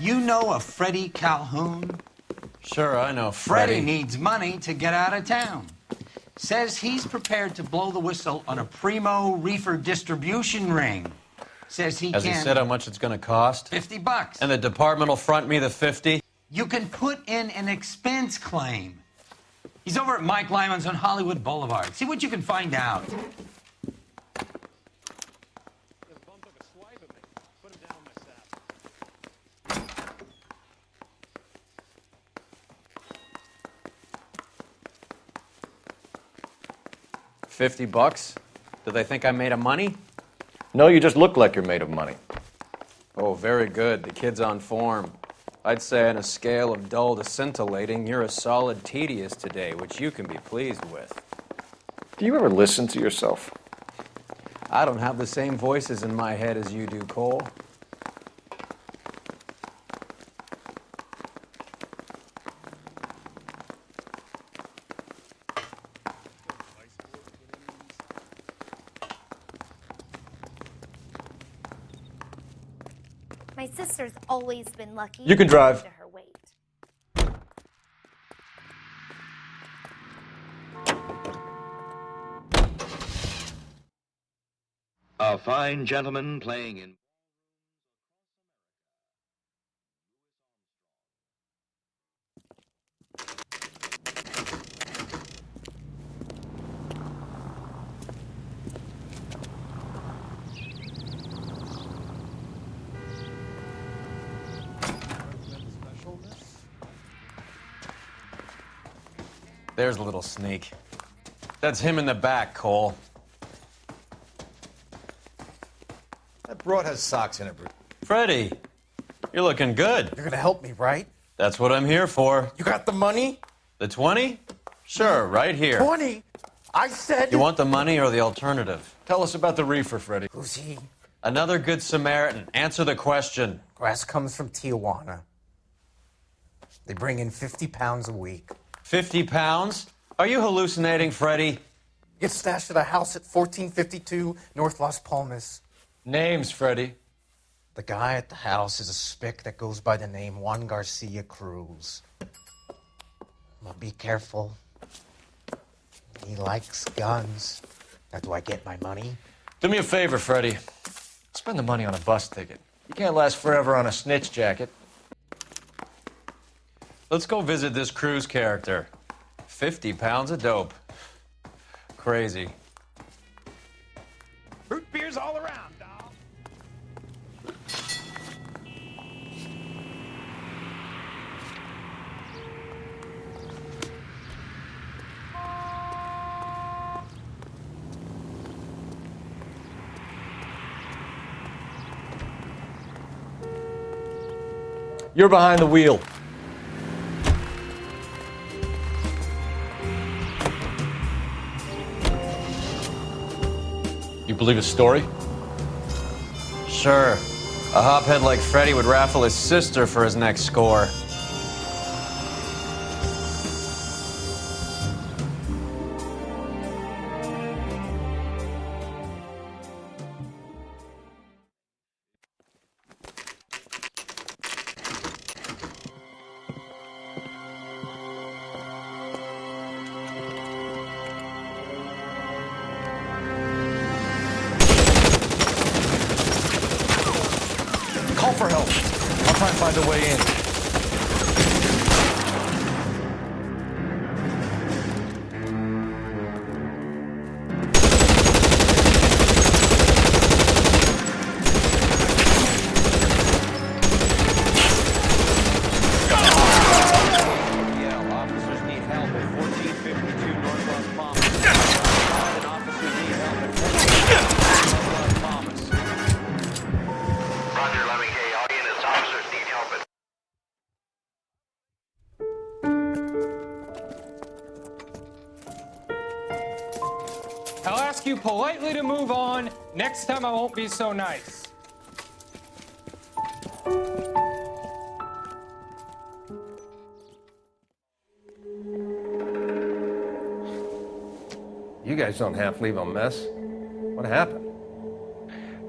You know a Freddie Calhoun? Sure, I know Freddie needs money to get out of town. Says he's prepared to blow the whistle on a primo reefer distribution ring. Says he Has can... he said how much it's going to cost? $50. And the department will front me the 50? You can put in an expense claim. He's over at Mike Lyman's on Hollywood Boulevard. See what you can find out. $50? Do they think I'm made of money? No, you just look like you're made of money. Oh, very good. The kid's on form. I'd say on a scale of dull to scintillating, you're a solid tedious today, which you can be pleased with. Do you ever listen to yourself? I don't have the same voices in my head as you do, Cole. My sister's always been lucky. You can drive. To her weight. A fine gentleman playing in... There's a little sneak. That's him in the back, Cole. That broad has socks in it, Bruce. Freddie, you're looking good. You're gonna help me, right? That's what I'm here for. You got the money? The 20? Sure, right here. 20? I said... You want the money or the alternative? Tell us about the reefer, Freddie. Who's he? Another good Samaritan. Answer the question. Grass comes from Tijuana. They bring in 50 pounds a week. 50 pounds? Are you hallucinating, Freddie? Gets stashed at a house at 1452 North Las Palmas. Names, Freddie. The guy at the house is a spick that goes by the name Juan Garcia Cruz. Now be careful. He likes guns. Now, do I get my money? Do me a favor, Freddie. Spend the money on a bus ticket. You can't last forever on a snitch jacket. Let's go visit this Cruz character. 50 pounds of dope. Crazy. Root beers all around, dog. You're behind the wheel. You believe his story? Sure. A hophead like Freddie would raffle his sister for his next score. Call for help. I'll try and find a way in. Yeah, officers need help at 1452 North Las Palmas. And officers need help at 1452 North Las Palmas. Roger, Lemming. Hey, all units, officers need help at... I'll ask you politely to move on. Next time I won't be so nice. You guys don't half leave a mess. What happened?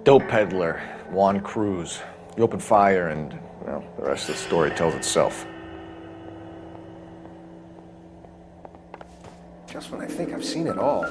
Dope peddler, Juan Cruz. He opened fire and Well, the rest of the story tells itself. Just when I think I've seen it all.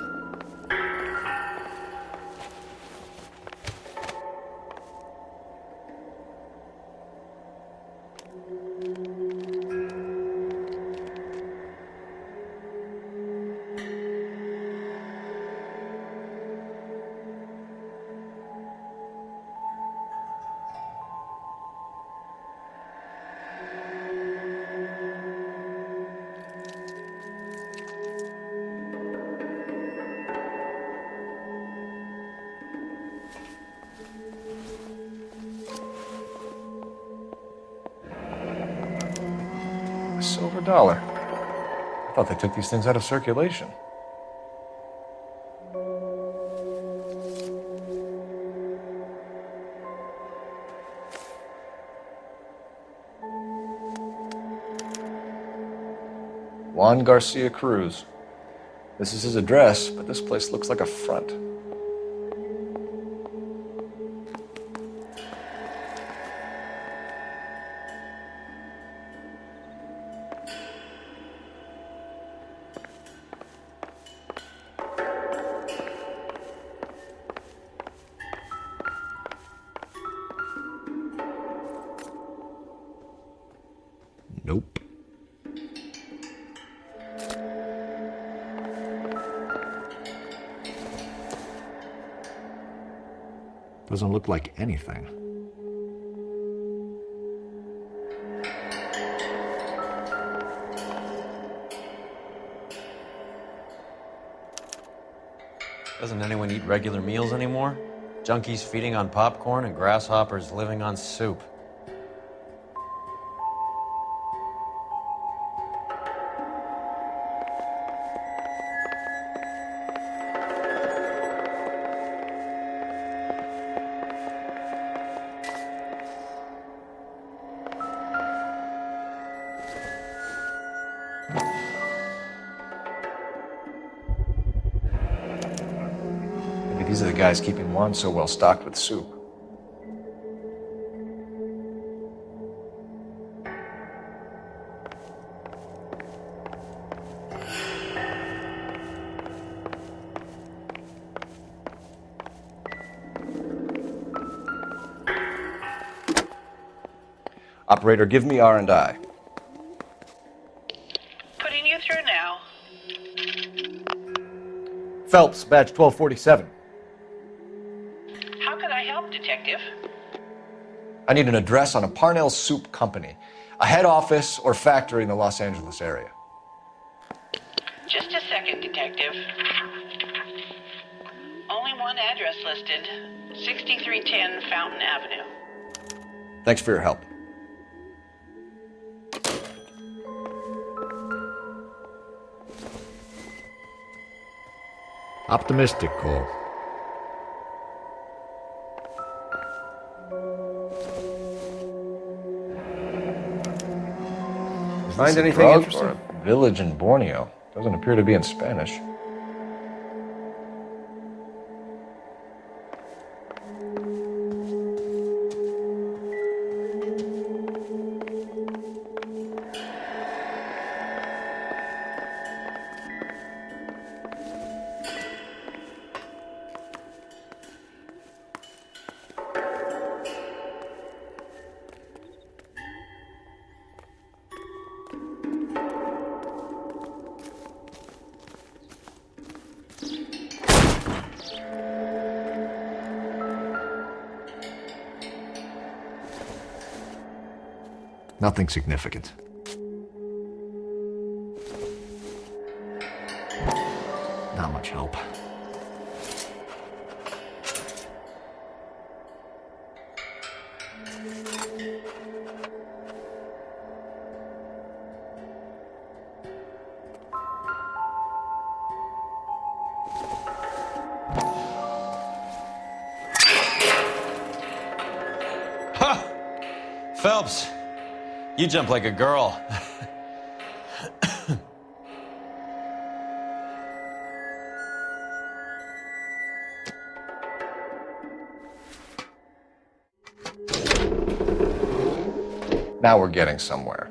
A silver dollar. I thought they took these things out of circulation. Juan Garcia Cruz. This is his address, but this place looks like a front. Nope. Doesn't look like anything. Doesn't anyone eat regular meals anymore? Junkies feeding on popcorn and grasshoppers living on soup. Maybe these are the guys keeping Juan so well stocked with soup. Operator, give me R&I. Putting you through now. Phelps, badge 1247. How can I help, Detective? I need an address on a Parnell Soup Company, a head office or factory in the Los Angeles area. Just a second, Detective. Only one address listed. 6310 Fountain Avenue. Thanks for your help. Optimistic call. Find anything Drug interesting? or a village in Borneo. Doesn't appear to be in Spanish. Nothing significant. Not much help. Phelps, you jump like a girl. Now we're getting somewhere.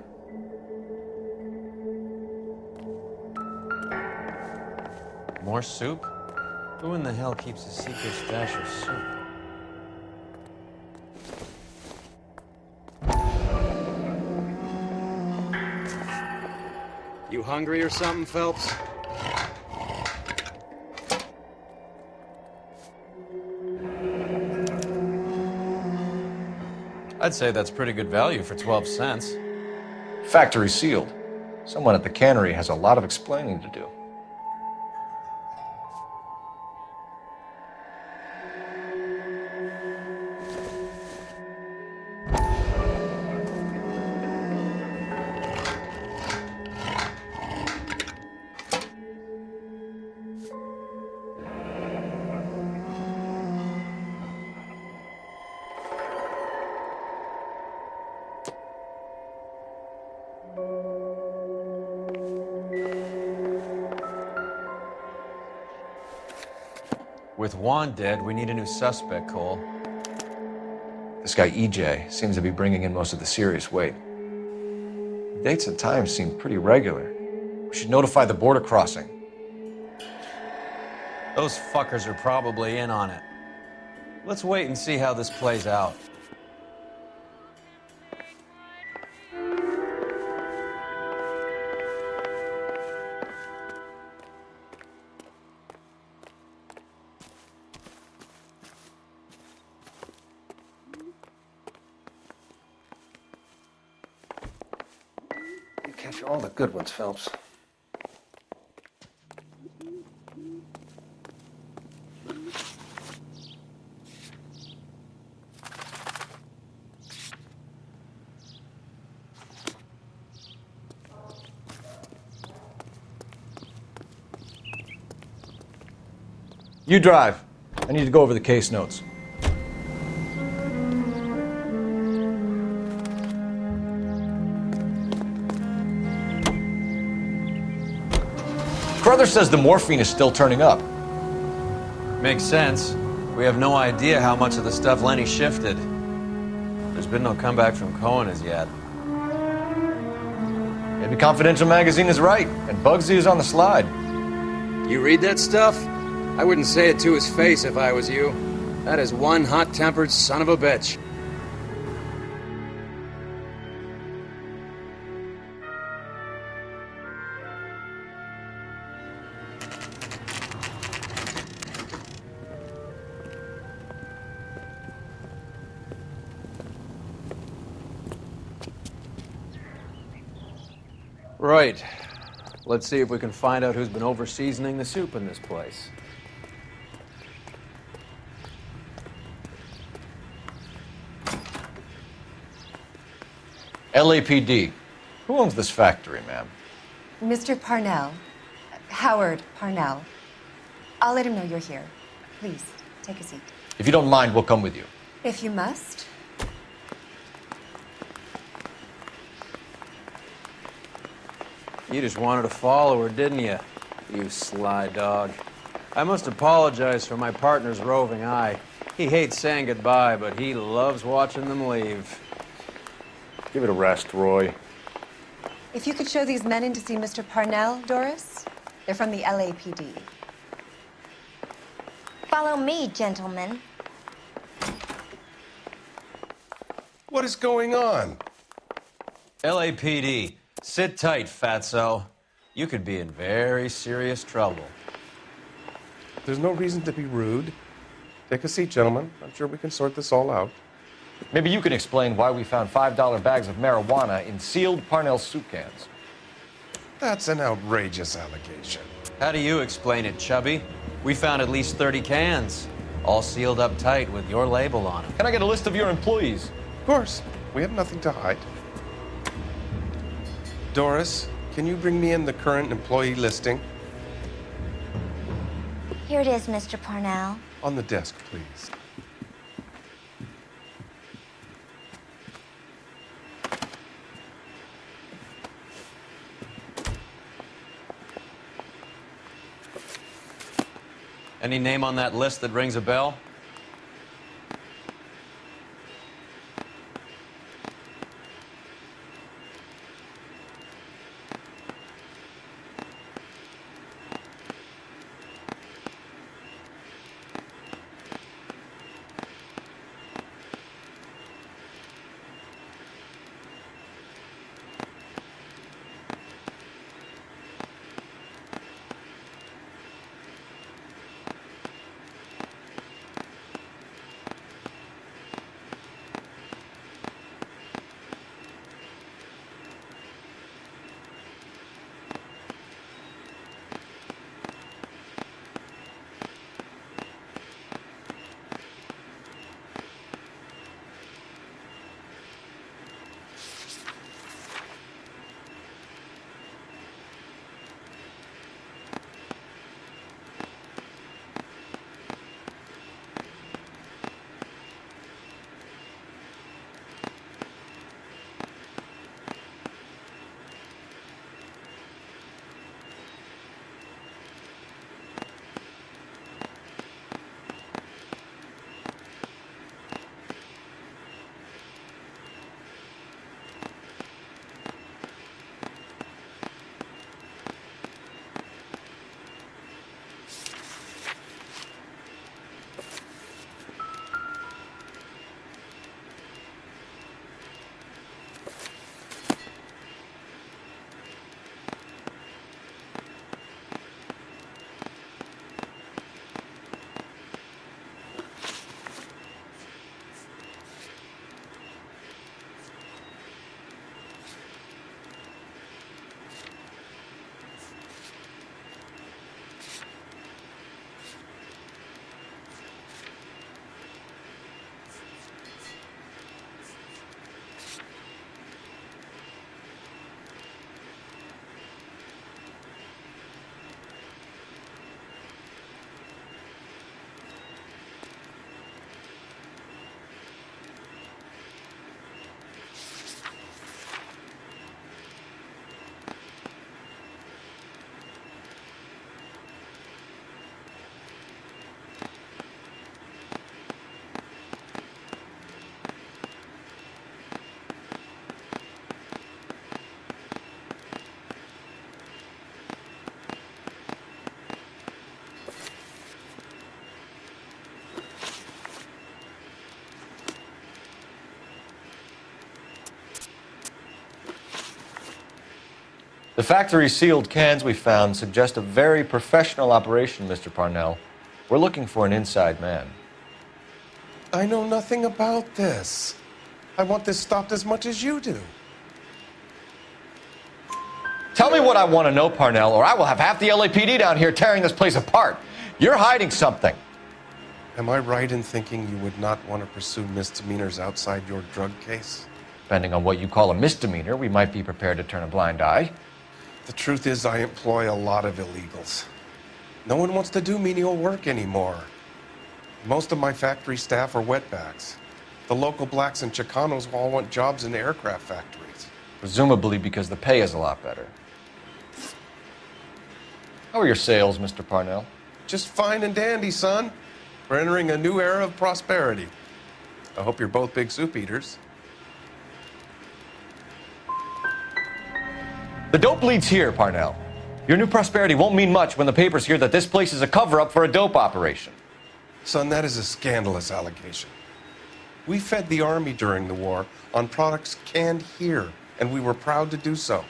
More soup? Who in the hell keeps a secret stash of soup? You hungry or something, Phelps? I'd say that's pretty good value for 12 cents. Factory sealed. Someone at the cannery has a lot of explaining to do. With Juan dead, we need a new suspect, Cole. This guy EJ seems to be bringing in most of the serious weight. The dates and times seem pretty regular. We should notify the border crossing. Those fuckers are probably in on it. Let's wait and see how this plays out. You catch all the good ones, Phelps. You drive. I need to go over the case notes. Carruthers says the morphine is still turning up. Makes sense. We have no idea how much of the stuff Lenny shifted. There's been no comeback from Cohen as yet. Maybe Confidential Magazine is right, and Bugsy is on the slide. You read that stuff? I wouldn't say it to his face if I was you. That is one hot-tempered son of a bitch. Right. Let's see if we can find out who's been over-seasoning the soup in this place. LAPD. Who owns this factory, ma'am? Mr. Parnell. Howard Parnell. I'll let him know you're here. Please, take a seat. If you don't mind, we'll come with you. If you must. You just wanted to follow her, didn't you? You sly dog. I must apologize for my partner's roving eye. He hates saying goodbye, but he loves watching them leave. Give it a rest, Roy. If you could show these men in to see Mr. Parnell, Doris. They're from the LAPD. Follow me, gentlemen. What is going on? LAPD, sit tight, fatso. You could be in very serious trouble. There's no reason to be rude. Take a seat, gentlemen. I'm sure we can sort this all out. Maybe you can explain why we found $5 bags of marijuana in sealed Parnell soup cans. That's an outrageous allegation. How do you explain it, Chubby? We found at least 30 cans, all sealed up tight with your label on them. Can I get a list of your employees? Of course. We have nothing to hide. Doris, can you bring me in the current employee listing? Here it is, Mr. Parnell. On the desk, please. Any name on that list that rings a bell? The factory sealed cans we found suggest a very professional operation, Mr. Parnell. We're looking for an inside man. I know nothing about this. I want this stopped as much as you do. Tell me what I want to know, Parnell, or I will have half the LAPD down here tearing this place apart. You're hiding something. Am I right in thinking you would not want to pursue misdemeanors outside your drug case? Depending on what you call a misdemeanor, we might be prepared to turn a blind eye. The truth is, I employ a lot of illegals. No one wants to do menial work anymore. Most of my factory staff are wetbacks. The local blacks and Chicanos all want jobs in aircraft factories. Presumably because the pay is a lot better. How are your sales, Mr. Parnell? Just fine and dandy, son. We're entering a new era of prosperity. I hope you're both big soup eaters. The dope leads here, Parnell. Your new prosperity won't mean much when the papers hear that this place is a cover-up for a dope operation. Son, that is a scandalous allegation. We fed the Army during the war on products canned here, and we were proud to do so.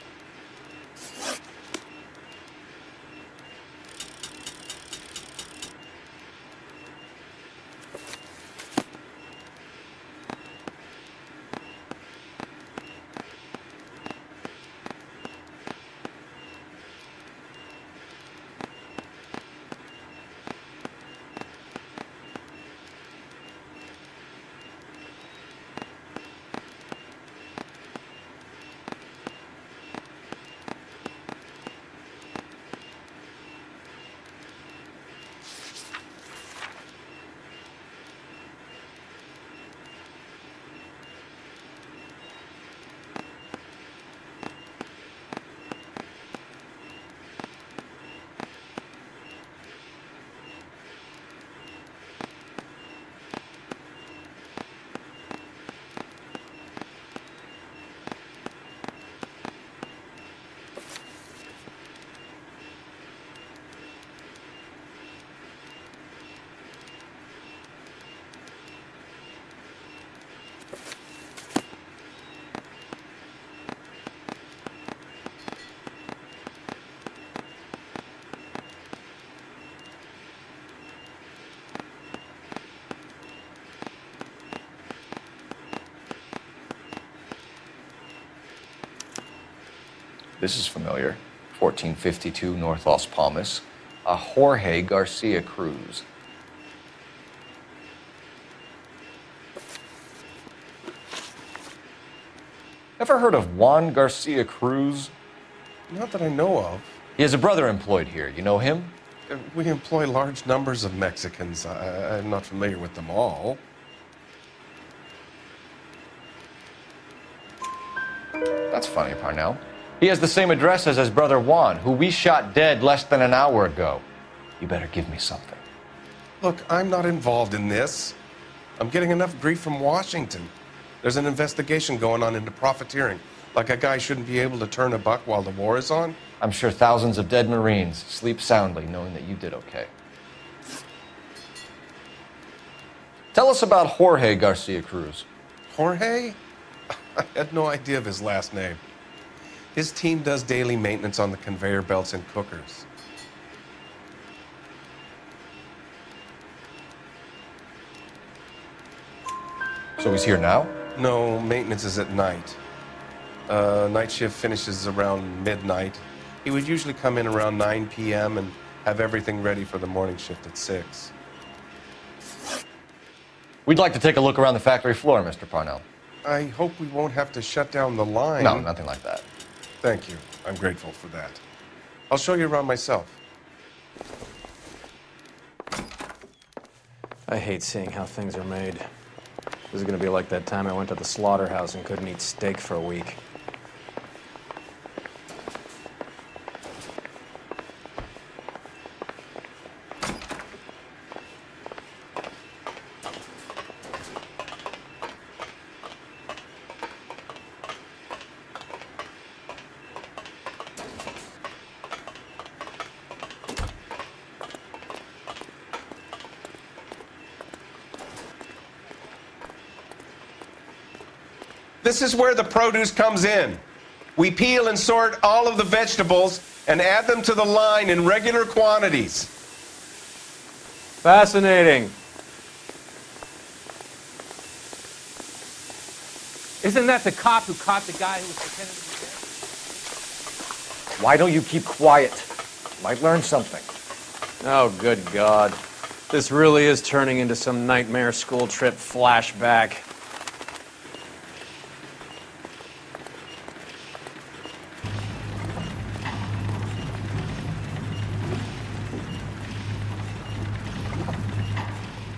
This is familiar. 1452 North Los Palmas. A Jorge Garcia Cruz. Ever heard of Juan Garcia Cruz? Not that I know of. He has a brother employed here. You know him? We employ large numbers of Mexicans. I'm not familiar with them all. That's funny, Parnell. He has the same address as his brother Juan, who we shot dead less than an hour ago. You better give me something. Look, I'm not involved in this. I'm getting enough grief from Washington. There's an investigation going on into profiteering. Like a guy shouldn't be able to turn a buck while the war is on. I'm sure thousands of dead Marines sleep soundly knowing that you did okay. Tell us about Jorge Garcia Cruz. Jorge? I had no idea of his last name. His team does daily maintenance on the conveyor belts and cookers. So he's here now? No, maintenance is at night. Night shift finishes around midnight. He would usually come in around 9 p.m. and have everything ready for the morning shift at 6. We'd like to take a look around the factory floor, Mr. Parnell. I hope we won't have to shut down the line. No, nothing like that. Thank you. I'm grateful for that. I'll show you around myself. I hate seeing how things are made. This is gonna be like that time I went to the slaughterhouse and couldn't eat steak for a week. This is where the produce comes in. We peel and sort all of the vegetables and add them to the line in regular quantities. Fascinating. Isn't that the cop who caught the guy who was pretending to be dead? Why don't you keep quiet? Might learn something. Oh, good God. This really is turning into some nightmare school trip flashback.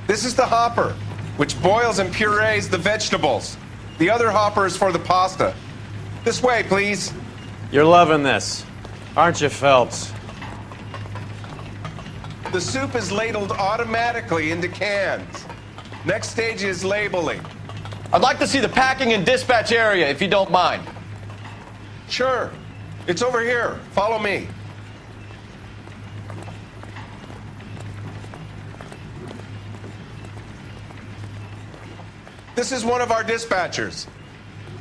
This is the hopper, which boils and purees the vegetables. The other hopper is for the pasta. This way, please. You're loving this, aren't you, Phelps? The soup is ladled automatically into cans. Next stage is labeling. I'd like to see the packing and dispatch area, if you don't mind. Sure. It's over here. Follow me. This is one of our dispatchers.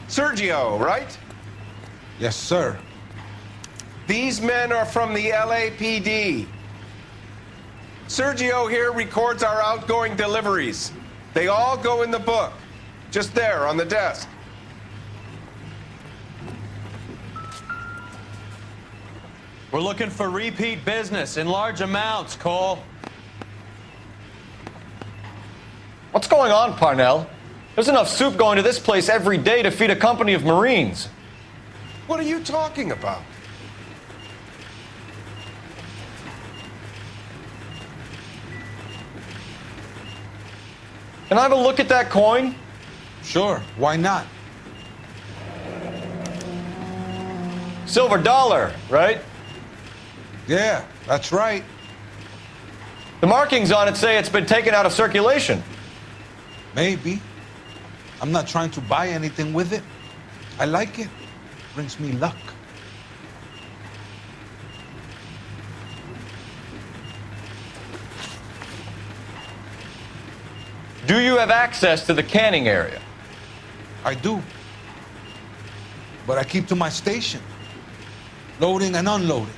Sergio, right? Yes, sir. These men are from the LAPD. Sergio here records our outgoing deliveries. They all go in the book, just there on the desk. We're looking for repeat business in large amounts, Cole. What's going on, Parnell? There's enough soup going to this place every day to feed a company of Marines. What are you talking about? Can I have a look at that coin? Sure, why not? Silver dollar, right? Yeah, that's right. The markings on it say it's been taken out of circulation. Maybe. I'm not trying to buy anything with it. I like it. Brings me luck. Do you have access to the canning area? I do. But I keep to my station. Loading and unloading.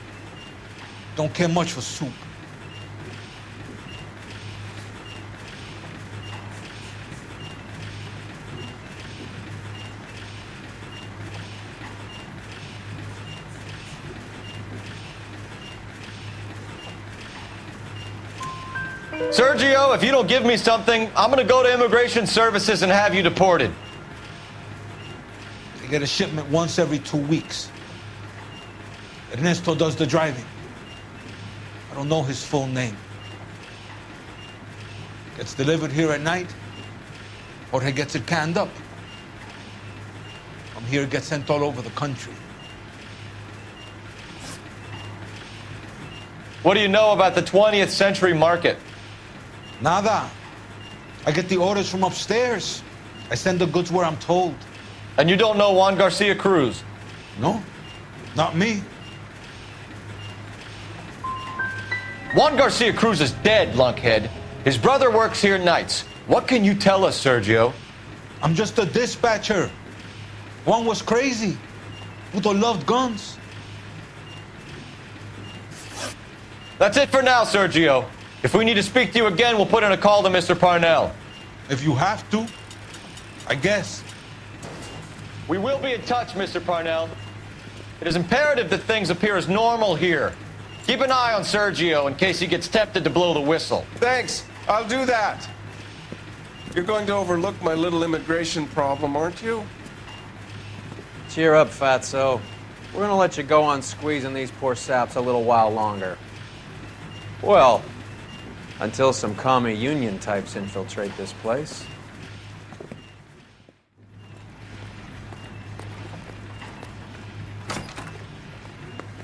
Don't care much for soup. Sergio, if you don't give me something, I'm gonna go to Immigration Services and have you deported. They get a shipment once every 2 weeks. Ernesto does the driving. I don't know his full name. Gets delivered here at night, or he gets it canned up. From here, it gets sent all over the country. What do you know about the 20th century market? Nada. I get the orders from upstairs. I send the goods where I'm told. And you don't know Juan Garcia Cruz? No, not me. Juan Garcia Cruz is dead, lunkhead. His brother works here nights. What can you tell us, Sergio? I'm just a dispatcher. Juan was crazy. Puto loved guns. That's it for now, Sergio. If we need to speak to you again, we'll put in a call to Mr. Parnell. If you have to, I guess. We will be in touch, Mr. Parnell. It is imperative that things appear as normal here. Keep an eye on Sergio in case he gets tempted to blow the whistle. Thanks. I'll do that. You're going to overlook my little immigration problem, aren't you? Cheer up, Fatso. We're gonna let you go on squeezing these poor saps a little while longer. Well, until some commie union types infiltrate this place.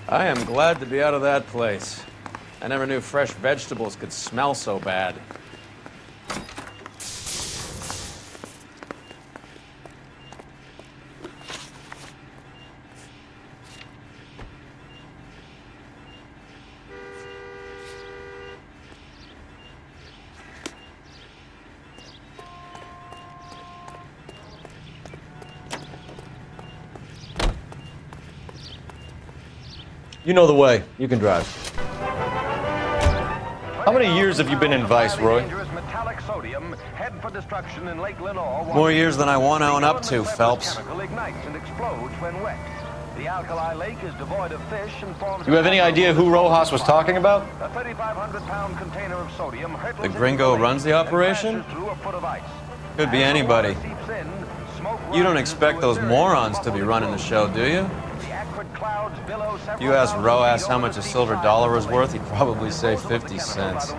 I am glad to be out of that place. I never knew fresh vegetables could smell so bad. You know the way. You can drive. How many years have you been in Vice, Roy? More years than I want to own up to, Phelps. You have any idea who Rojas was talking about? The gringo runs the operation? Could be anybody. You don't expect those morons to be running the show, do you? If you ask Rojas how much a silver dollar was worth, he'd probably say 50 cents.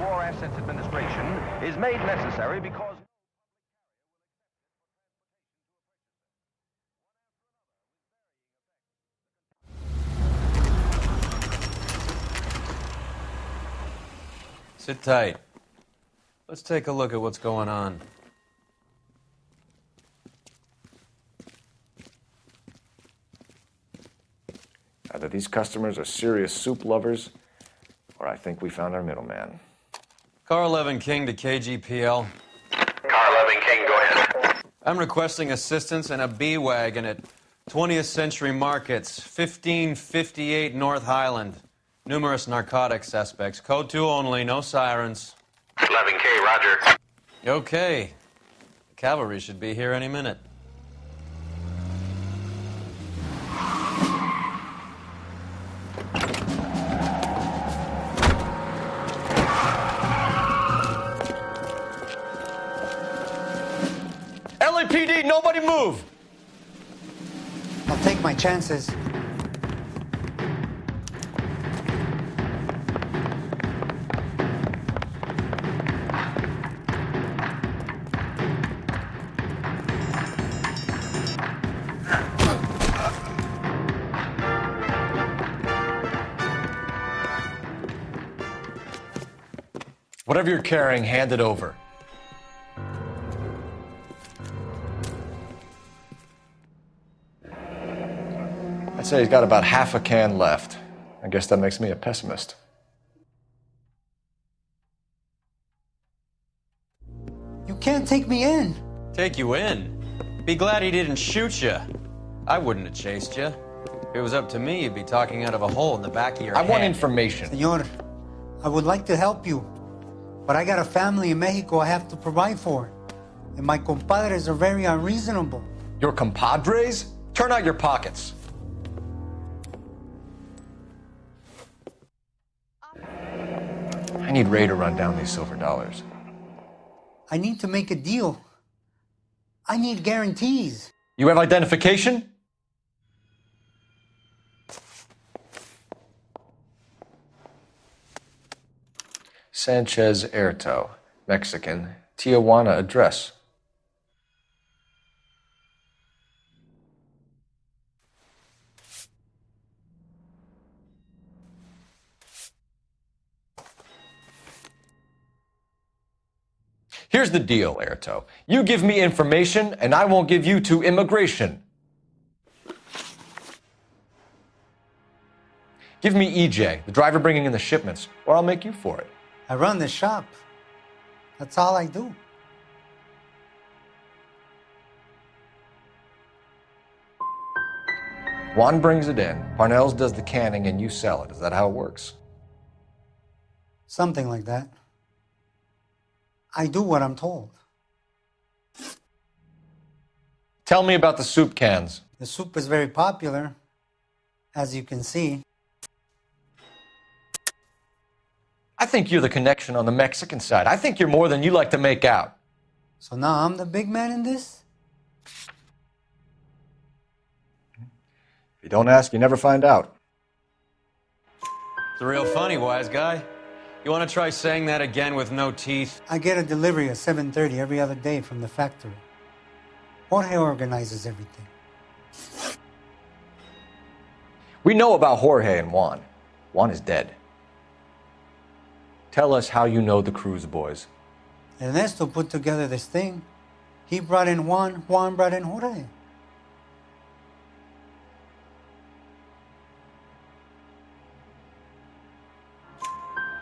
Sit tight. Let's take a look at what's going on. Either these customers are serious soup lovers, or I think we found our middleman. Car 11 King to KGPL. Car 11 King, go ahead. I'm requesting assistance in a B-Wagon at 20th Century Markets, 1558 North Highland. Numerous narcotic suspects. Code 2 only, no sirens. 11K, roger. Okay. The cavalry should be here any minute. LAPD, nobody move! I'll take my chances. Whatever you're carrying, hand it over. I'd say he's got about half a can left. I guess that makes me a pessimist. You can't take me in. Take you in? Be glad he didn't shoot you. I wouldn't have chased you. If it was up to me, you'd be talking out of a hole in the back of your head. I want information. Senor, I would like to help you, but I got a family in Mexico I have to provide for. And my compadres are very unreasonable. Your compadres? Turn out your pockets. I need Ray to run down these silver dollars. I need to make a deal. I need guarantees. You have identification? Sanchez Erto, Mexican, Tijuana address. Here's the deal, Erto. You give me information, and I won't give you to immigration. Give me EJ, the driver bringing in the shipments, or I'll make you for it. I run the shop. That's all I do. Juan brings it in, Parnell's does the canning, and you sell it. Is that how it works? Something like that. I do what I'm told. Tell me about the soup cans. The soup is very popular, as you can see. I think you're the connection on the Mexican side. I think you're more than you like to make out. So now I'm the big man in this? If you don't ask, you never find out. It's real funny, wise guy. You want to try saying that again with no teeth? I get a delivery at 7:30 every other day from the factory. Jorge organizes everything. We know about Jorge and Juan. Juan is dead. Tell us how you know the Cruz boys. Ernesto put together this thing. He brought in Juan, Juan brought in Jorge.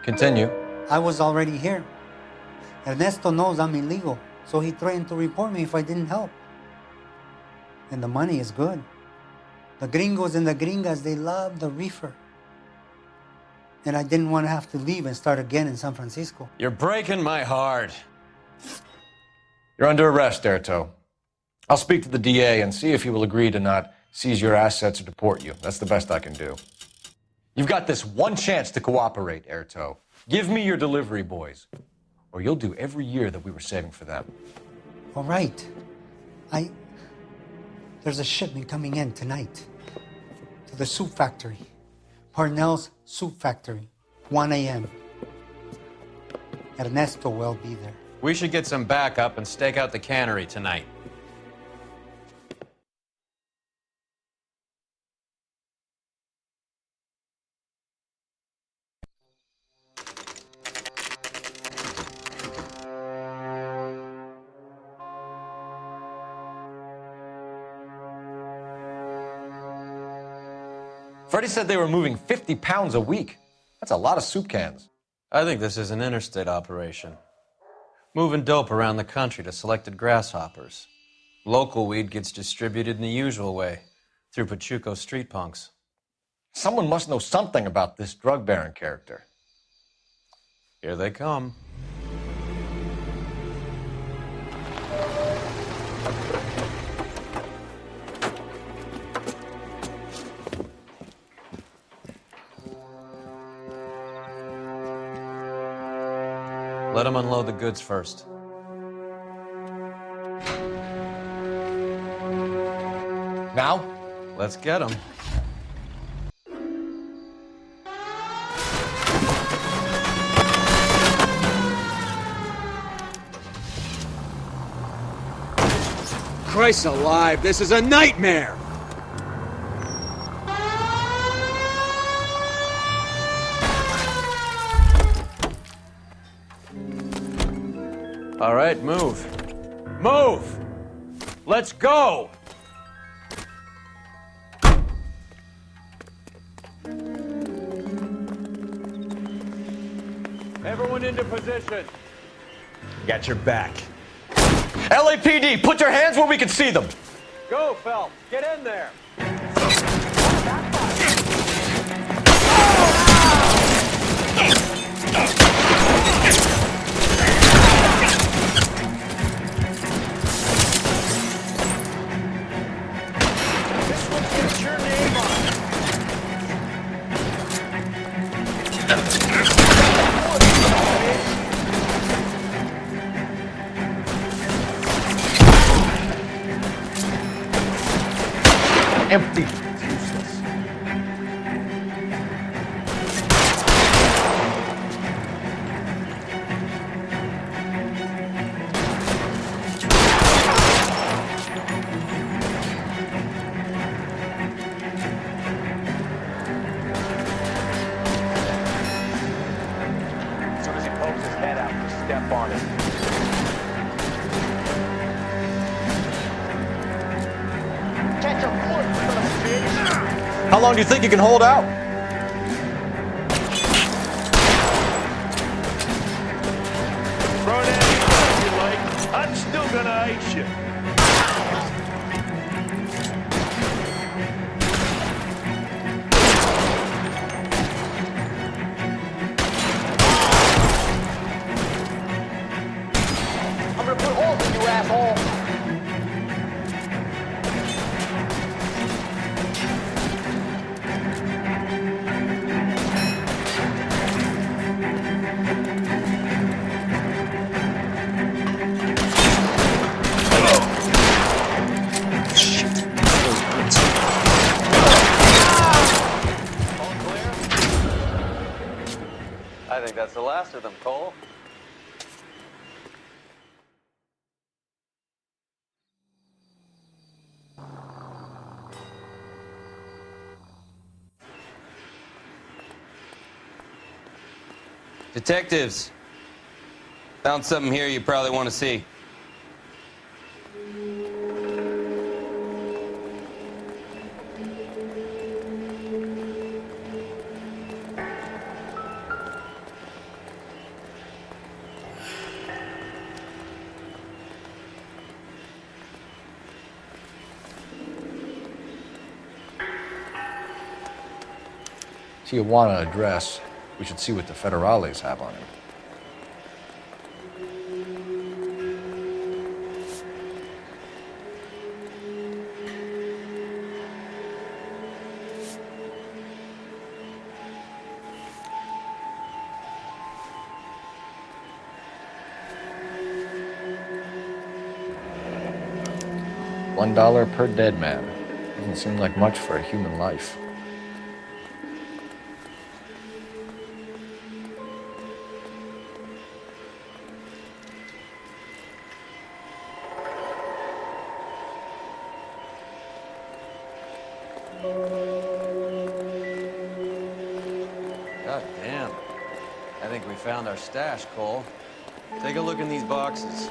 Continue. I was already here. Ernesto knows I'm illegal, so he threatened to report me if I didn't help. And the money is good. The gringos and the gringas, they love the reefer. And I didn't want to have to leave and start again in San Francisco. You're breaking my heart. You're under arrest, Erto. I'll speak to the DA and see if he will agree to not seize your assets or deport you. That's the best I can do. You've got this one chance to cooperate, Erto. Give me your delivery boys, or you'll do every year that we were saving for them. All right. There's a shipment coming in tonight to the soup factory. Parnell's Soup Factory, 1 a.m. Ernesto will be there. We should get some backup and stake out the cannery tonight. Freddie said they were moving 50 pounds a week. That's a lot of soup cans. I think this is an interstate operation. Moving dope around the country to selected grasshoppers. Local weed gets distributed in the usual way, through Pachuco street punks. Someone must know something about this drug baron character. Here they come. Let them unload the goods first. Now? Let's get them. Christ alive, this is a nightmare! All right, move. Move! Let's go! Everyone into position. Got your back. LAPD, put your hands where we can see them. Go, Phelps. Get in there. This one's got your name on it. Empty. It's useless. As soon as he pokes his head out, you step on it. Catch a foot, bitch! How long do you think you can hold out? Run at it if you like. I'm still gonna ice you. I'm gonna put holes in you, asshole! I think that's the last of them, Cole. Detectives, found something here you probably want to see. Tijuana address. We should see what the federales have on him. $1 per dead man. Doesn't seem like much for a human life. God damn. I think we found our stash, Cole. Take a look in these boxes.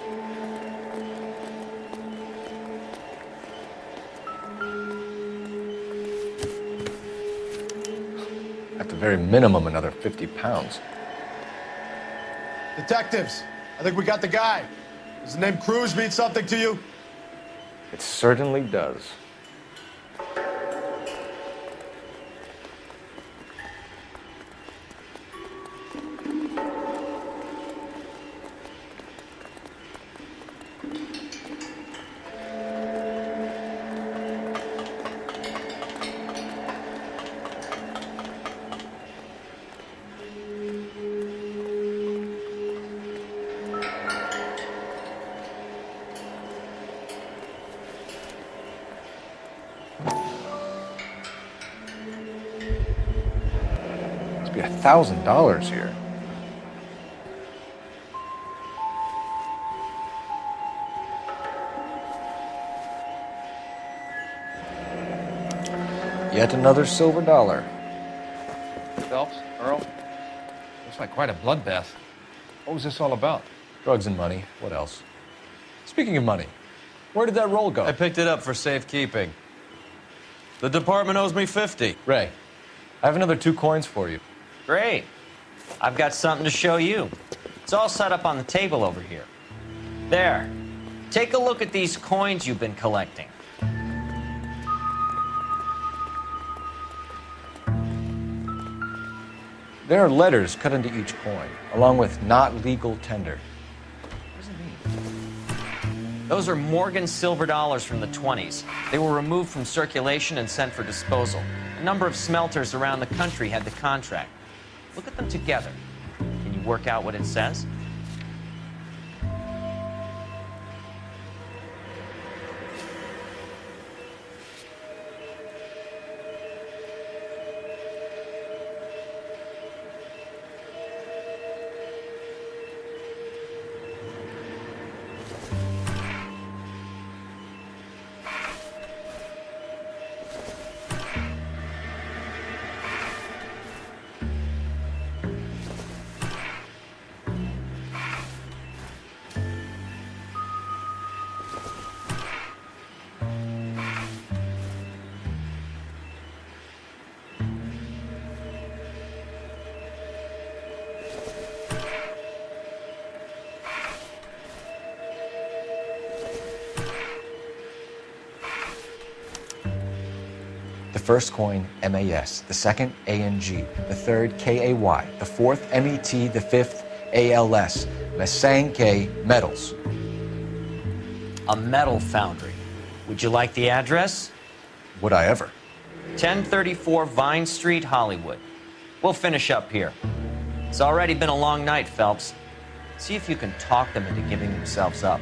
At the very minimum, another 50 pounds. Detectives, I think we got the guy. Does the name Cruz mean something to you? It certainly does. Be $1,000 here. Yet another silver dollar. Phelps, Earl, looks like quite a bloodbath. What was this all about? Drugs and money. What else? Speaking of money, where did that roll go? I picked it up for safekeeping. The department owes me 50. Ray, I have another 2 coins for you. Great. I've got something to show you. It's all set up on the table over here. There. Take a look at these coins you've been collecting. There are letters cut into each coin, along with not legal tender. Those are Morgan silver dollars from the 20s. They were removed from circulation and sent for disposal. A number of smelters around the country had the contract. Look at them together. Can you work out what it says? The first coin, MAS. The second, ANG. The third, KAY. The fourth, MET. The fifth, ALS. Masanke Metals. A metal foundry. Would you like the address? Would I ever? 1034 Vine Street, Hollywood. We'll finish up here. It's already been a long night, Phelps. See if you can talk them into giving themselves up.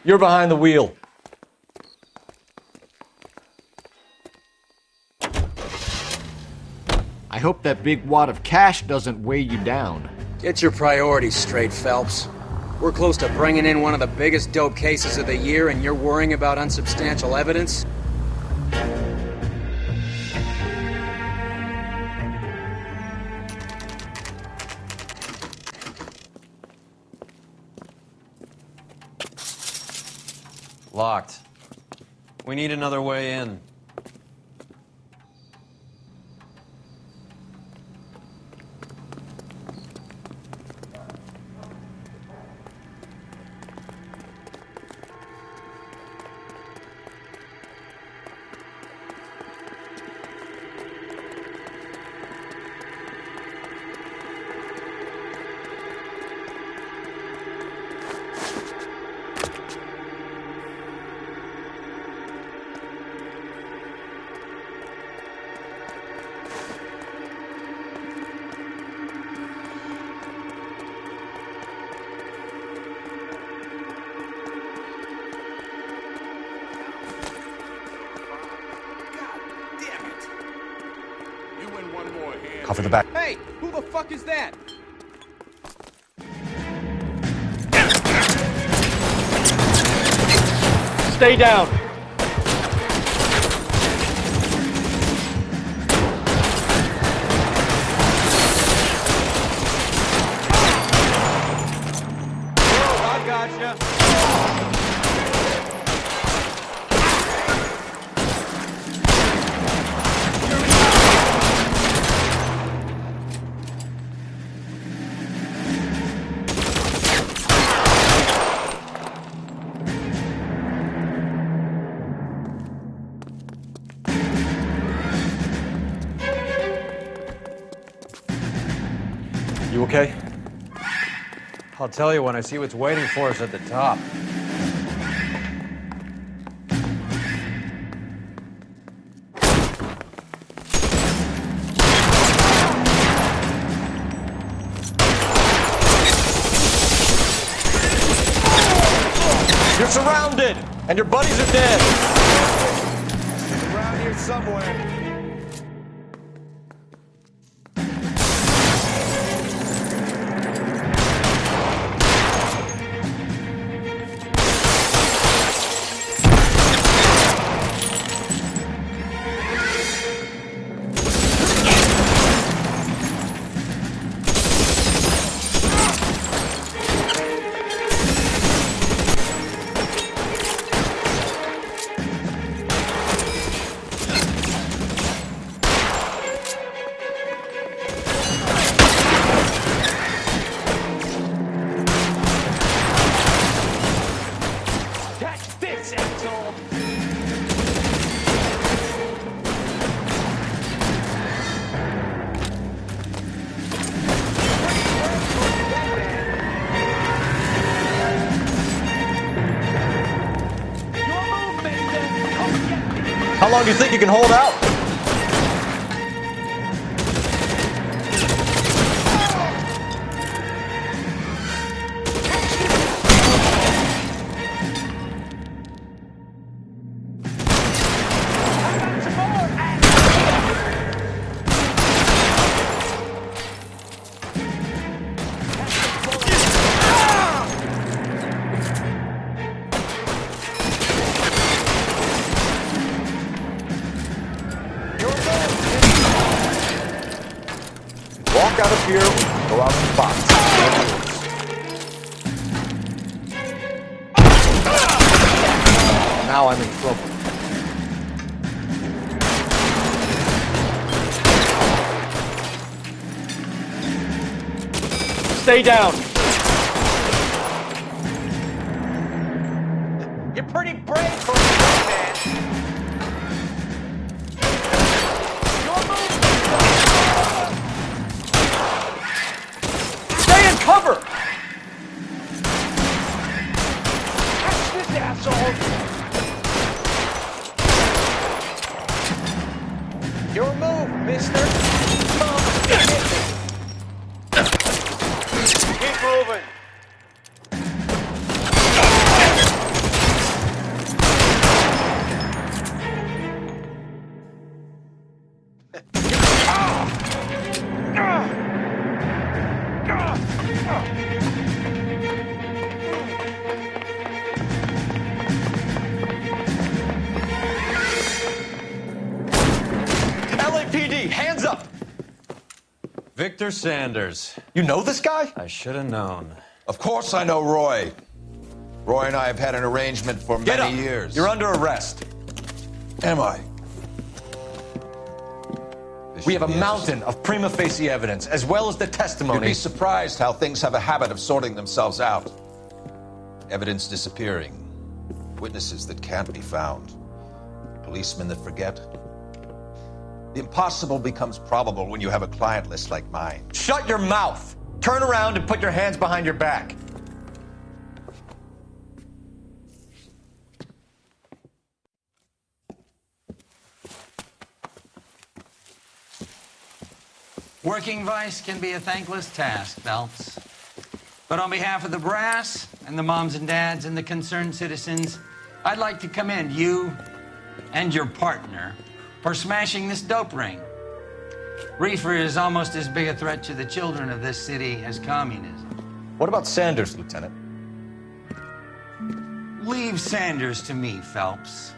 You're behind the wheel. I hope that big wad of cash doesn't weigh you down. Get your priorities straight, Phelps. We're close to bringing in one of the biggest dope cases of the year, and you're worrying about unsubstantial evidence? locked. We need another way in. Cover the back. Hey, who the fuck is that? Stay down. I gotcha. You okay? I'll tell you when I see what's waiting for us at the top. You're surrounded, and your buddies are dead. Around here somewhere. How long do you think you can hold out? Walk out of here, go out in the box. Now I'm in trouble. Stay down. You're pretty brave for a man. Stay in cover. Catch this asshole. Your move, mister. Keep moving. LAPD, hands up. Victor Sanders. You know this guy? I should have known. Of course I know Roy. Roy and I have had an arrangement for Get many up. years. You're under arrest. Am I? We have a mountain of prima facie evidence, as well as the testimony. You'd be surprised how things have a habit of sorting themselves out. Evidence disappearing. Witnesses that can't be found. Policemen that forget. The impossible becomes probable when you have a client list like mine. Shut your mouth! Turn around and put your hands behind your back. Working vice can be a thankless task, Phelps. But on behalf of the brass and the moms and dads and the concerned citizens, I'd like to commend you and your partner for smashing this dope ring. Reefer is almost as big a threat to the children of this city as communism. What about Sanders, Lieutenant? Leave Sanders to me, Phelps.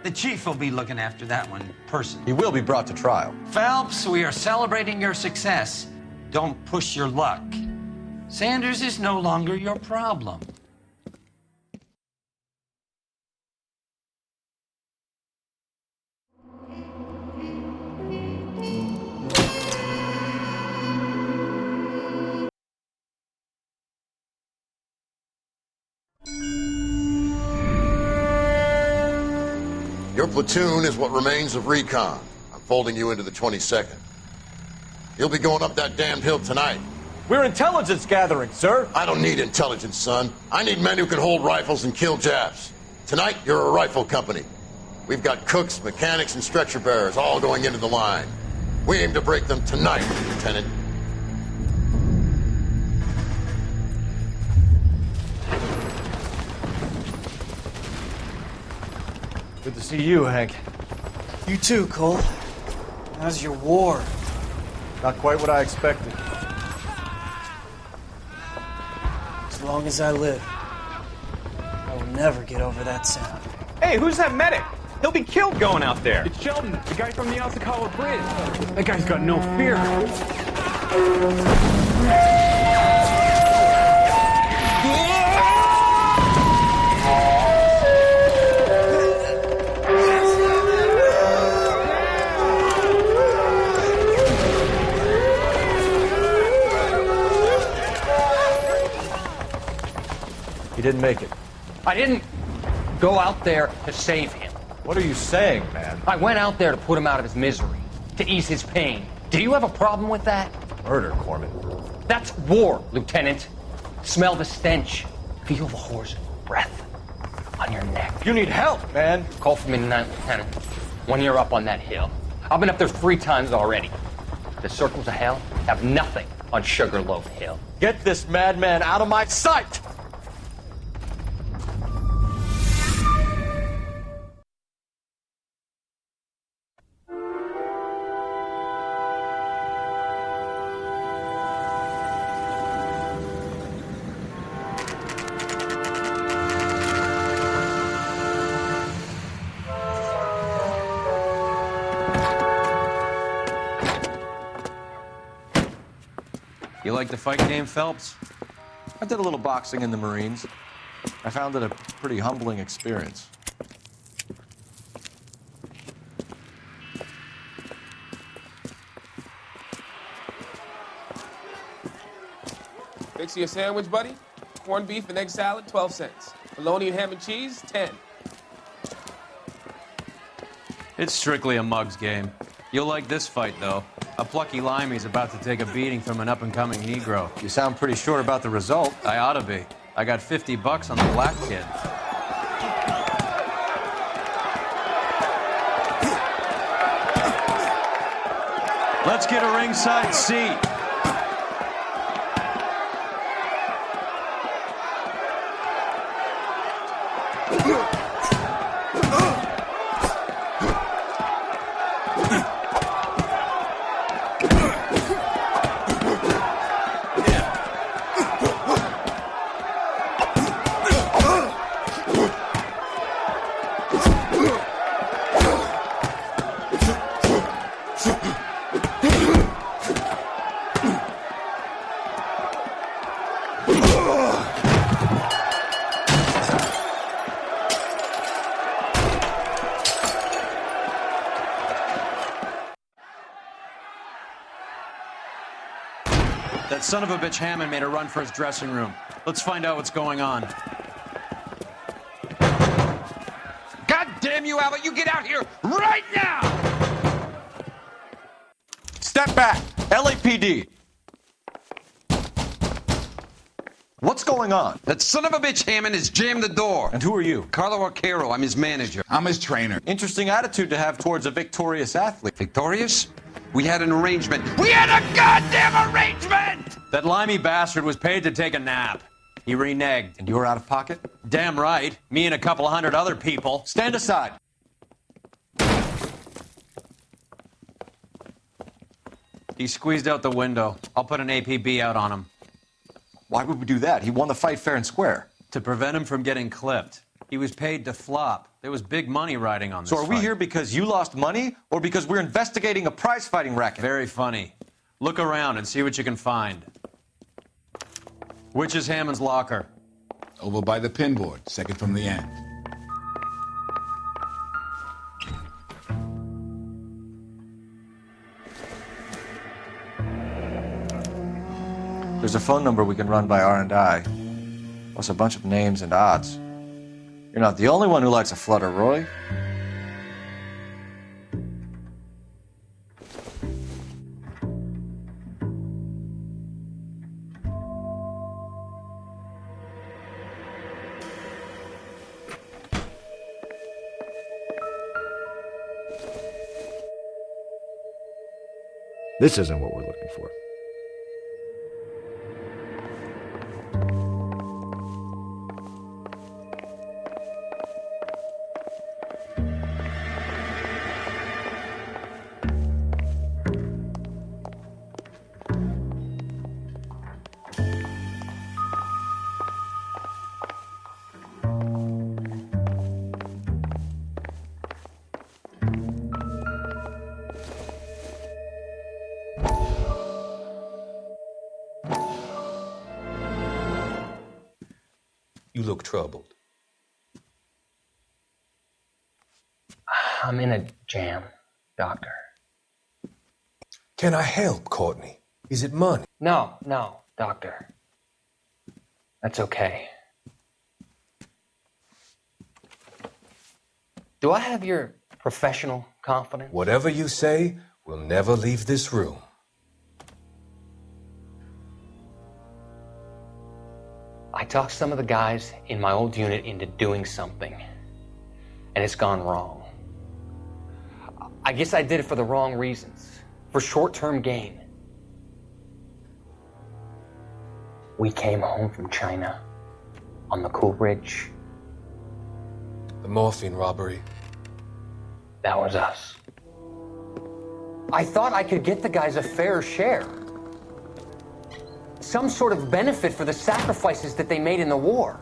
The chief will be looking after that one personally. He will be brought to trial. Phelps, we are celebrating your success. Don't push your luck. Sanders is no longer your problem. Your platoon is what remains of recon. I'm folding you into the 22nd. You'll be going up that damned hill tonight. We're intelligence gathering, sir. I don't need intelligence, son. I need men who can hold rifles and kill Japs. Tonight, you're a rifle company. We've got cooks, mechanics, and stretcher bearers all going into the line. We aim to break them tonight, Lieutenant. Good to see you, Hank. You too, Cole. How's your war? Not quite what I expected. As long as I live, I will never get over that sound. Hey, who's that medic? He'll be killed going out there. It's Sheldon, the guy from the Asakawa Bridge. That guy's got no fear. He didn't make it. I didn't go out there to save him. What are you saying, man? I went out there to put him out of his misery, to ease his pain. Do you have a problem with that? Murder, Corman. That's war, Lieutenant. Smell the stench. Feel the horse's breath on your neck. You need help, man. Call for me tonight, Lieutenant. When you're up on that hill. I've been up there 3 times already. The circles of hell have nothing on Sugarloaf Hill. Get this madman out of my sight! You like the fight game, Phelps? I did a little boxing in the Marines. I found it a pretty humbling experience. Fix you a sandwich, buddy? Corned beef and egg salad, 12 cents. Bologna and ham and cheese, 10. It's strictly a mug's game. You'll like this fight, though. A plucky limey's about to take a beating from an up-and-coming Negro. You sound pretty sure about the result. I ought to be. I got $50 on the black kid. Let's get a ringside seat. That son of a bitch Hammond made a run for his dressing room. Let's find out what's going on. God damn you, Albert! You get out here right now! Step back! LAPD! What's going on? That son of a bitch Hammond has jammed the door. And who are you? Carlo Arcaro. I'm his manager. I'm his trainer. Interesting attitude to have towards a victorious athlete. Victorious? We had an arrangement. We had a goddamn arrangement! That limey bastard was paid to take a nap. He reneged. And you were out of pocket? Damn right. Me and a couple of hundred other people. Stand aside. He squeezed out the window. I'll put an APB out on him. Why would we do that? He won the fight fair and square. To prevent him from getting clipped. He was paid to flop. There was big money riding on this So are we fight. here because you lost money or because we're investigating a prize-fighting racket? Very funny. Look around and see what you can find. Which is Hammond's locker? Over by the pinboard, second from the end. There's a phone number we can run by R&I, plus a bunch of names and odds. You're not the only one who likes a flutter, Roy. This isn't what we're looking for. You look troubled. I'm in a jam, Doctor. Can I help, Courtney? Is it money? No, Doctor. That's okay. Do I have your professional confidence? Whatever you say, we'll never leave this room. I talked some of the guys in my old unit into doing something, and it's gone wrong. I guess I did it for the wrong reasons, for short-term gain. We came home from China on the Cool Ridge. The morphine robbery. That was us. I thought I could get the guys a fair share. Some sort of benefit for the sacrifices that they made in the war.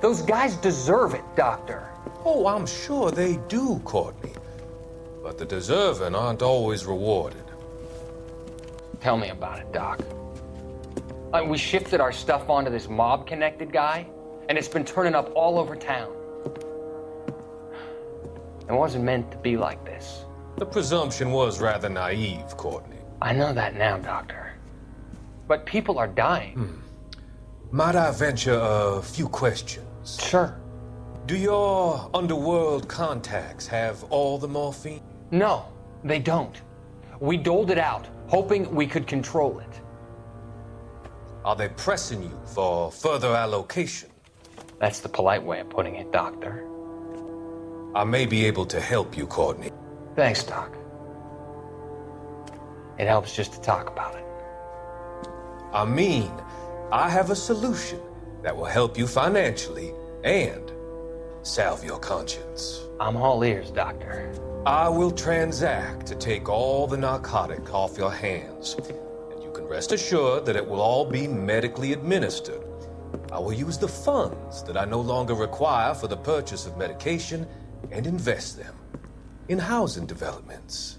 Those guys deserve it, Doctor. Oh, I'm sure they do, Courtney. But the deserving aren't always rewarded. Tell me about it, Doc. We shifted our stuff onto this mob-connected guy, and it's been turning up all over town. It wasn't meant to be like this. The presumption was rather naive, Courtney. I know that now, Doctor. But people are dying. Might I venture a few questions? Sure. Do your underworld contacts have all the morphine? No, they don't. We doled it out, hoping we could control it. Are they pressing you for further allocation? That's the polite way of putting it, Doctor. I may be able to help you, Courtney. Thanks, Doc. It helps just to talk about it. I mean, I have a solution that will help you financially and salve your conscience. I'm all ears, Doctor. I will transact to take all the narcotic off your hands, and you can rest assured that it will all be medically administered. I will use the funds that I no longer require for the purchase of medication and invest them in housing developments.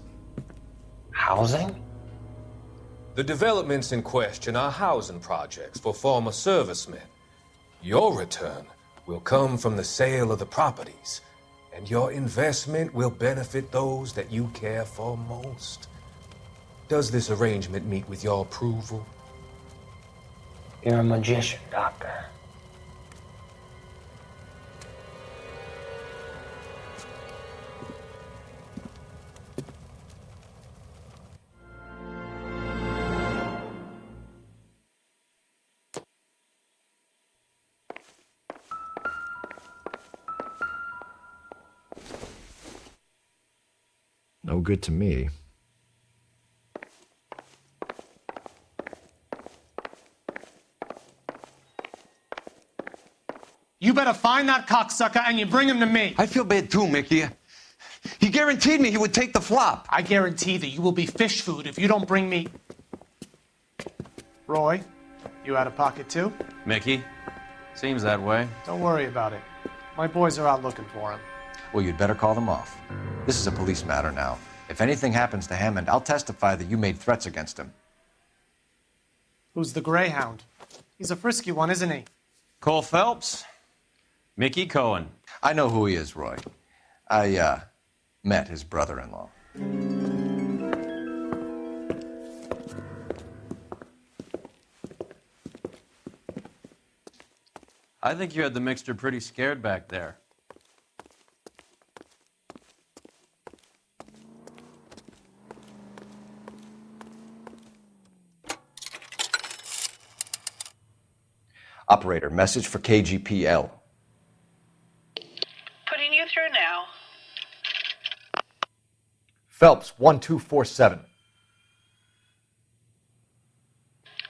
Housing? The developments in question are housing projects for former servicemen. Your return will come from the sale of the properties, and your investment will benefit those that you care for most. Does this arrangement meet with your approval? You're a magician, Doctor. No good to me. You better find that cocksucker and you bring him to me. I feel bad too, Mickey. He guaranteed me he would take the flop. I guarantee that you will be fish food if you don't bring me... Roy, you out of pocket too? Mickey? Seems that way. Don't worry about it. My boys are out looking for him. Well, you'd better call them off. This is a police matter now. If anything happens to Hammond, I'll testify that you made threats against him. Who's the Greyhound? He's a frisky one, isn't he? Cole Phelps? Mickey Cohen. I know who he is, Roy. I, met his brother-in-law. I think you had the mixture pretty scared back there. Operator, message for KGPL. Putting you through now. Phelps, 1247.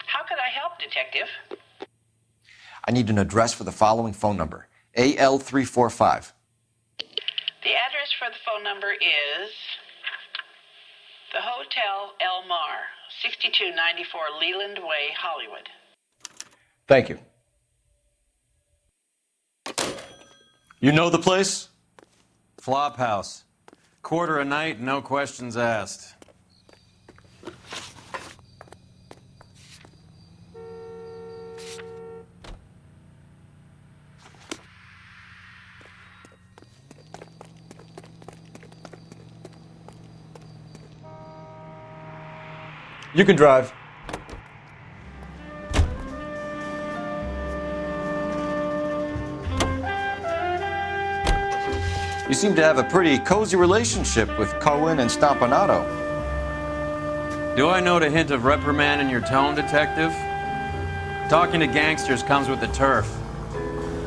How could I help, Detective? I need an address for the following phone number. AL345. The address for the phone number is the Hotel El Mar, 6294 Leland Way, Hollywood. Thank you. You know the place? Flop house. Quarter a night, no questions asked. You can drive. You seem to have a pretty cozy relationship with Cohen and Stompanato. Do I note a hint of reprimand in your tone, Detective? Talking to gangsters comes with the turf.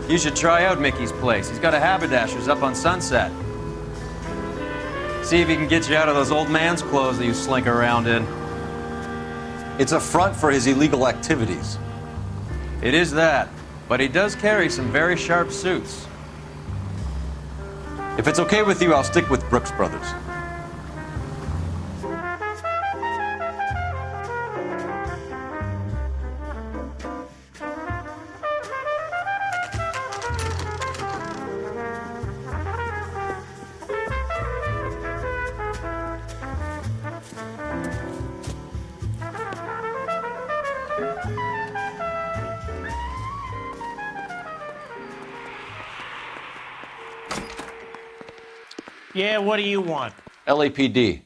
You should try out Mickey's place. He's got a haberdasher's up on Sunset. See if he can get you out of those old man's clothes that you slink around in. It's a front for his illegal activities. It is that, but he does carry some very sharp suits. If it's okay with you, I'll stick with Brooks Brothers. Yeah, what do you want? LAPD.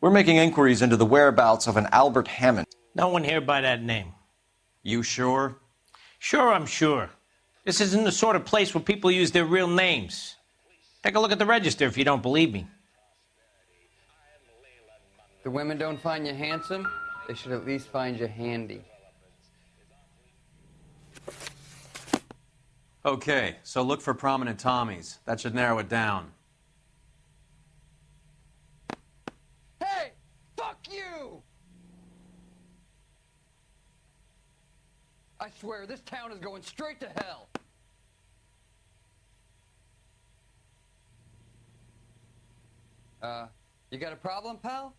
We're making inquiries into the whereabouts of an Albert Hammond. No one here by that name. You sure? Sure, I'm sure. This isn't the sort of place where people use their real names. Take a look at the register if you don't believe me. The women don't find you handsome, they should at least find you handy. Okay, so look for prominent Tommies. That should narrow it down. Hey! Fuck you! I swear, this town is going straight to hell. You got a problem, pal?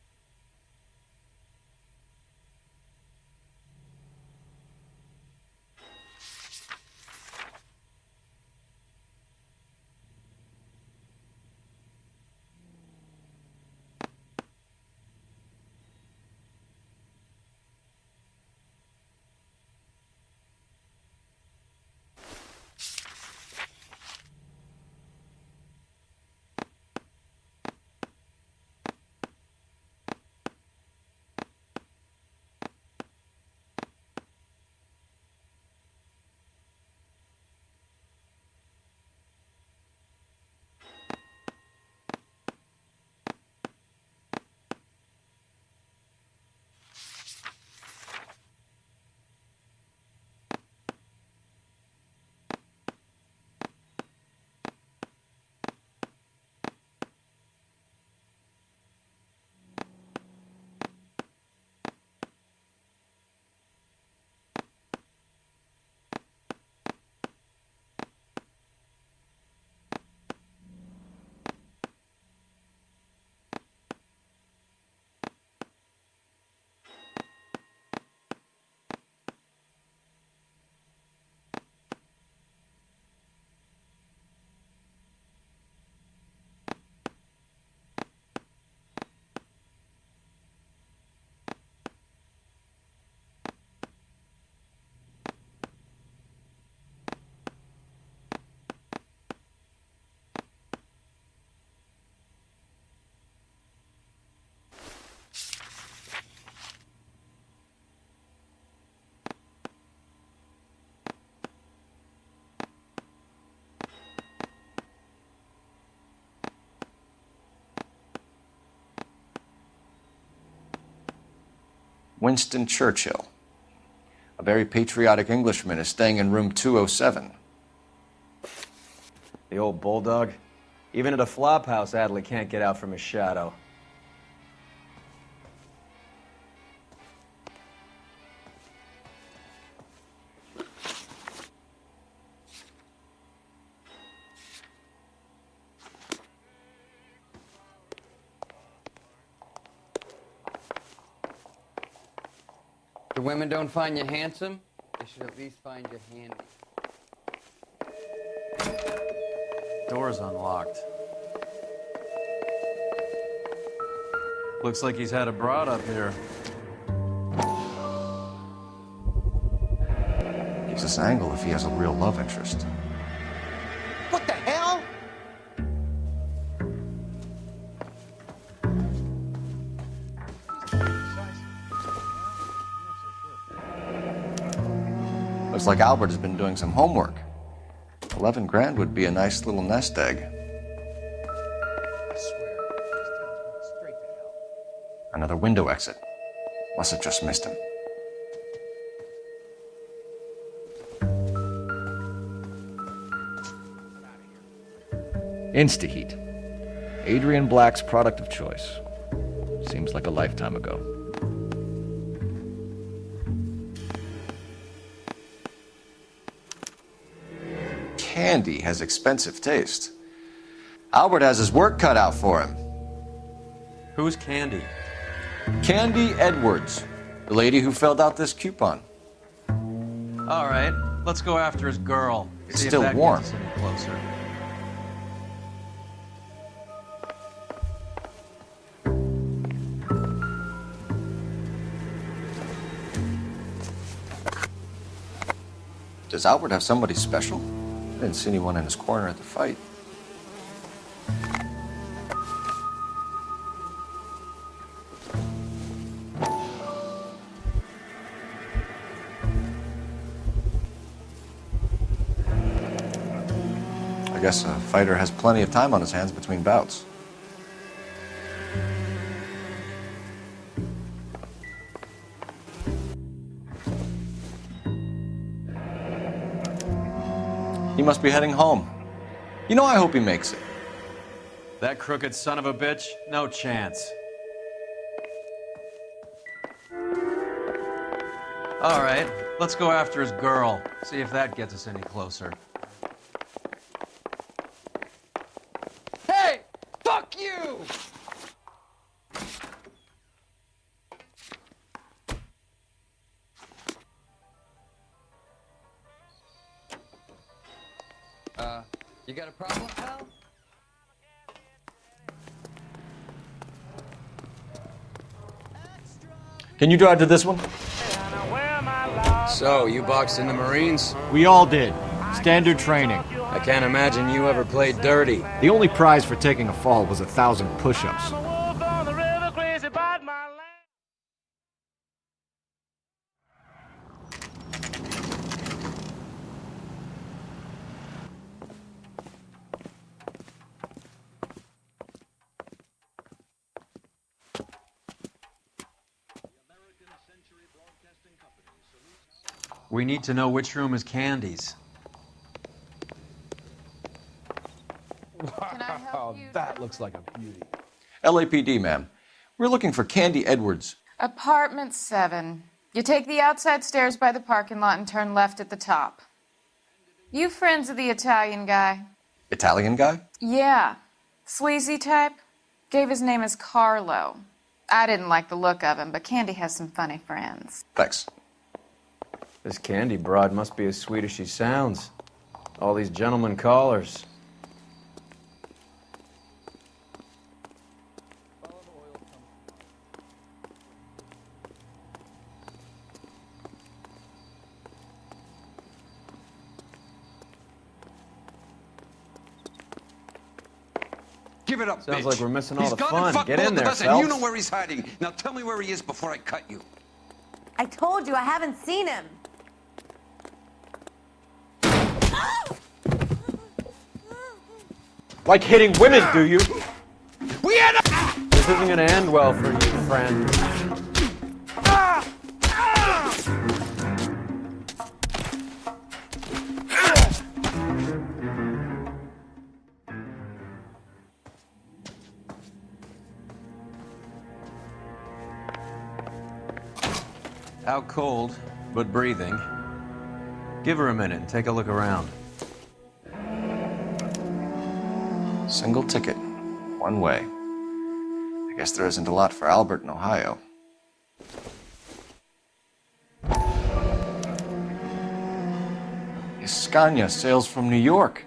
Winston Churchill. A very patriotic Englishman is staying in room 207. The old bulldog. Even at a flop house, Adley can't get out from his shadow. The women don't find you handsome, they should at least find you handy. Door's unlocked. Looks like he's had a broad up here. Gives us angle if he has a real love interest. What the hell? Looks like Albert has been doing some homework. 11 grand would be a nice little nest egg. I swear, this town's going straight to hell. Another window exit. Must have just missed him. Instaheat. Adrian Black's product of choice. Seems like a lifetime ago. Candy has expensive taste. Albert has his work cut out for him. Who's Candy? Candy Edwards, the lady who filled out this coupon. All right, let's go after his girl. It's See still if that warm. Gets us any closer. Does Albert have somebody special? I didn't see anyone in his corner at the fight. I guess a fighter has plenty of time on his hands between bouts. He must be heading home. You know, I hope he makes it. That crooked son of a bitch? No chance. All right, let's go after his girl. See if that gets us any closer. Hey! Fuck you! You got a problem, pal? Can you drive to this one? So, you boxed in the Marines? We all did. Standard training. I can't imagine you ever played dirty. The only prize for taking a fall was 1,000 push-ups. We need to know which room is Candy's. Wow, that looks like a beauty. LAPD, ma'am. We're looking for Candy Edwards. Apartment 7. You take the outside stairs by the parking lot and turn left at the top. You friends of the Italian guy? Italian guy? Yeah. Sleazy type? Gave his name as Carlo. I didn't like the look of him, but Candy has some funny friends. Thanks. This Candy broad must be as sweet as she sounds. All these gentlemen callers. Give it up, Sounds bitch. like we're missing all He's the gone fun. and fucked Get both in there, of us, and you Phelps. know where he's hiding. Now tell me where he is before I cut you. I told you I haven't seen him. Like hitting women, do you? We had a... This isn't gonna end well for you, friend. Out cold, but breathing. Give her a minute and take a look around. Single ticket, one way. I guess there isn't a lot for Albert in Ohio. Scania sails from New York.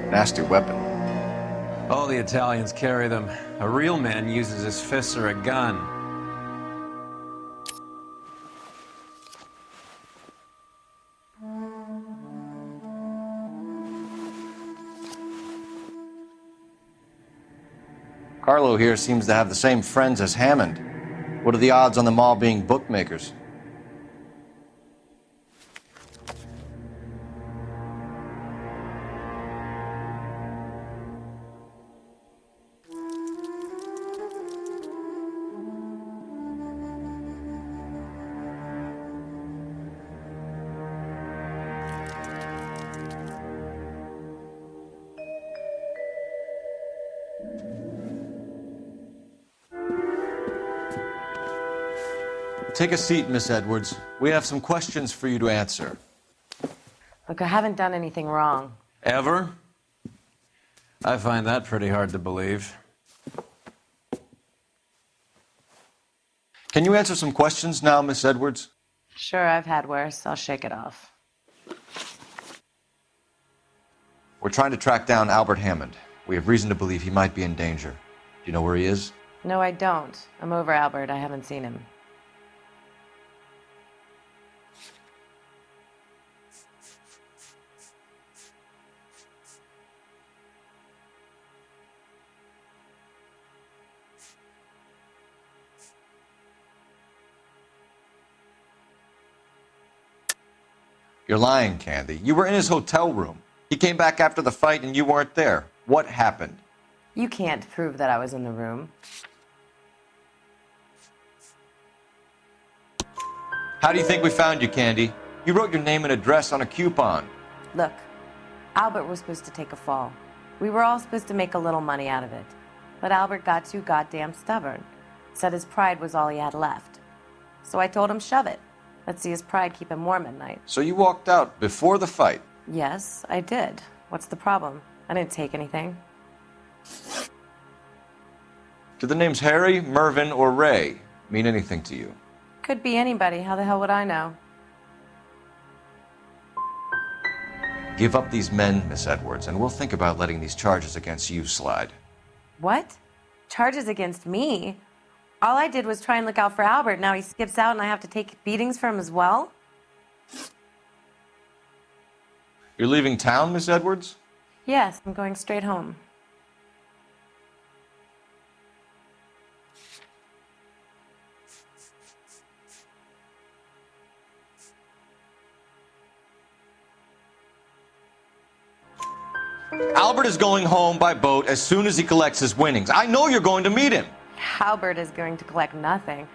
Nasty weapon. All the Italians carry them. A real man uses his fists or a gun. Carlo here seems to have the same friends as Hammond. What are the odds on them all being bookmakers? Take a seat, Miss Edwards. We have some questions for you to answer. Look, I haven't done anything wrong. Ever? I find that pretty hard to believe. Can you answer some questions now, Miss Edwards? Sure, I've had worse. I'll shake it off. We're trying to track down Albert Hammond. We have reason to believe he might be in danger. Do you know where he is? No, I don't. I'm over Albert. I haven't seen him. You're lying, Candy. You were in his hotel room. He came back after the fight and you weren't there. What happened? You can't prove that I was in the room. How do you think we found you, Candy? You wrote your name and address on a coupon. Look, Albert was supposed to take a fall. We were all supposed to make a little money out of it. But Albert got too goddamn stubborn. Said his pride was all he had left. So I told him, shove it. Let's see his pride keep him warm at night. So you walked out before the fight? Yes, I did. What's the problem? I didn't take anything. Do the names Harry, Mervyn, or Ray mean anything to you? Could be anybody. How the hell would I know? Give up these men, Miss Edwards, and we'll think about letting these charges against you slide. What? Charges against me? All I did was try and look out for Albert. Now he skips out and I have to take beatings for him as well? You're leaving town, Miss Edwards? Yes, I'm going straight home. Albert is going home by boat as soon as he collects his winnings. I know you're going to meet him. Albert is going to collect nothing.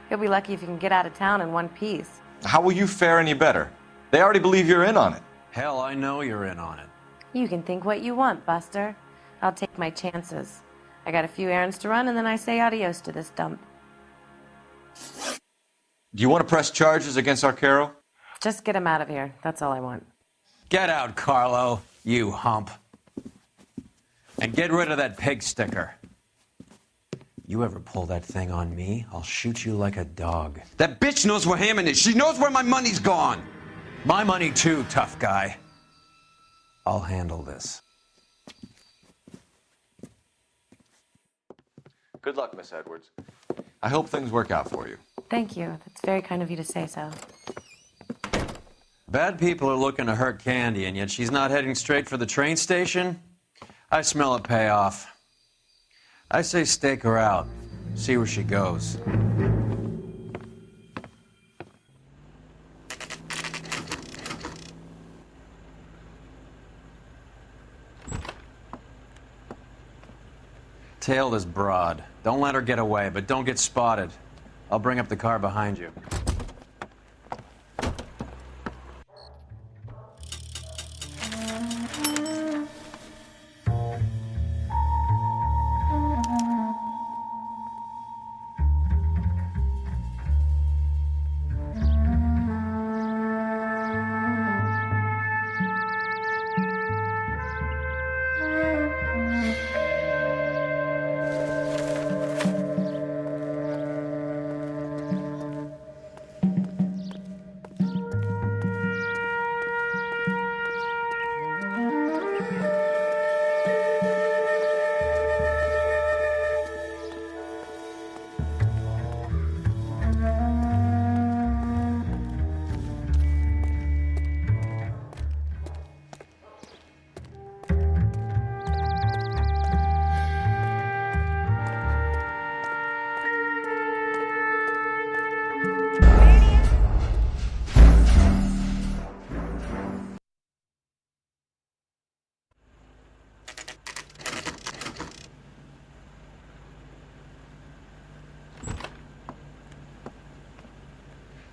He'll be lucky if he can get out of town in one piece. How will you fare any better? They already believe you're in on it. Hell, I know you're in on it. You can think what you want, Buster. I'll take my chances. I got a few errands to run and then I say adios to this dump. Do you want to press charges against Arcaro? Just get him out of here. That's all I want. Get out, Carlo, you hump. And get rid of that pig sticker. You ever pull that thing on me, I'll shoot you like a dog. That bitch knows where Hammond is. She knows where my money's gone. My money too, tough guy. I'll handle this. Good luck, Miss Edwards. I hope things work out for you. Thank you. That's very kind of you to say so. Bad people are looking to hurt Candy, and yet she's not heading straight for the train station? I smell a payoff. I say stake her out. See where she goes. Tail this broad. Don't let her get away, but don't get spotted. I'll bring up the car behind you.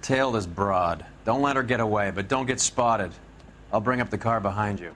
Tail this broad. Don't let her get away, but don't get spotted. I'll bring up the car behind you.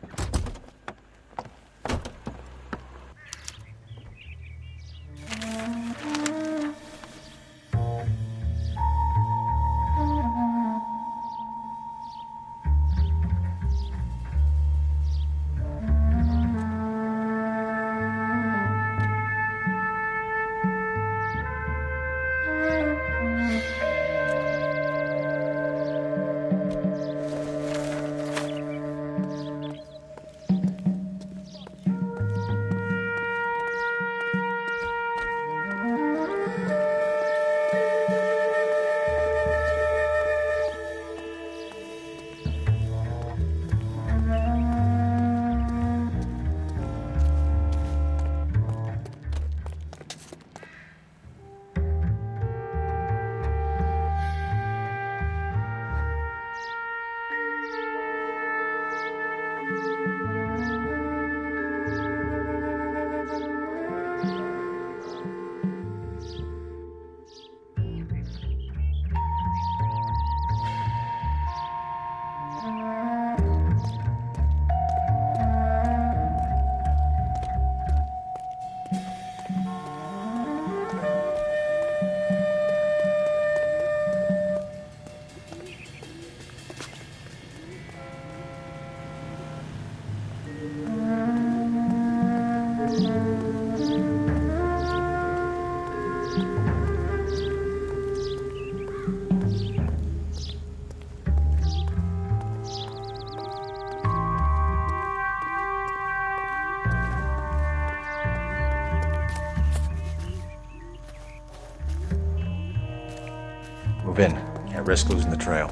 Move in. Can't risk losing the trail.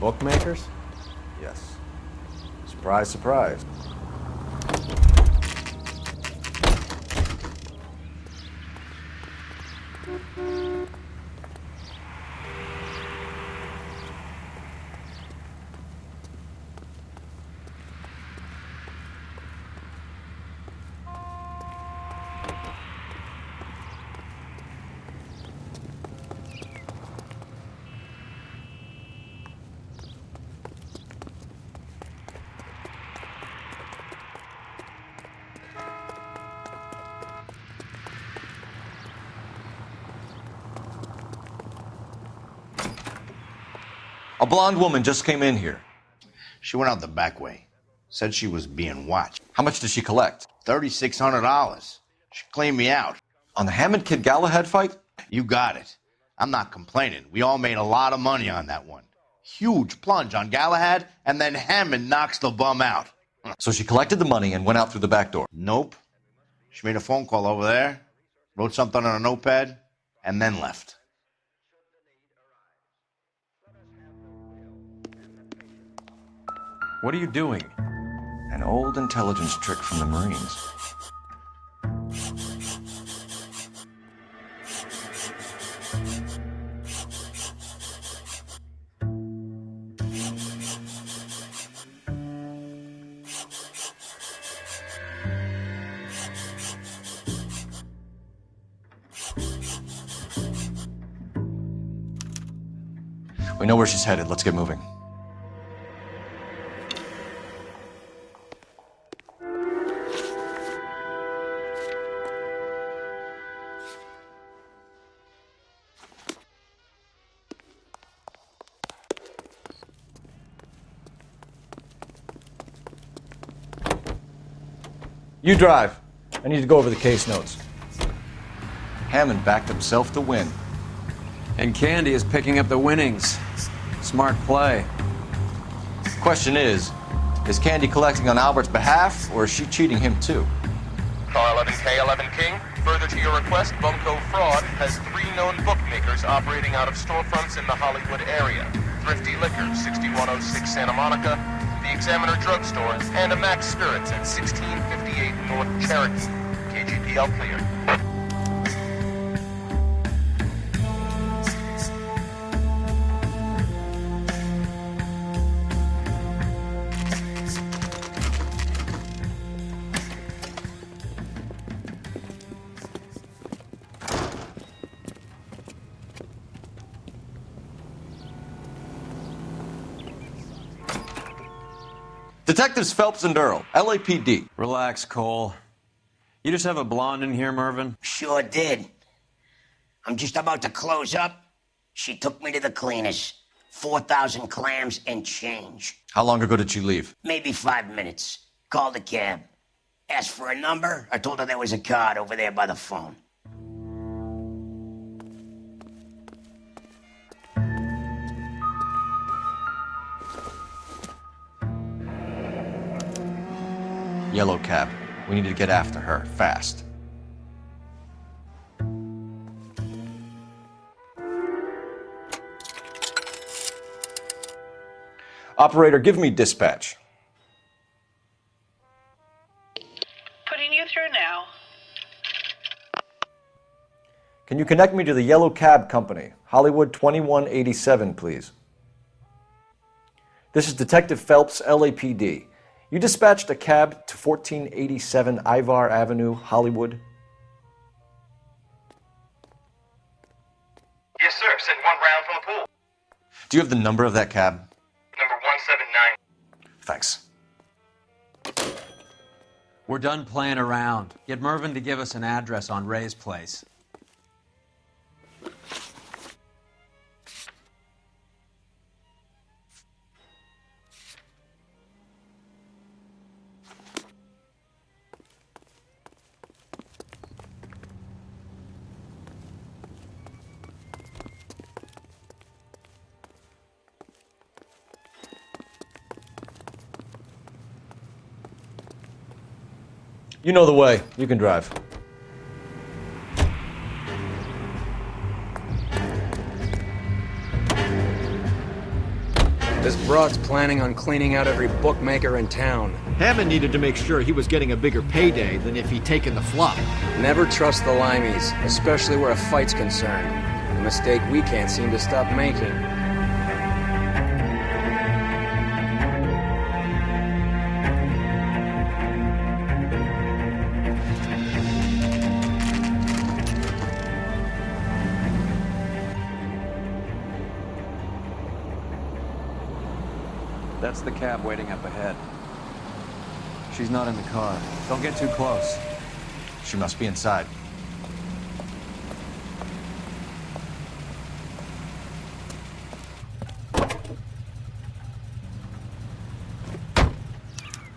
Bookmakers? Yes. Surprise, surprise. A blonde woman just came in here. She went out the back way. Said she was being watched. How much did she collect? $3,600. She cleaned me out. On the Hammond Kid Galahad fight? You got it. I'm not complaining. We all made a lot of money on that one. Huge plunge on Galahad, and then Hammond knocks the bum out. So she collected the money and went out through the back door? Nope. She made a phone call over there, wrote something on a notepad, and then left. What are you doing? An old intelligence trick from the Marines. We know where she's headed. Let's get moving. You drive. I need to go over the case notes. Hammond backed himself to win. And Candy is picking up the winnings. Smart play. Question is Candy collecting on Albert's behalf, or is she cheating him too? Car 11K, 11 King. Further to your request, Bunko Fraud has 3 known bookmakers operating out of storefronts in the Hollywood area. Thrifty Liquor, 6106 Santa Monica, the Examiner Drugstore, and a Max Spirits at 1658 North Cherokee. KGPL clear. Detectives Phelps and Earl, LAPD. Relax, Cole. You just have a blonde in here, Mervyn? Sure did. I'm just about to close up. She took me to the cleaners. 4,000 clams and change. How long ago did she leave? Maybe 5 minutes. Called a cab. Asked for a number. I told her there was a card over there by the phone. Yellow cab. We need to get after her, fast. Operator, give me dispatch. Putting you through now. Can you connect me to the Yellow Cab Company, Hollywood 2187, please? This is Detective Phelps, LAPD. You dispatched a cab to 1487 Ivar Avenue, Hollywood? Yes, sir. Sent one round from the pool. Do you have the number of that cab? Number 179. Thanks. We're done playing around. Get Mervyn to give us an address on Ray's place. You know the way. You can drive. This broad's planning on cleaning out every bookmaker in town. Hammond needed to make sure he was getting a bigger payday than if he'd taken the flop. Never trust the limeys, especially where a fight's concerned. A mistake we can't seem to stop making. That's the cab waiting up ahead. She's not in the car. Don't get too close. She must be inside.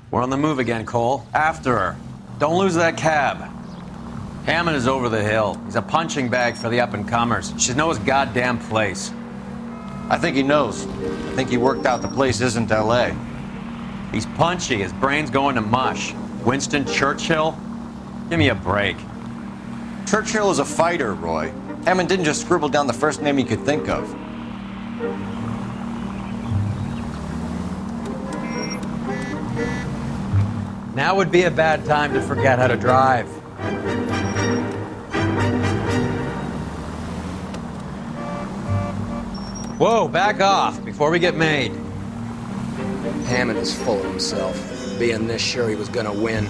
We're on the move again, Cole. After her. Don't lose that cab. Hammond is over the hill. He's a punching bag for the up-and-comers. She knows his goddamn place. I think he knows. I think he worked out the place isn't L.A. He's punchy. His brain's going to mush. Winston Churchill? Give me a break. Churchill is a fighter, Roy. Hammond didn't just scribble down the first name he could think of. Now would be a bad time to forget how to drive. Whoa, back off before we get made. Hammond is full of himself, being this sure he was gonna win.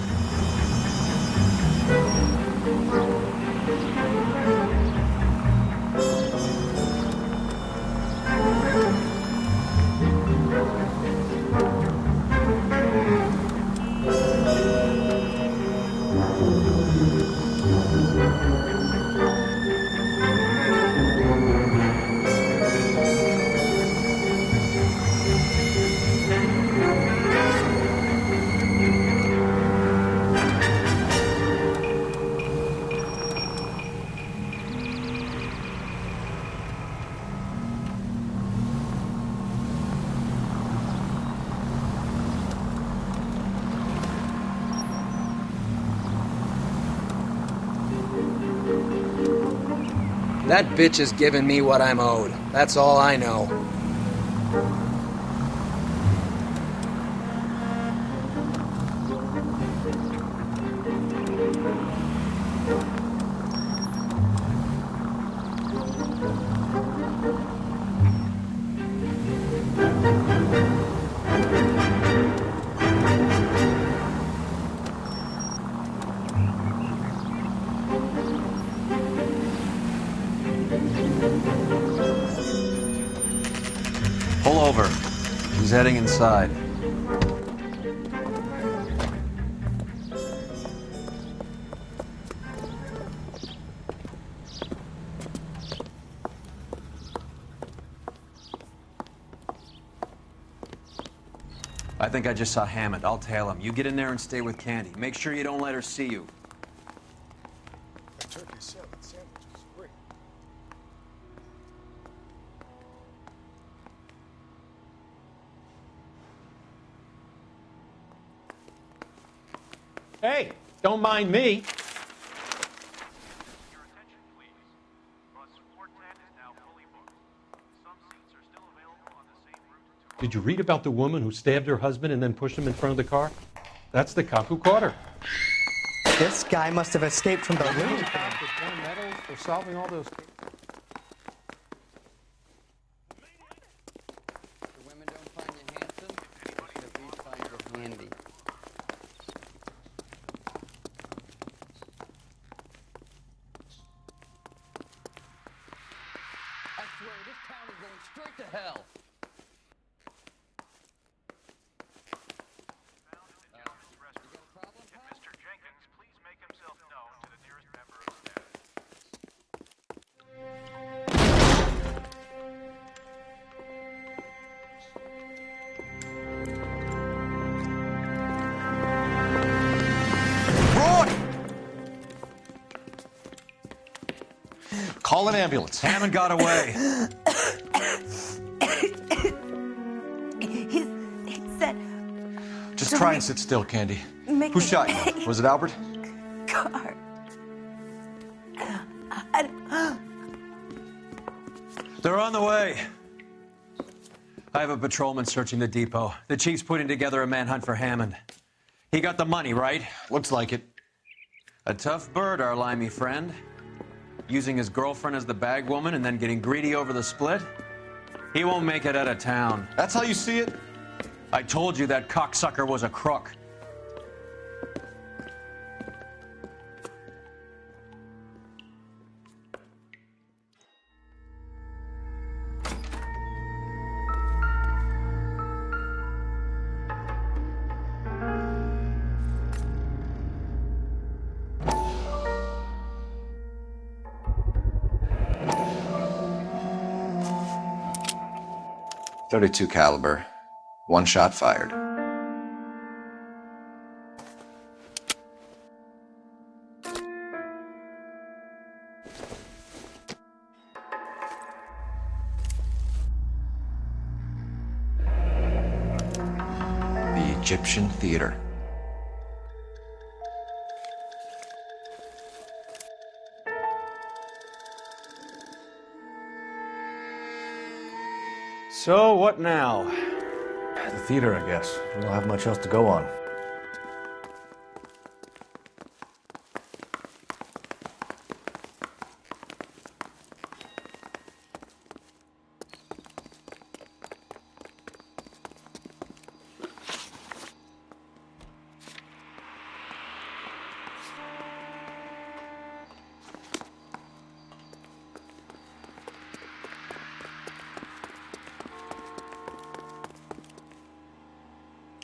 That bitch is giving me what I'm owed. That's all I know. Pull over. She's heading inside. I think I just saw Hammond. I'll tail him. You get in there and stay with Candy. Make sure you don't let her see you. Turkey salad sandwich is great. Hey, don't mind me. Did you read about the woman who stabbed her husband and then pushed him in front of the car? That's the cop who caught her. This guy must have escaped from the loony bin. Won medals for solving all those cases. The women don't find you handsome, they should at least find you handy. Call an ambulance. Hammond got away. He said... Just try and sit still, Candy. Who shot you? Was it Albert? Car. They're on the way. I have a patrolman searching the depot. The chief's putting together a manhunt for Hammond. He got the money, right? Looks like it. A tough bird, our limey friend. Using his girlfriend as the bag woman and then getting greedy over the split. He won't make it out of town. That's how you see it? I told you that cocksucker was a crook. .32 caliber. One shot fired. The Egyptian Theater. So, what now? The theater, I guess. We don't have much else to go on.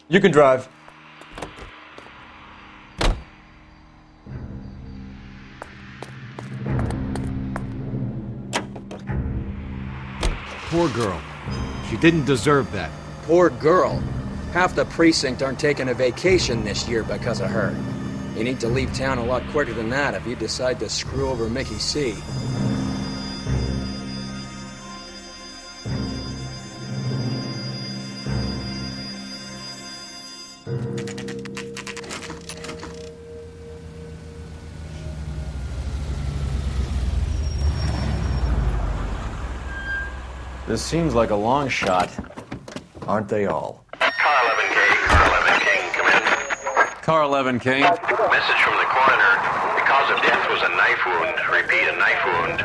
You can drive. Poor girl. She didn't deserve that. Poor girl. Half the precinct aren't taking a vacation this year because of her. You need to leave town a lot quicker than that if you decide to screw over Mickey C. This seems like a long shot. Aren't they all? Car 11K, Car 11 King, come in. Car 11 King. Message from the coroner. The cause of death was a knife wound. Repeat, a knife wound.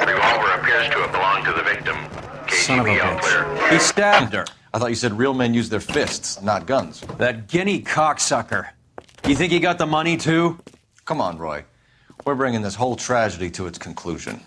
The revolver appears to have belonged to the victim. Son of a KGB all clear. bitch. He stabbed her. I thought you said real men use their fists, not guns. That guinea cocksucker. You think he got the money, too? Come on, Roy. We're bringing this whole tragedy to its conclusion.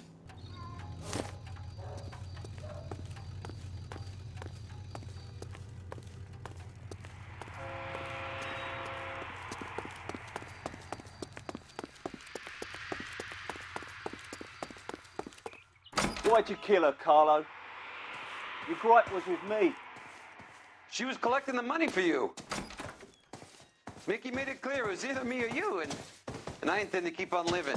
Why'd you kill her, Carlo? Your gripe was with me. She was collecting the money for you. Mickey made it clear it was either me or you, and I intend to keep on living.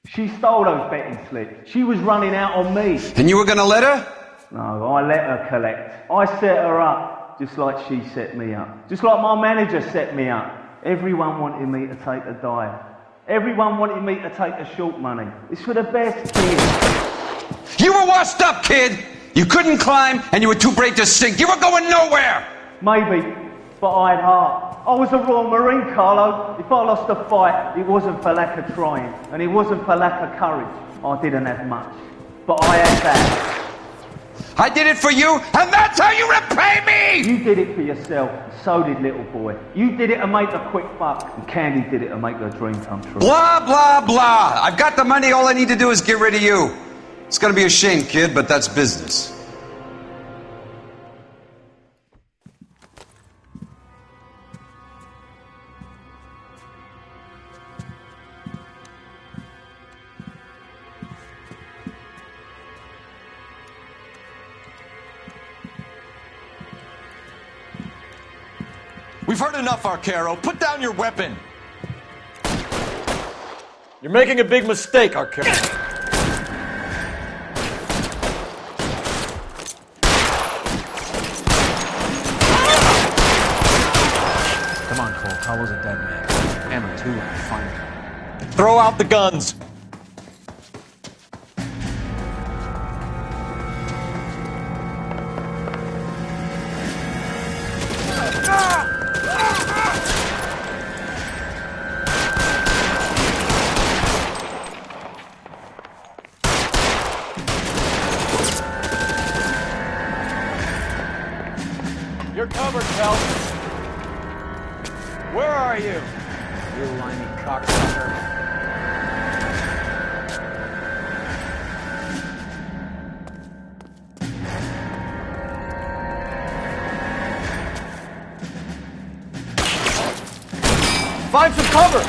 She stole those betting slips. She was running out on me. And you were gonna let her? No, I let her collect. I set her up, just like she set me up. Just like my manager set me up. Everyone wanted me to take a dive. Everyone wanted me to take the short money. It's for the best kid. You were washed up, kid! You couldn't climb, and you were too brave to sink. You were going nowhere! Maybe, but I had heart. I was a Royal Marine, Carlo. If I lost a fight, it wasn't for lack of trying, and it wasn't for lack of courage. I didn't have much, but I had that. I did it for you, and that's how you repay me! You did it for yourself, so did little boy. You did it to make a quick buck, and Candy did it to make her dream come true. Blah, blah, blah. I've got the money, all I need to do is get rid of you. It's gonna be a shame, kid, but that's business. We've heard enough, Arcaro. Put down your weapon. You're making a big mistake, Arcaro. Come on, Cole. Colo's a dead man. Hammer 2 and find him. Throw out the guns. You're covered, Phelps. Where are you? You limey cocksucker. Find some cover.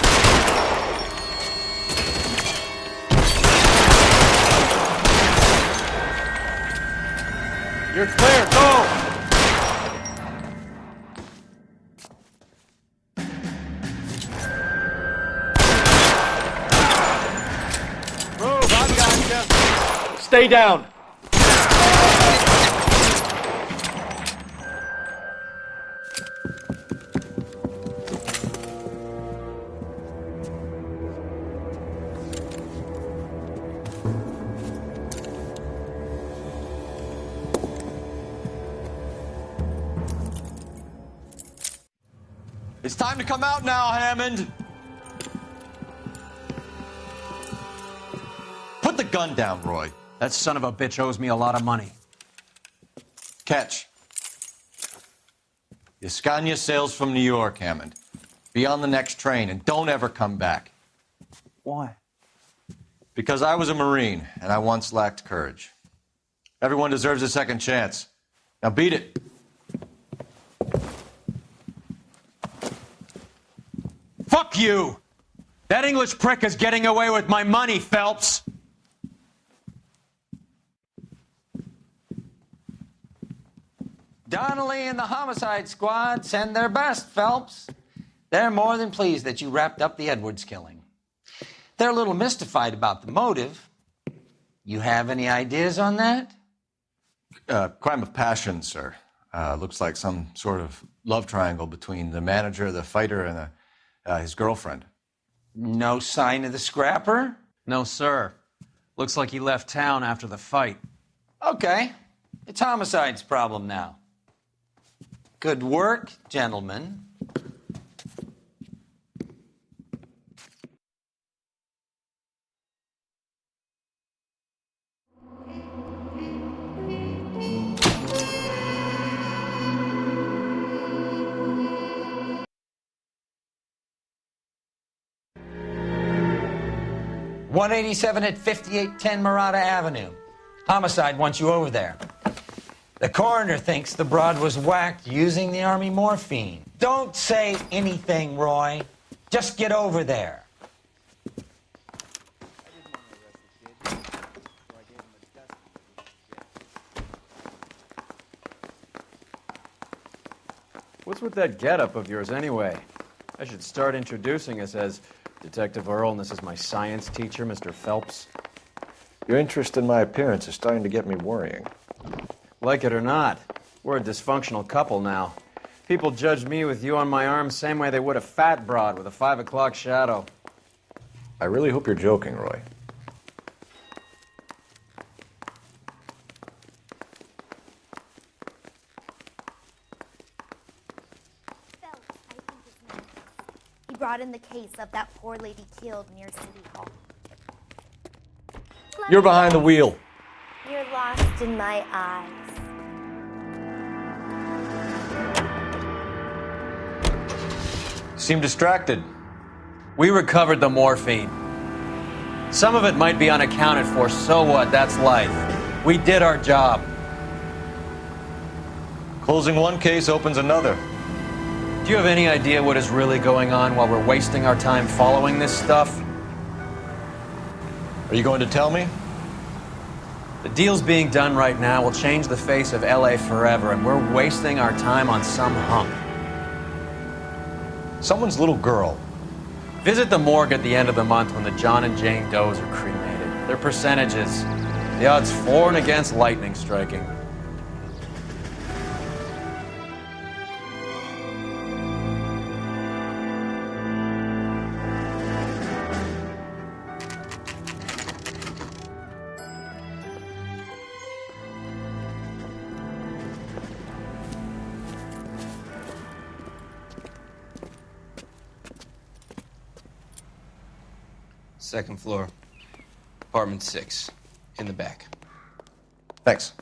You're clear. Go. Stay down. It's time to come out now, Hammond. Put the gun down, Roy. That son of a bitch owes me a lot of money. Catch. The Scania sails from New York, Hammond. Be on the next train and don't ever come back. Why? Because I was a Marine and I once lacked courage. Everyone deserves a second chance. Now beat it. Fuck you! That English prick is getting away with my money, Phelps! Donnelly and the homicide squad send their best, Phelps. They're more than pleased that you wrapped up the Edwards killing. They're a little mystified about the motive. You have any ideas on that? Crime of passion, sir. Looks like some sort of love triangle between the manager, the fighter, and his girlfriend. No sign of the scrapper? No, sir. Looks like he left town after the fight. Okay. It's homicide's problem now. Good work, gentlemen. .187 at 5810 Murata Avenue. Homicide wants you over there. The coroner thinks the broad was whacked using the Army morphine. Don't say anything, Roy. Just get over there. What's with that getup of yours anyway? I should start introducing us as Detective Earl, and this is my science teacher, Mr. Phelps. Your interest in my appearance is starting to get me worrying. Like it or not, we're a dysfunctional couple now. People judge me with you on my arm same way they would a fat broad with a 5 o'clock shadow. I really hope you're joking, Roy. He brought in the case of that poor lady killed near City Hall. You're behind the wheel. You're lost in my eyes. Seem distracted. We recovered the morphine. Some of it might be unaccounted for, so what? That's life. We did our job. Closing one case opens another. Do you have any idea what is really going on while we're wasting our time following this stuff? Are you going to tell me? The deals being done right now will change the face of LA forever, and we're wasting our time on some hunk. Someone's little girl. Visit the morgue at the end of the month when the John and Jane Does are cremated. Their percentages. The odds for and against lightning striking. Second floor. Apartment 6. In the back. Thanks.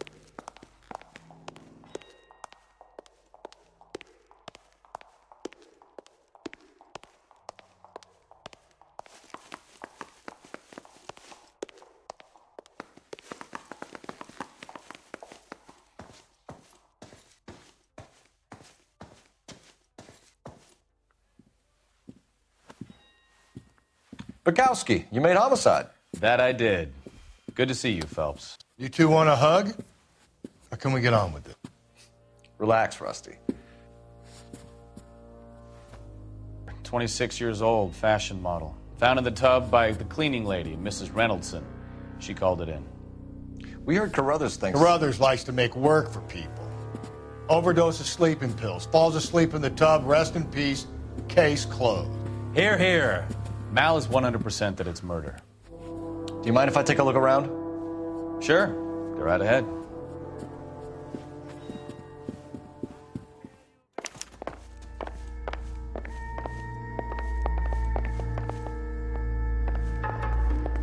Bukowski, you made homicide. That I did. Good to see you, Phelps. You two want a hug? Or can we get on with it? Relax, Rusty. 26 years old, fashion model. Found in the tub by the cleaning lady, Mrs. Reynoldson. She called it in. We heard Carruthers thinks... Carruthers likes to make work for people. Overdose of sleeping pills. Falls asleep in the tub. Rest in peace. Case closed. Here, here. Mal is 100% that it's murder. Do you mind if I take a look around? Sure. Go right ahead.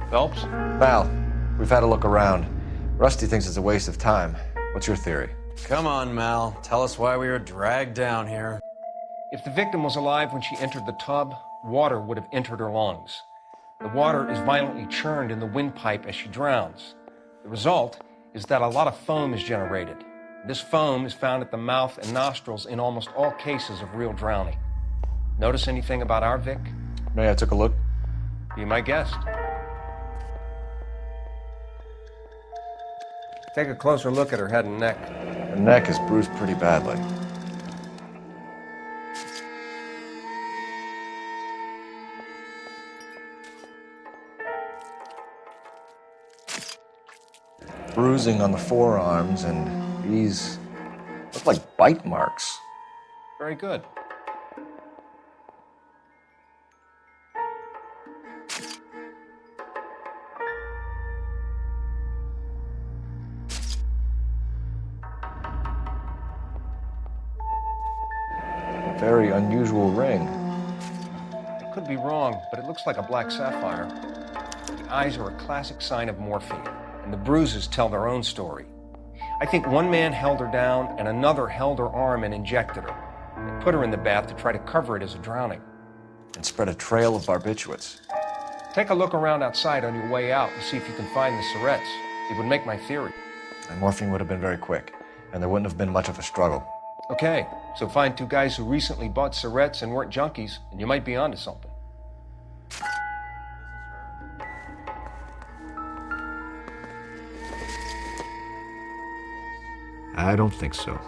Phelps? Val, we've had a look around. Rusty thinks it's a waste of time. What's your theory? Come on, Mal. Tell us why we were dragged down here. If the victim was alive when she entered the tub, water would have entered her lungs. The water is violently churned in the windpipe as she drowns. The result is that a lot of foam is generated. This foam is found at the mouth and nostrils in almost all cases of real drowning. Notice anything about our Vic? May I take a look? Be my guest. Take a closer look at her head and neck. Her neck is bruised pretty badly. Bruising on the forearms, and these look like bite marks. Very good. A very unusual ring. I could be wrong, but it looks like a black sapphire. The eyes are a classic sign of morphine, and the bruises tell their own story. I think one man held her down and another held her arm and injected her. They put her in the bath to try to cover it as a drowning. And spread a trail of barbiturates. Take a look around outside on your way out and see if you can find the syrettes. It would make my theory. And morphine would have been very quick, and there wouldn't have been much of a struggle. Okay, so find two guys who recently bought syrettes and weren't junkies, and you might be onto something. I don't think so.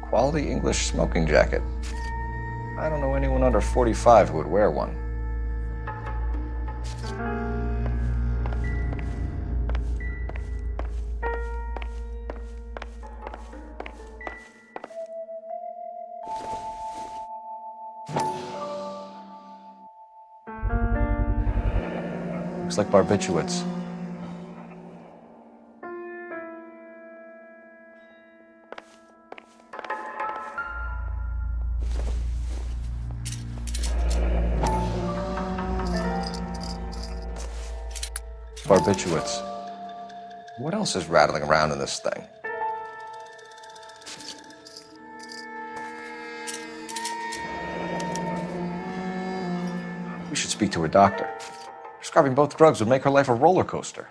Quality English smoking jacket. I don't know anyone under 45 who would wear one. Looks like barbiturates. Barbiturates. What else is rattling around in this thing? We should speak to a doctor. Prescribing both drugs would make her life a roller coaster.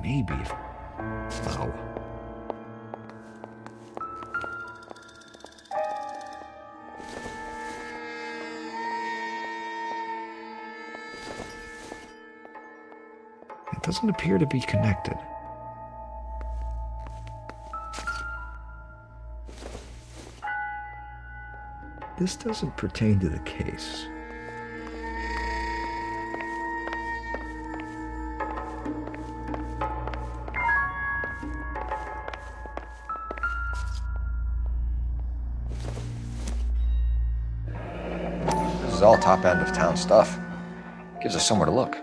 Maybe. No. It doesn't appear to be connected. This doesn't pertain to the case. This is all top end of town stuff. Gives us somewhere to look.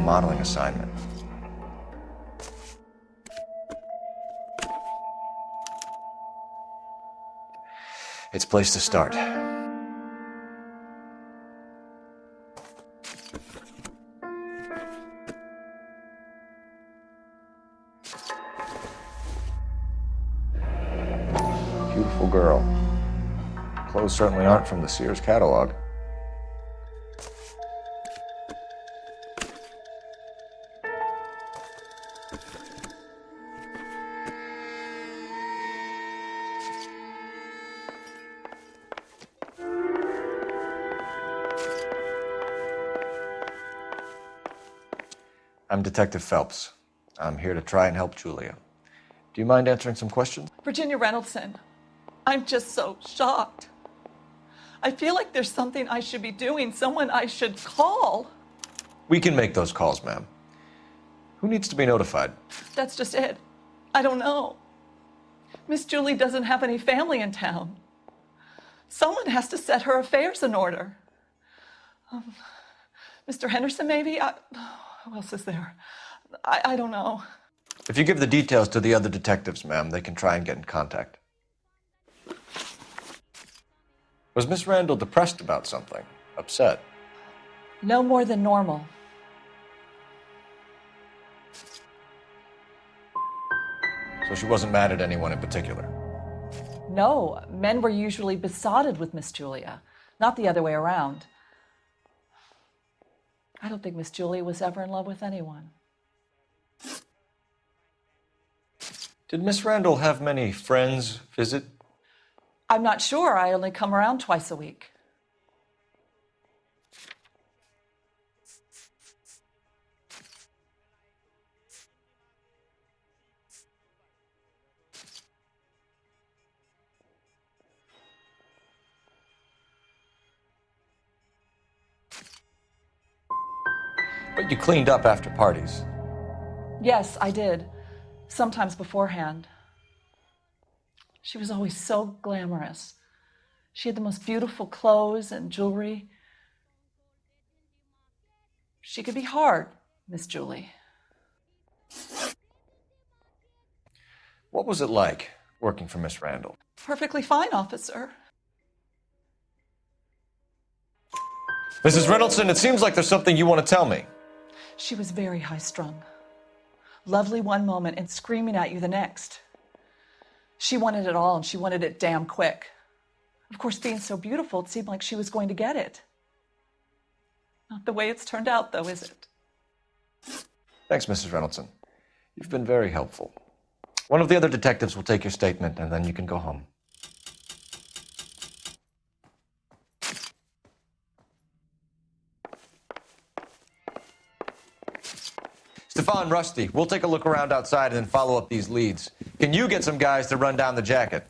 Modeling assignment. It's a place to start. Beautiful girl. Clothes certainly aren't from the Sears catalog. I'm Detective Phelps. I'm here to try and help Julia. Do you mind answering some questions? Virginia Reynoldson, I'm just so shocked. I feel like there's something I should be doing, someone I should call. We can make those calls, ma'am. Who needs to be notified? That's just it. I don't know. Miss Julie doesn't have any family in town. Someone has to set her affairs in order. Mr. Henderson, maybe? Who else is there? I don't know. If you give the details to the other detectives, ma'am, they can try and get in contact. Was Miss Randall depressed about something? Upset? No more than normal. So she wasn't mad at anyone in particular? No, men were usually besotted with Miss Julia, not the other way around. I don't think Miss Julia was ever in love with anyone. Did Miss Randall have many friends visit? I'm not sure. I only come around twice a week. But you cleaned up after parties. Yes, I did. Sometimes beforehand. She was always so glamorous. She had the most beautiful clothes and jewelry. She could be hard, Miss Julie. What was it like working for Miss Randall? Perfectly fine, officer. Mrs. Reynoldson, it seems like there's something you want to tell me. She was very high-strung. Lovely one moment and screaming at you the next. She wanted it all, and she wanted it damn quick. Of course, being so beautiful, it seemed like she was going to get it. Not the way it's turned out, though, is it? Thanks, Mrs. Reynoldson. You've been very helpful. One of the other detectives will take your statement, and then you can go home. Stefan, Rusty, we'll take a look around outside and then follow up these leads. Can you get some guys to run down the jacket?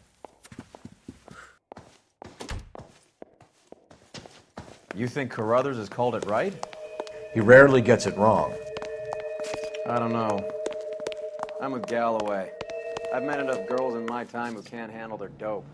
You think Carruthers has called it right? He rarely gets it wrong. I don't know. I'm with Galloway. I've met enough girls in my time who can't handle their dope.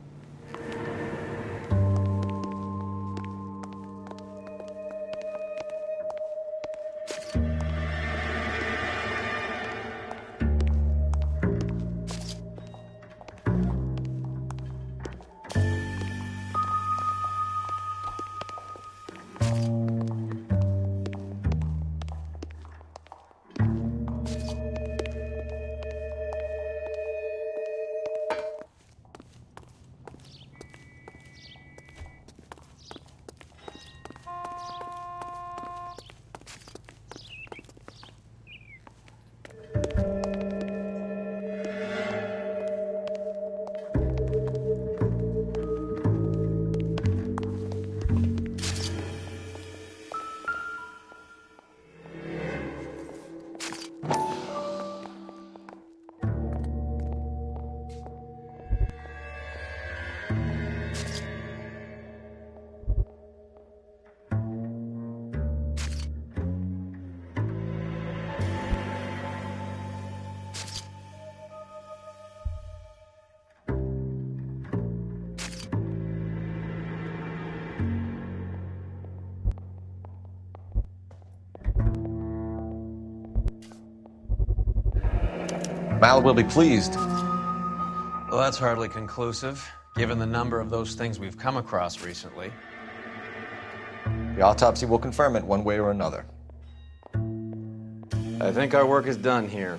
Mal will be pleased. Well, that's hardly conclusive, given the number of those things we've come across recently. The autopsy will confirm it one way or another. I think our work is done here.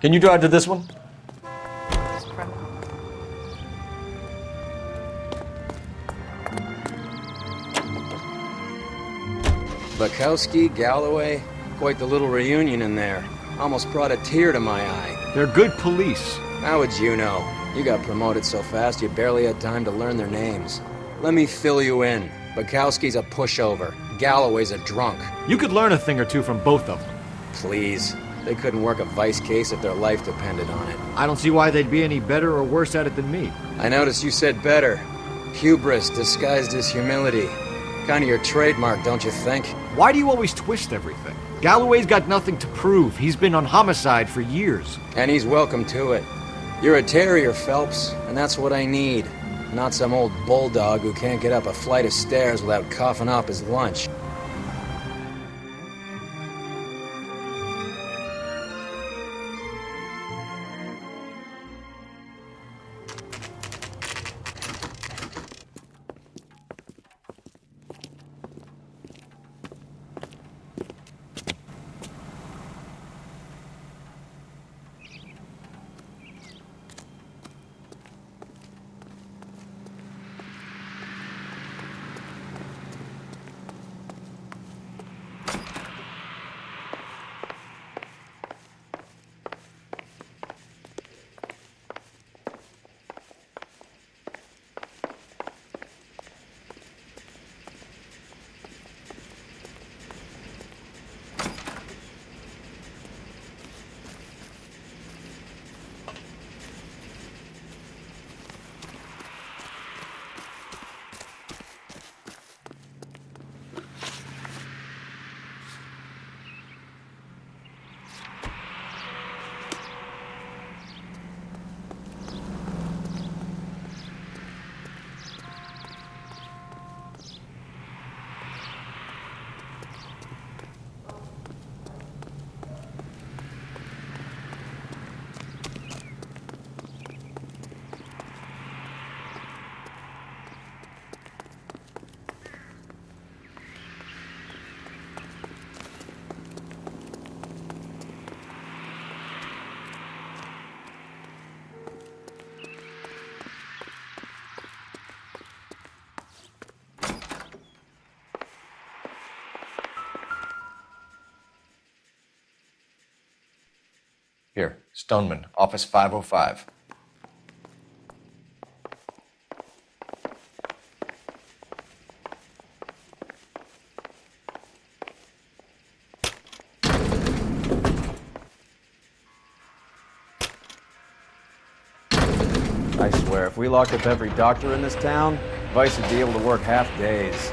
Can you drive to this one? Bukowski, Galloway, quite the little reunion in there. Almost brought a tear to my eye. They're good police. How would you know? You got promoted so fast you barely had time to learn their names. Let me fill you in. Bukowski's a pushover. Galloway's a drunk. You could learn a thing or two from both of them. Please. They couldn't work a vice case if their life depended on it. I don't see why they'd be any better or worse at it than me. I noticed you said better. Hubris disguised as humility. Kind of your trademark, don't you think? Why do you always twist everything? Galloway's got nothing to prove. He's been on homicide for years. And he's welcome to it. You're a terrier, Phelps, and that's what I need. Not some old bulldog who can't get up a flight of stairs without coughing up his lunch. Here, Stoneman, office 505. I swear, if we locked up every doctor in this town, Vice would be able to work half days.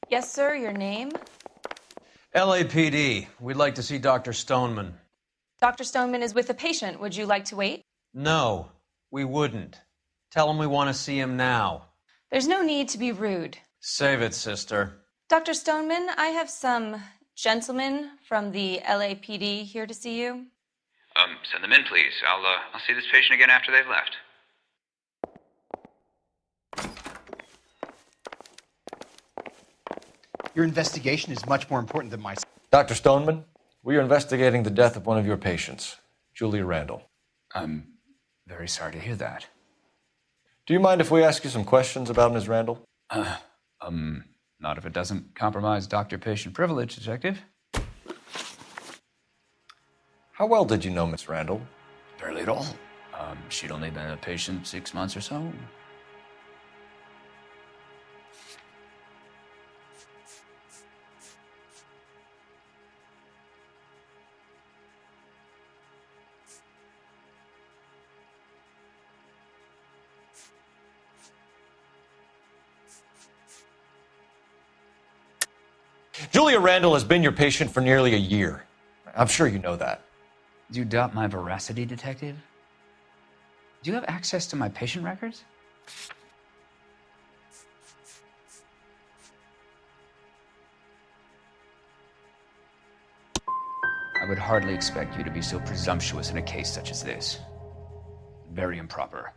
Yes, sir, your name? LAPD. We'd like to see Dr. Stoneman. Dr. Stoneman is with a patient. Would you like to wait? No, we wouldn't. Tell him we want to see him now. There's no need to be rude. Save it, sister. Dr. Stoneman, I have some gentlemen from the LAPD here to see you. Send them in, please. I'll see this patient again after they've left. Your investigation is much more important than my... Dr. Stoneman, we are investigating the death of one of your patients, Julia Randall. I'm very sorry to hear that. Do you mind if we ask you some questions about Ms. Randall? Not if it doesn't compromise doctor-patient privilege, Detective. How well did you know Miss Randall? Barely at all. She'd only been a patient 6 months or so. Julia Randall has been your patient for nearly a year. I'm sure you know that. Do you doubt my veracity, Detective? Do you have access to my patient records? I would hardly expect you to be so presumptuous in a case such as this. Very improper.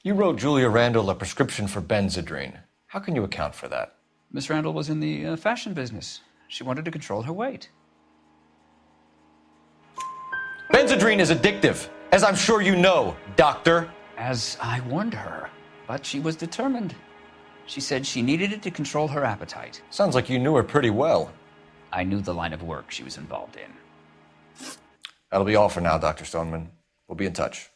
You wrote Julia Randall a prescription for Benzedrine. How can you account for that? Miss Randall was in the fashion business. She wanted to control her weight. Benzedrine is addictive, as I'm sure you know, doctor. As I warned her, but she was determined. She said she needed it to control her appetite. Sounds like you knew her pretty well. I knew the line of work she was involved in. That'll be all for now, Dr. Stoneman. We'll be in touch.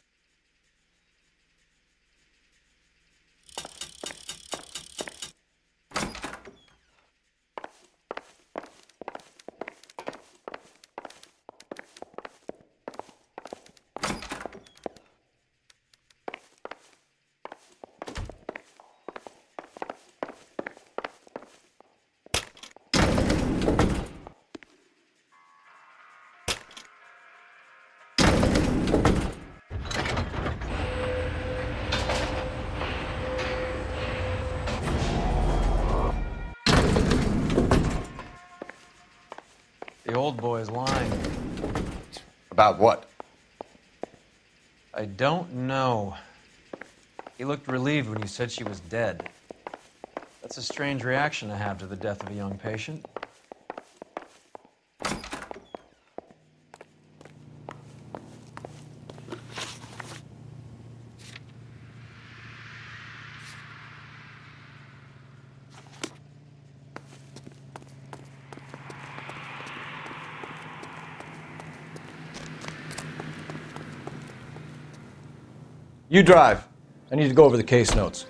The old boy's lying. About what? I don't know. He looked relieved when you said she was dead. That's a strange reaction to have to the death of a young patient. You drive. I need to go over the case notes.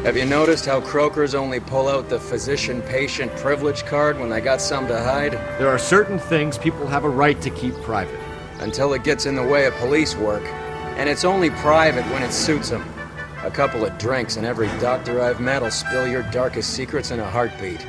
Have you noticed how Croakers only pull out the physician-patient privilege card when they got something to hide? There are certain things people have a right to keep private. Until it gets in the way of police work. And it's only private when it suits them. A couple of drinks and every doctor I've met will spill your darkest secrets in a heartbeat.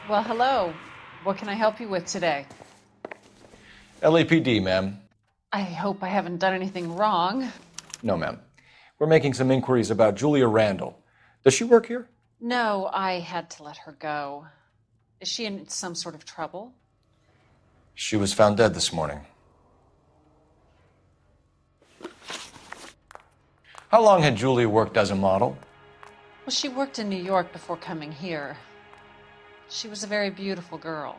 Well, hello. What can I help you with today? LAPD, ma'am. I hope I haven't done anything wrong. No, ma'am. We're making some inquiries about Julia Randall. Does she work here? No, I had to let her go. Is she in some sort of trouble? She was found dead this morning. How long had Julia worked as a model? Well, she worked in New York before coming here. She was a very beautiful girl.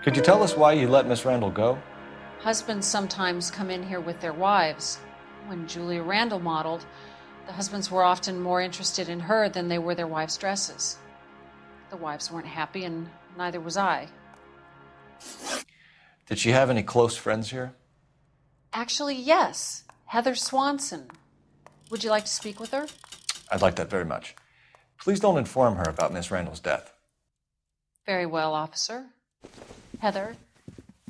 Could you tell us why you let Miss Randall go? Husbands sometimes come in here with their wives. When Julia Randall modeled, the husbands were often more interested in her than they were their wives' dresses. The wives weren't happy, and neither was I. Did she have any close friends here? Actually, yes. Heather Swanson. Would you like to speak with her? I'd like that very much. Please don't inform her about Miss Randall's death. Very well, officer. Heather,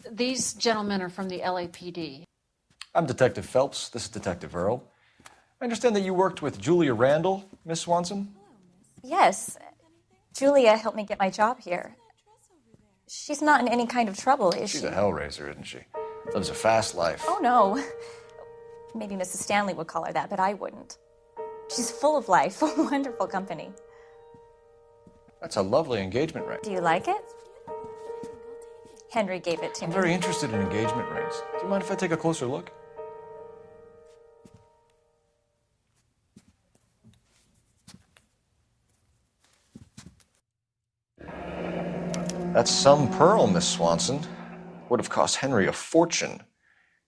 these gentlemen are from the LAPD. I'm Detective Phelps. This is Detective Earl. I understand that you worked with Julia Randall, Miss Swanson? Yes. Julia helped me get my job here. She's not in any kind of trouble, is she? She's a hellraiser, isn't she? Lives a fast life. Oh, no. Maybe Mrs. Stanley would call her that, but I wouldn't. She's full of life, wonderful company. That's a lovely engagement ring. Do you like it? Henry gave it to I'm me. very interested in engagement rings. Do you mind if I take a closer look? That's some pearl, Miss Swanson. Would have cost Henry a fortune.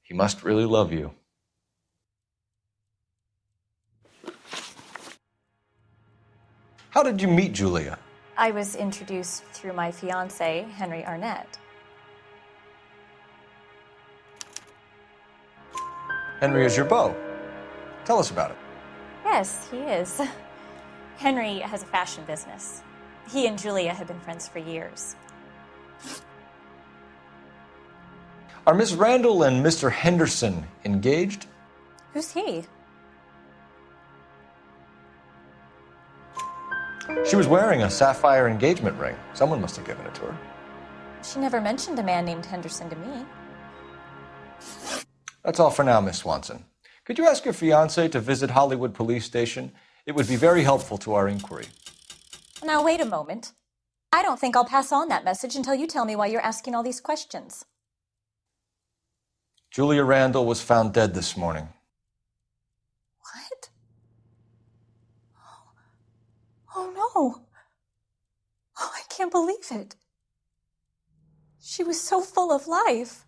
He must really love you. How did you meet Julia? I was introduced through my fiancé, Henry Arnett. Henry is your beau. Tell us about it. Yes, he is. Henry has a fashion business. He and Julia have been friends for years. Are Miss Randall and Mr. Henderson engaged? Who's he? She was wearing a sapphire engagement ring. Someone must have given it to her. She never mentioned a man named Henderson to me. That's all for now, Miss Swanson. Could you ask your fiancé to visit Hollywood Police Station? It would be very helpful to our inquiry. Now, wait a moment. I don't think I'll pass on that message until you tell me why you're asking all these questions. Julia Randall was found dead this morning. What? Oh, no. Oh, I can't believe it. She was so full of life.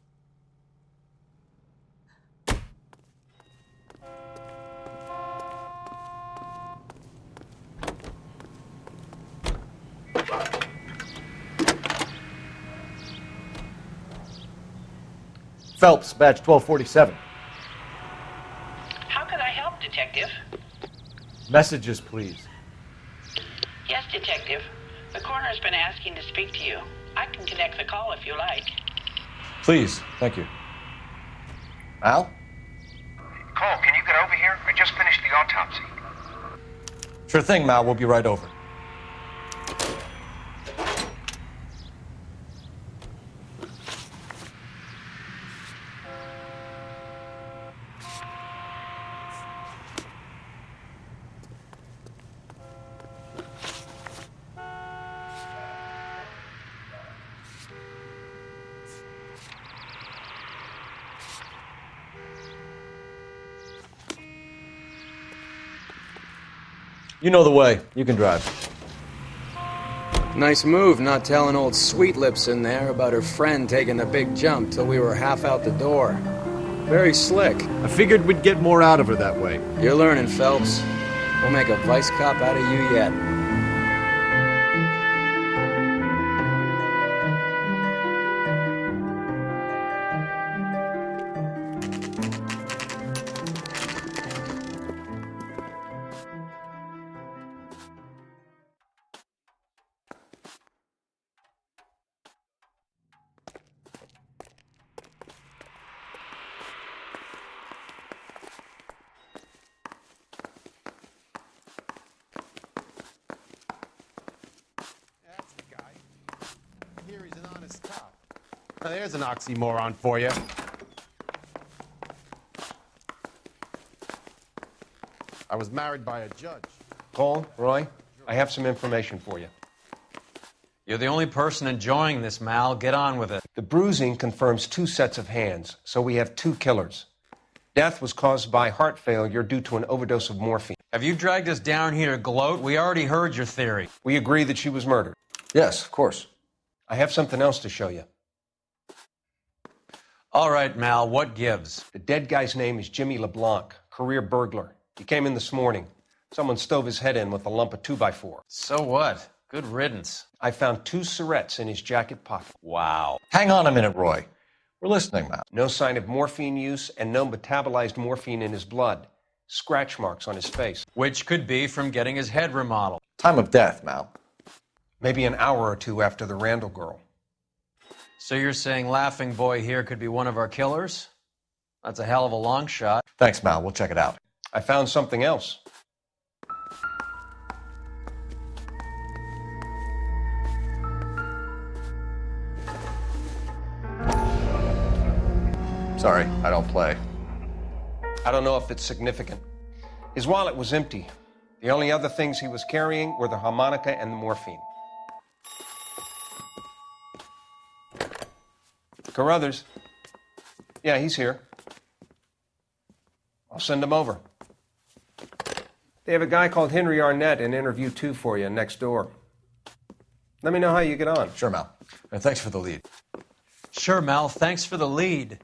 Phelps, badge 1247. How can I help, Detective? Messages, please. Yes, Detective. The coroner's been asking to speak to you. I can connect the call if you like. Please, thank you. Al? Cole, can you get over here? I just finished the autopsy. Sure thing, Mal. We'll be right over. You know the way. You can drive. Nice move not telling old Sweet Lips in there about her friend taking the big jump till we were half out the door. Very slick. I figured we'd get more out of her that way. You're learning, Phelps. We'll make a vice cop out of you yet. Now, there's an oxymoron for you. I was married by a judge. Cole, Roy, I have some information for you. You're the only person enjoying this, Mal. Get on with it. The bruising confirms 2 sets of hands, so we have 2 killers. Death was caused by heart failure due to an overdose of morphine. Have you dragged us down here to gloat? We already heard your theory. We agree that she was murdered. Yes, of course. I have something else to show you. All right, Mal, what gives? The dead guy's name is Jimmy LeBlanc, career burglar. He came in this morning. Someone stove his head in with a lump of 2x4. So what? Good riddance. I found 2 cigarettes in his jacket pocket. Wow. Hang on a minute, Roy. We're listening, Mal. No sign of morphine use and no metabolized morphine in his blood. Scratch marks on his face. Which could be from getting his head remodeled. Time of death, Mal. Maybe an hour or 2 after the Randall girl. So you're saying Laughing Boy here could be one of our killers? That's a hell of a long shot. Thanks, Mal. We'll check it out. I found something else. Sorry, I don't play. I don't know if it's significant. His wallet was empty. The only other things he was carrying were the harmonica and the morphine. Carruthers. Yeah, he's here. I'll send him over. They have a guy called Henry Arnett in interview 2 for you next door. Let me know how you get on. Sure, Mal. And thanks for the lead. Sure, Mel. Thanks for the lead.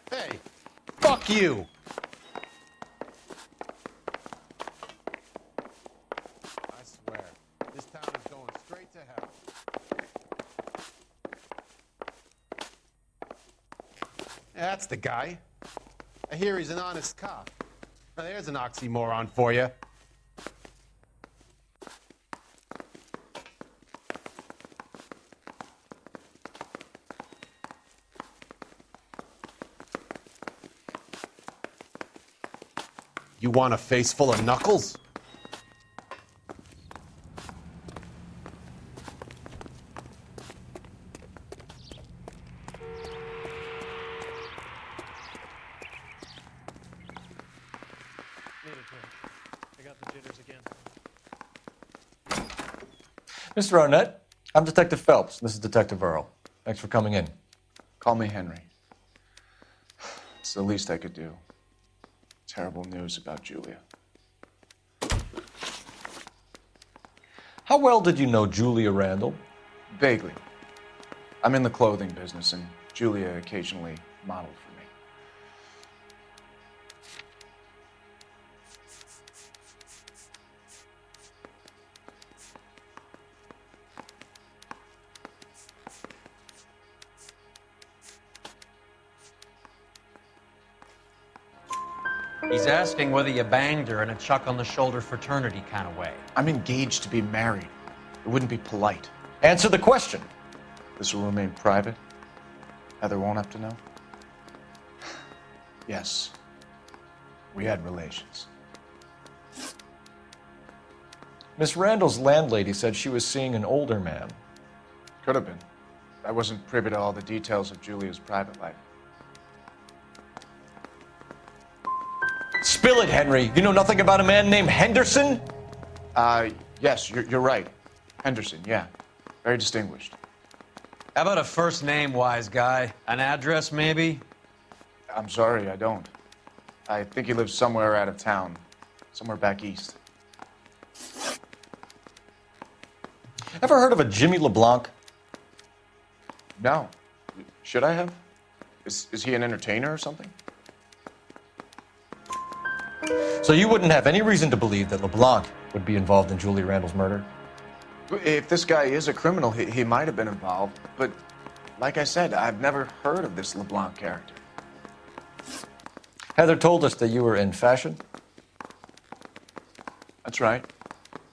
Hey, fuck you! I swear, this town is going straight to hell. Yeah, that's the guy. I hear he's an honest cop. Now there's an oxymoron for you. You want a face full of knuckles? I got the jitters again. Mr. Arnett, I'm Detective Phelps. This is Detective Earl. Thanks for coming in. Call me Henry. It's the least I could do. Terrible news about Julia. How well did you know Julia Randall? Vaguely. I'm in the clothing business, and Julia occasionally modeled for me. He's asking whether you banged her in a chuck on the shoulder fraternity kind of way. I'm engaged to be married. It wouldn't be polite. Answer the question. This will remain private. Heather won't have to know. Yes. We had relations. Miss Randall's landlady said she was seeing an older man. Could have been. I wasn't privy to all the details of Julia's private life. Spill it, Henry. You know nothing about a man named Henderson? Yes, you're right. Henderson, yeah. Very distinguished. How about a first name, wise guy? An address, maybe? I'm sorry, I don't. I think he lives somewhere out of town. Somewhere back east. Ever heard of a Jimmy LeBlanc? No. Should I have? Is he an entertainer or something? So you wouldn't have any reason to believe that LeBlanc would be involved in Julia Randall's murder? If this guy is a criminal, he might have been involved. But like I said, I've never heard of this LeBlanc character. Heather told us that you were in fashion. That's right.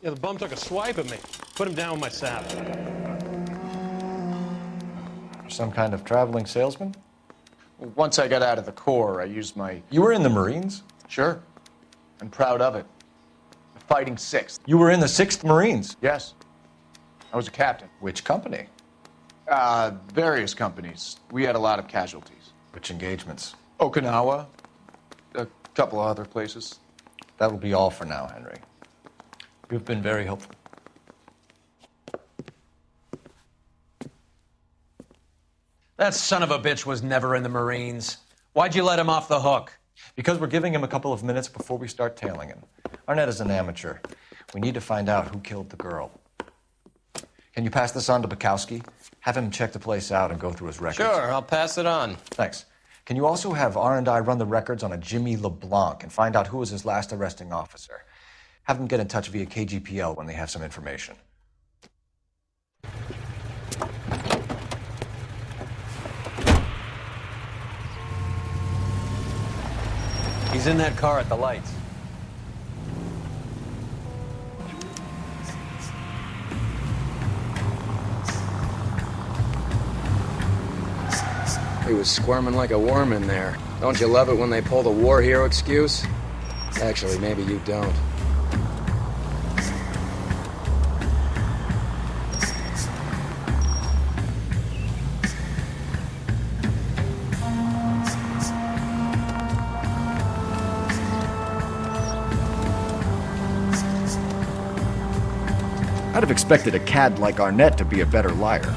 Yeah, the bum took a swipe at me. Put him down with my saddle. You're some kind of traveling salesman? Once I got out of the Corps, I used my... You were in the Marines? Sure. I'm proud of it. Fighting 6th. You were in the 6th Marines? Yes. I was a captain. Which company? Various companies. We had a lot of casualties. Which engagements? Okinawa. A couple of other places. That will be all for now, Henry. You've been very helpful. That son of a bitch was never in the Marines. Why'd you let him off the hook? Because we're giving him a couple of minutes before we start tailing him. Arnett is an amateur. We need to find out who killed the girl. Can you pass this on to Bukowski? Have him check the place out and go through his records. Sure, I'll pass it on. Thanks. Can you also have R&I run the records on a Jimmy LeBlanc and find out who was his last arresting officer? Have them get in touch via KGPL when they have some information. He's in that car at the lights. He was squirming like a worm in there. Don't you love it when they pull the war hero excuse? Actually, maybe you don't. I'd have expected a cad like Arnett to be a better liar.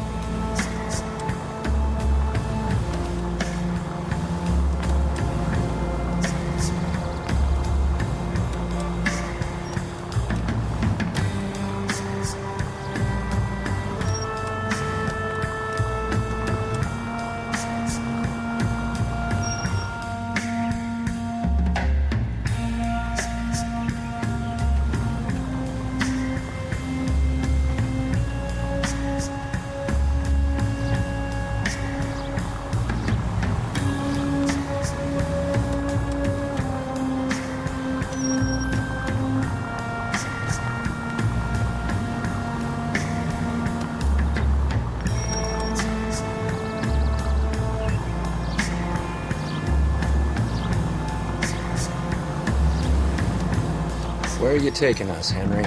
Where are you taking us, Henry?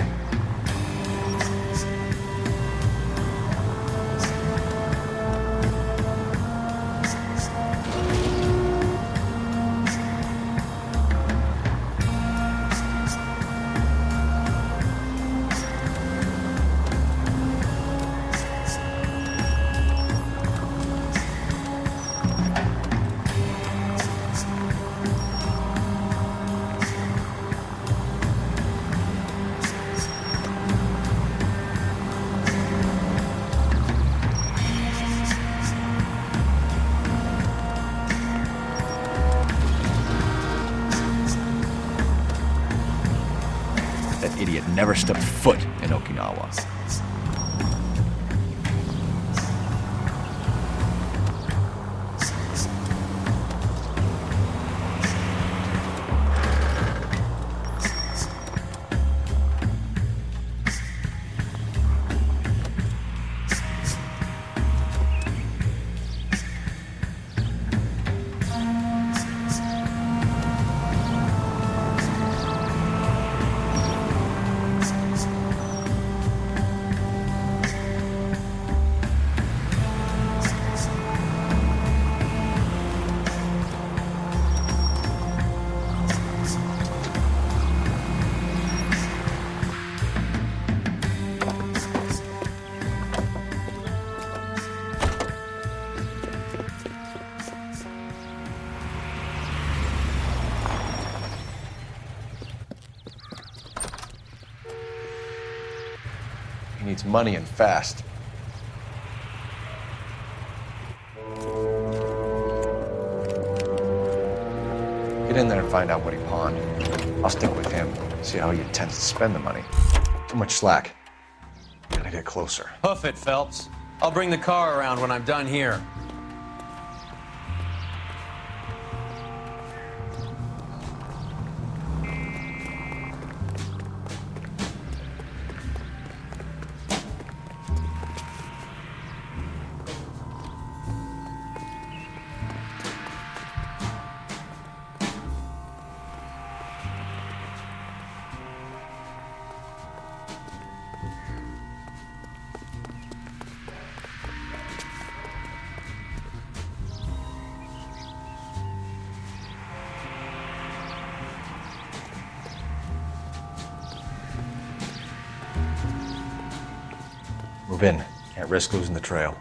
That idiot never stepped foot in Okinawa. He needs money and fast. Get in there and find out what he pawned. I'll stick with him, see how he intends to spend the money. Too much slack. Gotta get closer. Hoof it, Phelps. I'll bring the car around when I'm done here. Move in. Can't risk losing the trail.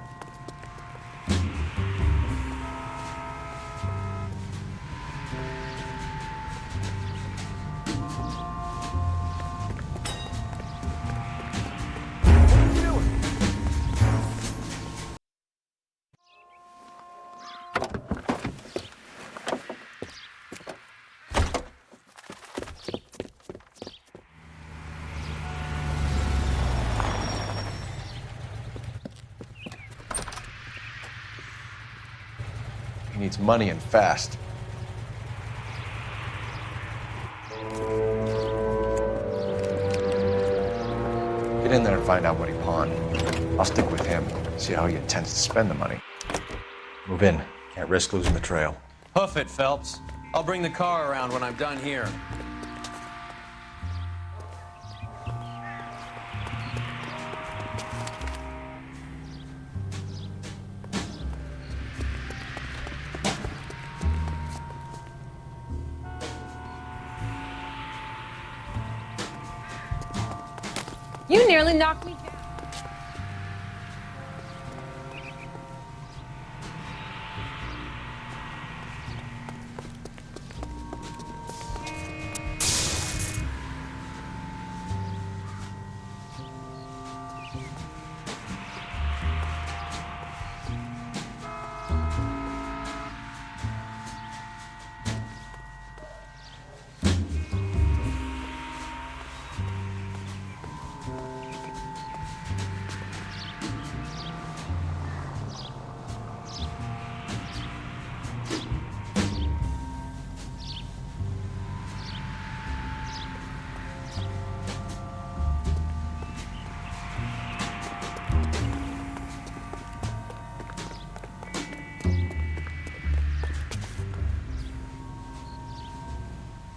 He needs money and fast. Get in there and find out what he pawned. I'll stick with him, see how he intends to spend the money. Move in. Can't risk losing the trail. Hoof it, Phelps. I'll bring the car around when I'm done here. You nearly knocked me down.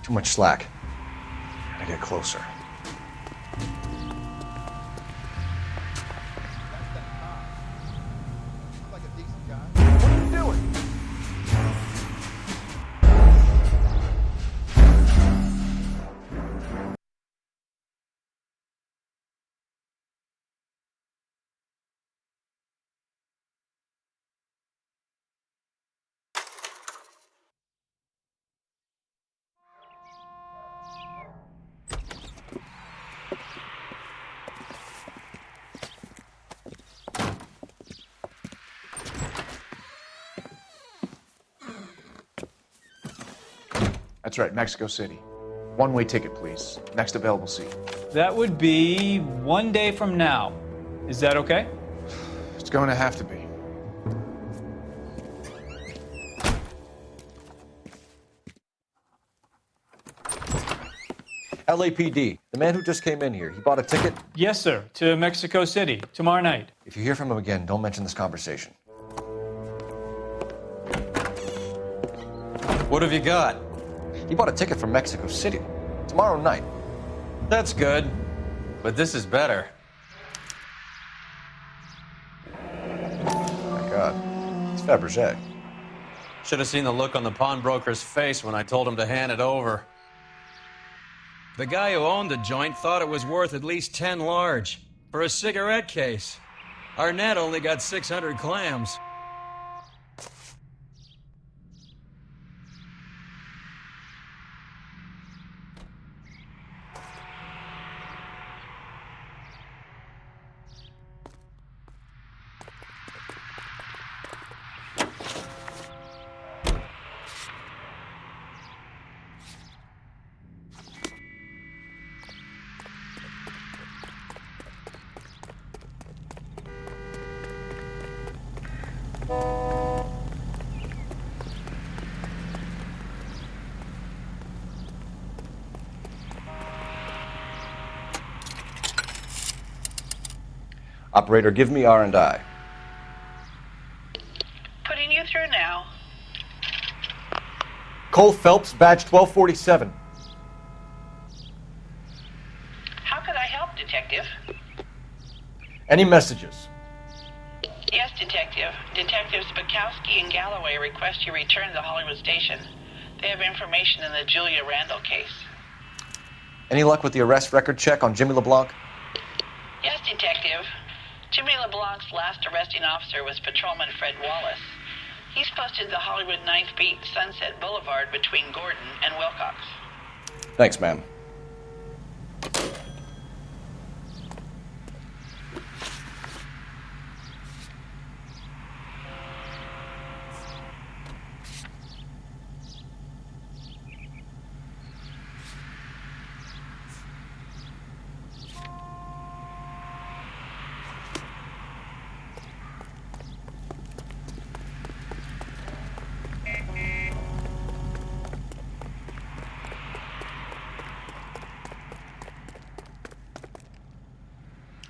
Too much slack. Gotta get closer. That's right, Mexico City. One-way ticket, please. Next available seat. That would be 1 day from now. Is that okay? It's going to have to be. LAPD, the man who just came in here, he bought a ticket? Yes, sir. To Mexico City, tomorrow night. If you hear from him again, don't mention this conversation. What have you got? He bought a ticket from Mexico City. Tomorrow night. That's good. But this is better. My God. It's Fabergé. Should have seen the look on the pawnbroker's face when I told him to hand it over. The guy who owned the joint thought it was worth at least 10 large for a cigarette case. Arnett only got 600 clams. Operator, give me R&I. Putting you through now. Cole Phelps, badge 1247. How could I help, Detective? Any messages? Yes, Detective. Detectives Bukowski and Galloway request you return to the Hollywood station. They have information in the Julia Randall case. Any luck with the arrest record check on Jimmy LeBlanc? Yes, Detective. Jimmy LeBlanc's last arresting officer was Patrolman Fred Wallace. He's posted the Hollywood 9th Beat, Sunset Boulevard between Gordon and Wilcox. Thanks, ma'am.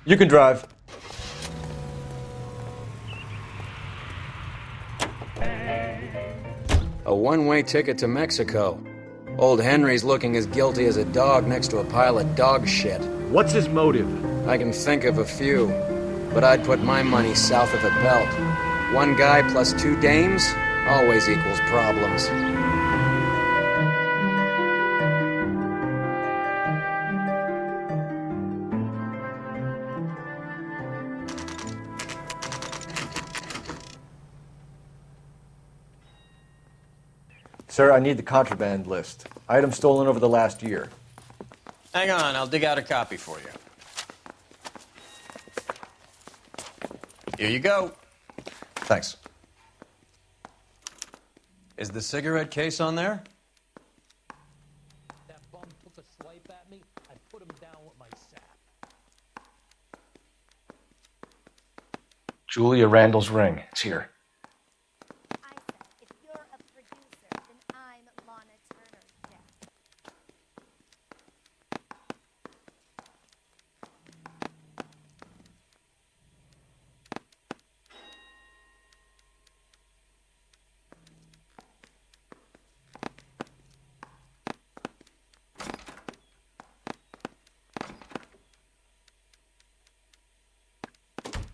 You can drive. A one-way ticket to Mexico. Old Henry's looking as guilty as a dog next to a pile of dog shit. What's his motive? I can think of a few, but I'd put my money south of the belt. One guy plus two dames always equals problems. Sir, I need the contraband list. Items stolen over the last year. Hang on, I'll dig out a copy for you. Here you go. Thanks. Is the cigarette case on there? That bum took a swipe at me. I put him down with my sack. Julia Randall's ring. It's here.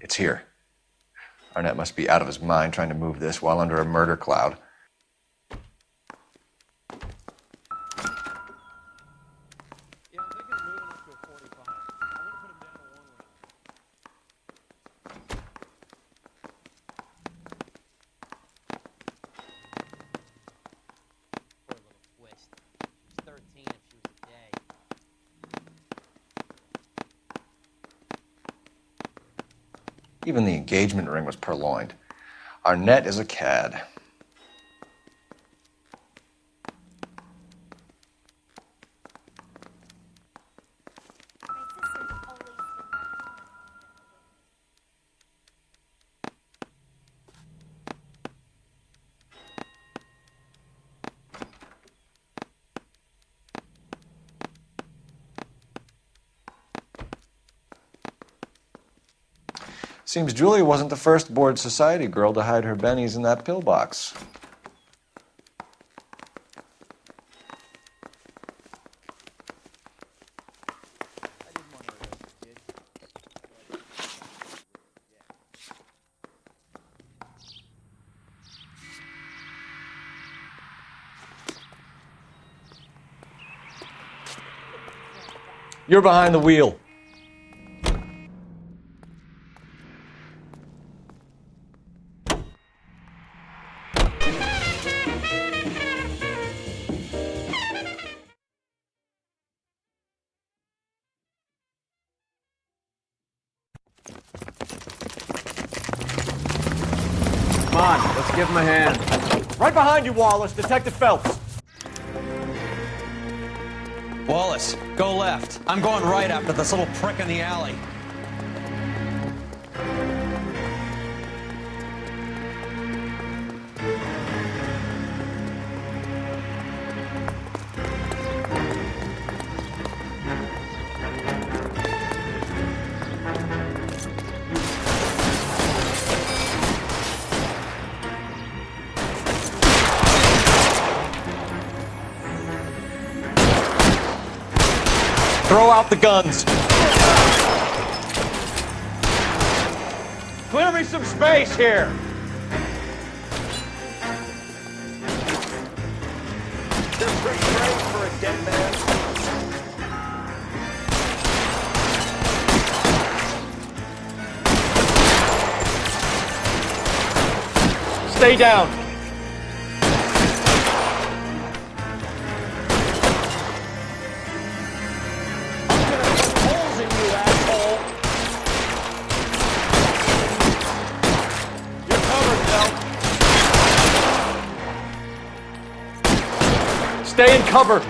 It's here. Arnett must be out of his mind trying to move this while under a murder cloud. Even the engagement ring was purloined. Arnett is a cad. Seems Julia wasn't the first bored society girl to hide her bennies in that pillbox. You're behind the wheel. Come on, let's give him a hand. Right behind you, Wallace. Detective Phelps. Wallace, go left. I'm going right after this little prick in the alley. Throw out the guns. Clear me some space here. They're pretty brave for a dead man. Stay down. Stay in cover.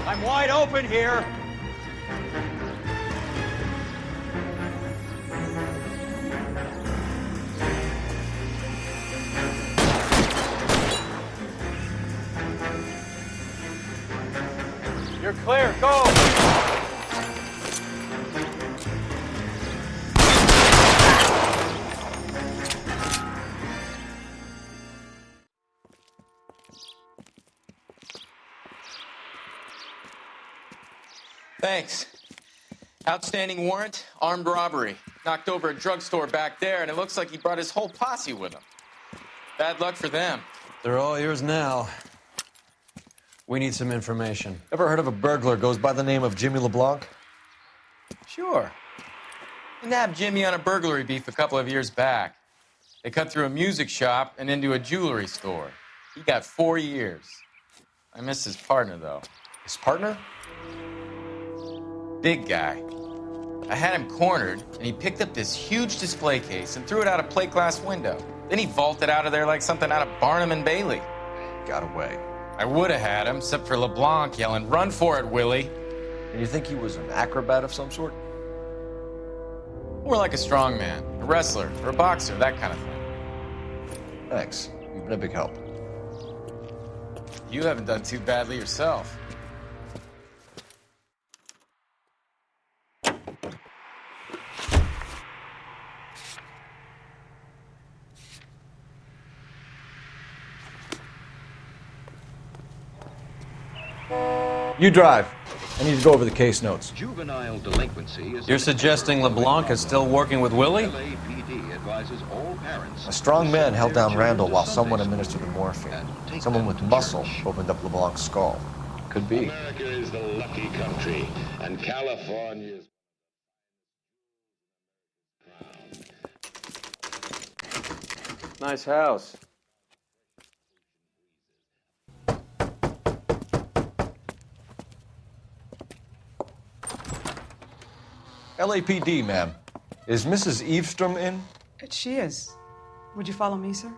I'm wide open here. Clear, go! Thanks. Outstanding warrant, armed robbery. Knocked over a drugstore back there, and it looks like he brought his whole posse with him. Bad luck for them. They're all yours now. We need some information. Ever heard of a burglar goes by the name of Jimmy LeBlanc? Sure. We nabbed Jimmy on a burglary beef a couple of years back. They cut through a music shop and into a jewelry store. He got 4 years. I miss his partner, though. His partner? Big guy. I had him cornered, and he picked up this huge display case and threw it out a plate glass window. Then he vaulted out of there like something out of Barnum and Bailey. Got away. I would have had him, except for LeBlanc yelling, "Run for it, Willie!" And you think he was an acrobat of some sort? More like a strongman, a wrestler, or a boxer, that kind of thing. Thanks. You've been a big help. You haven't done too badly yourself. You drive. I need to go over the case notes. Juvenile delinquency is... You're suggesting LeBlanc is still working with Willie? LAPD advises all parents... A strong man held down Randall while someone administered the morphine. Someone with muscle opened up LeBlanc's skull. Could be. America is the lucky country, and California's... Nice house. LAPD, ma'am. Is Mrs. Eavestrom in? She is. Would you follow me, sir?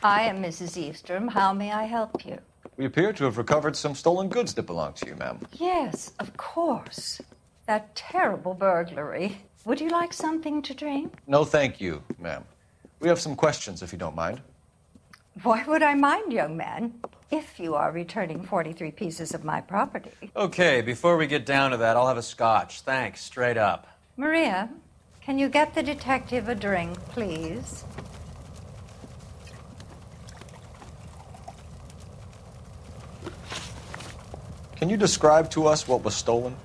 I am Mrs. Eavestrom. How may I help you? We appear to have recovered some stolen goods that belong to you, ma'am. Yes, of course. That terrible burglary. Would you like something to drink? No, thank you, ma'am. We have some questions, if you don't mind. Why would I mind, young man, if you are returning 43 pieces of my property? Okay, before we get down to that, I'll have a scotch. Thanks, straight up. Maria, can you get the detective a drink, please? Can you describe to us what was stolen?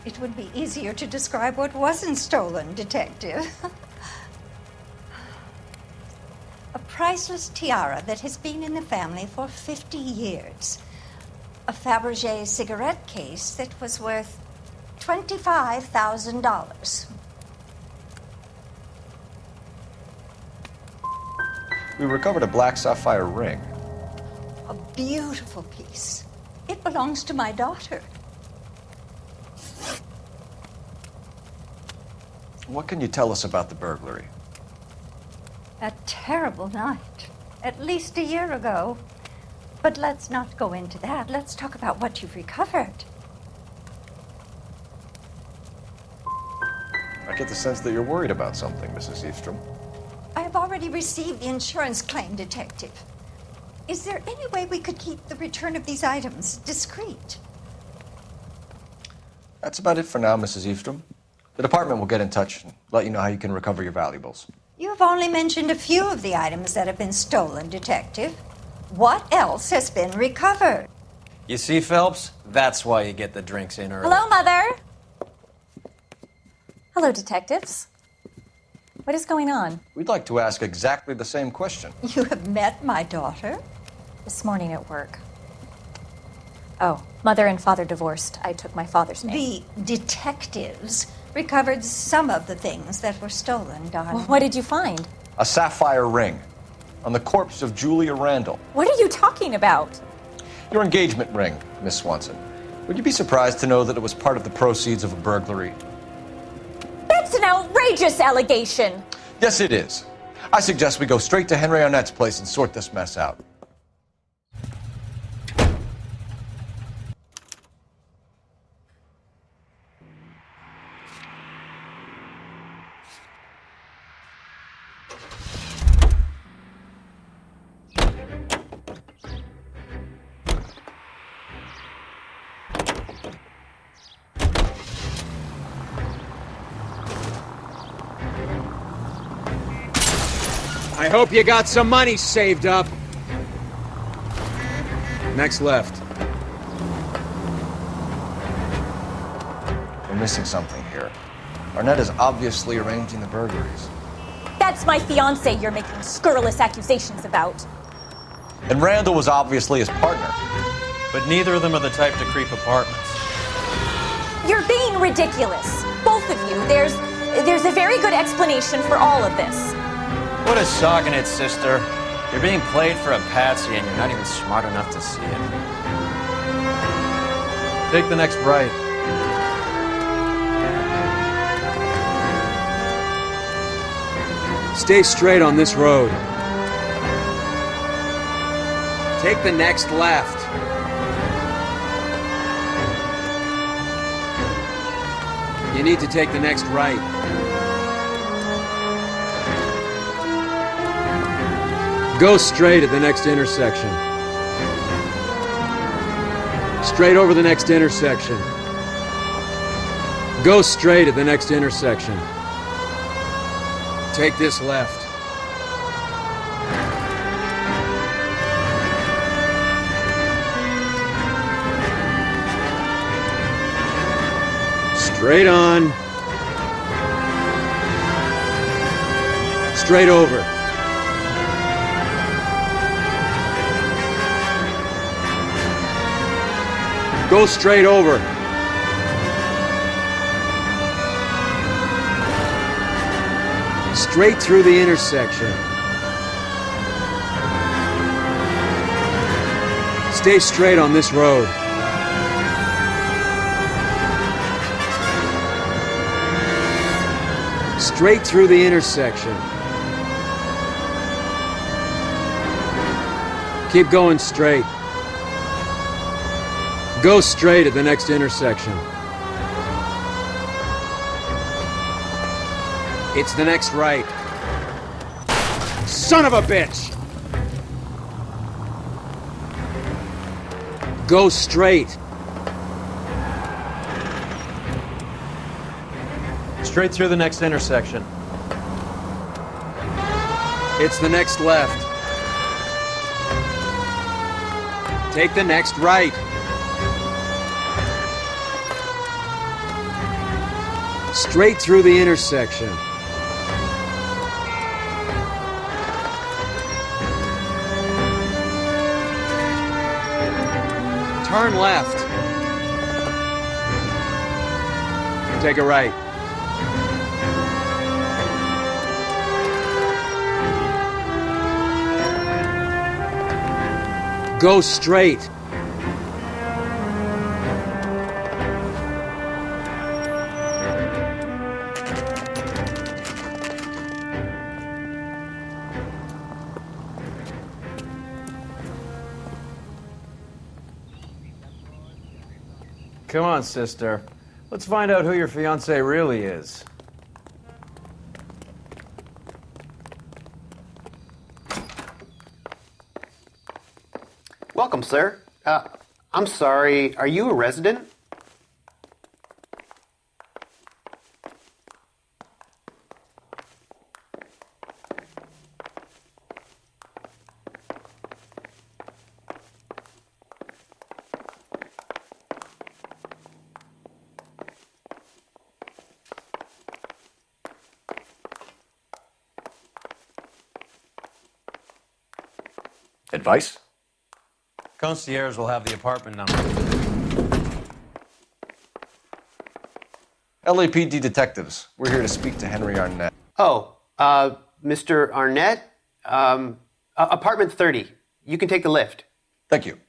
It would be easier to describe what wasn't stolen, detective. A priceless tiara that has been in the family for 50 years. A Fabergé cigarette case that was worth $25,000. We recovered a black sapphire ring. A beautiful piece. It belongs to my daughter. What can you tell us about the burglary? A terrible night. At least a year ago. But let's not go into that. Let's talk about what you've recovered. I get the sense that you're worried about something, Mrs. Eavestrom. I have already received the insurance claim, detective. Is there any way we could keep the return of these items discreet? That's about it for now, Mrs. Eavestrom. The department will get in touch and let you know how you can recover your valuables. You have only mentioned a few of the items that have been stolen, detective. What else has been recovered? You see, Phelps? That's why you get the drinks in early. Hello, Mother. Hello, detectives. What is going on? We'd like to ask exactly the same question. You have met my daughter? This morning at work. Oh, mother and father divorced. I took my father's name. The detectives recovered some of the things that were stolen, darling. Well, what did you find? A sapphire ring on the corpse of Julia Randall. What are you talking about? Your engagement ring, Miss Swanson. Would you be surprised to know that it was part of the proceeds of a burglary? That's an outrageous allegation. Yes, it is. I suggest we go straight to Henry Arnett's place and sort this mess out. I hope you got some money saved up. Next left. We're missing something here. Arnett is obviously arranging the burglaries. That's my fiance you're making scurrilous accusations about. And Randall was obviously his partner. But neither of them are the type to creep apartments. You're being ridiculous. Both of you. There's a very good explanation for all of this. What a sogging it, sister. You're being played for a patsy and you're not even smart enough to see it. Take the next right. Stay straight on this road. Take the next left. You need to take the next right. Go straight at the next intersection. Straight over the next intersection. Go straight at the next intersection. Take this left. Straight on. Straight over. Go straight over. Straight through the intersection. Stay straight on this road. Straight through the intersection. Keep going straight. Go straight at the next intersection. It's the next right. Son of a bitch! Go straight. Straight through the next intersection. It's the next left. Take the next right. Straight through the intersection. Turn left. Take a right. Go straight. Come on, sister. Let's find out who your fiancé really is. Welcome, sir. I'm sorry, are you a resident? Advice? Concierge will have the apartment number. LAPD detectives. We're here to speak to Henry Arnett. Oh, Mr. Arnett? Apartment 30. You can take the lift. Thank you.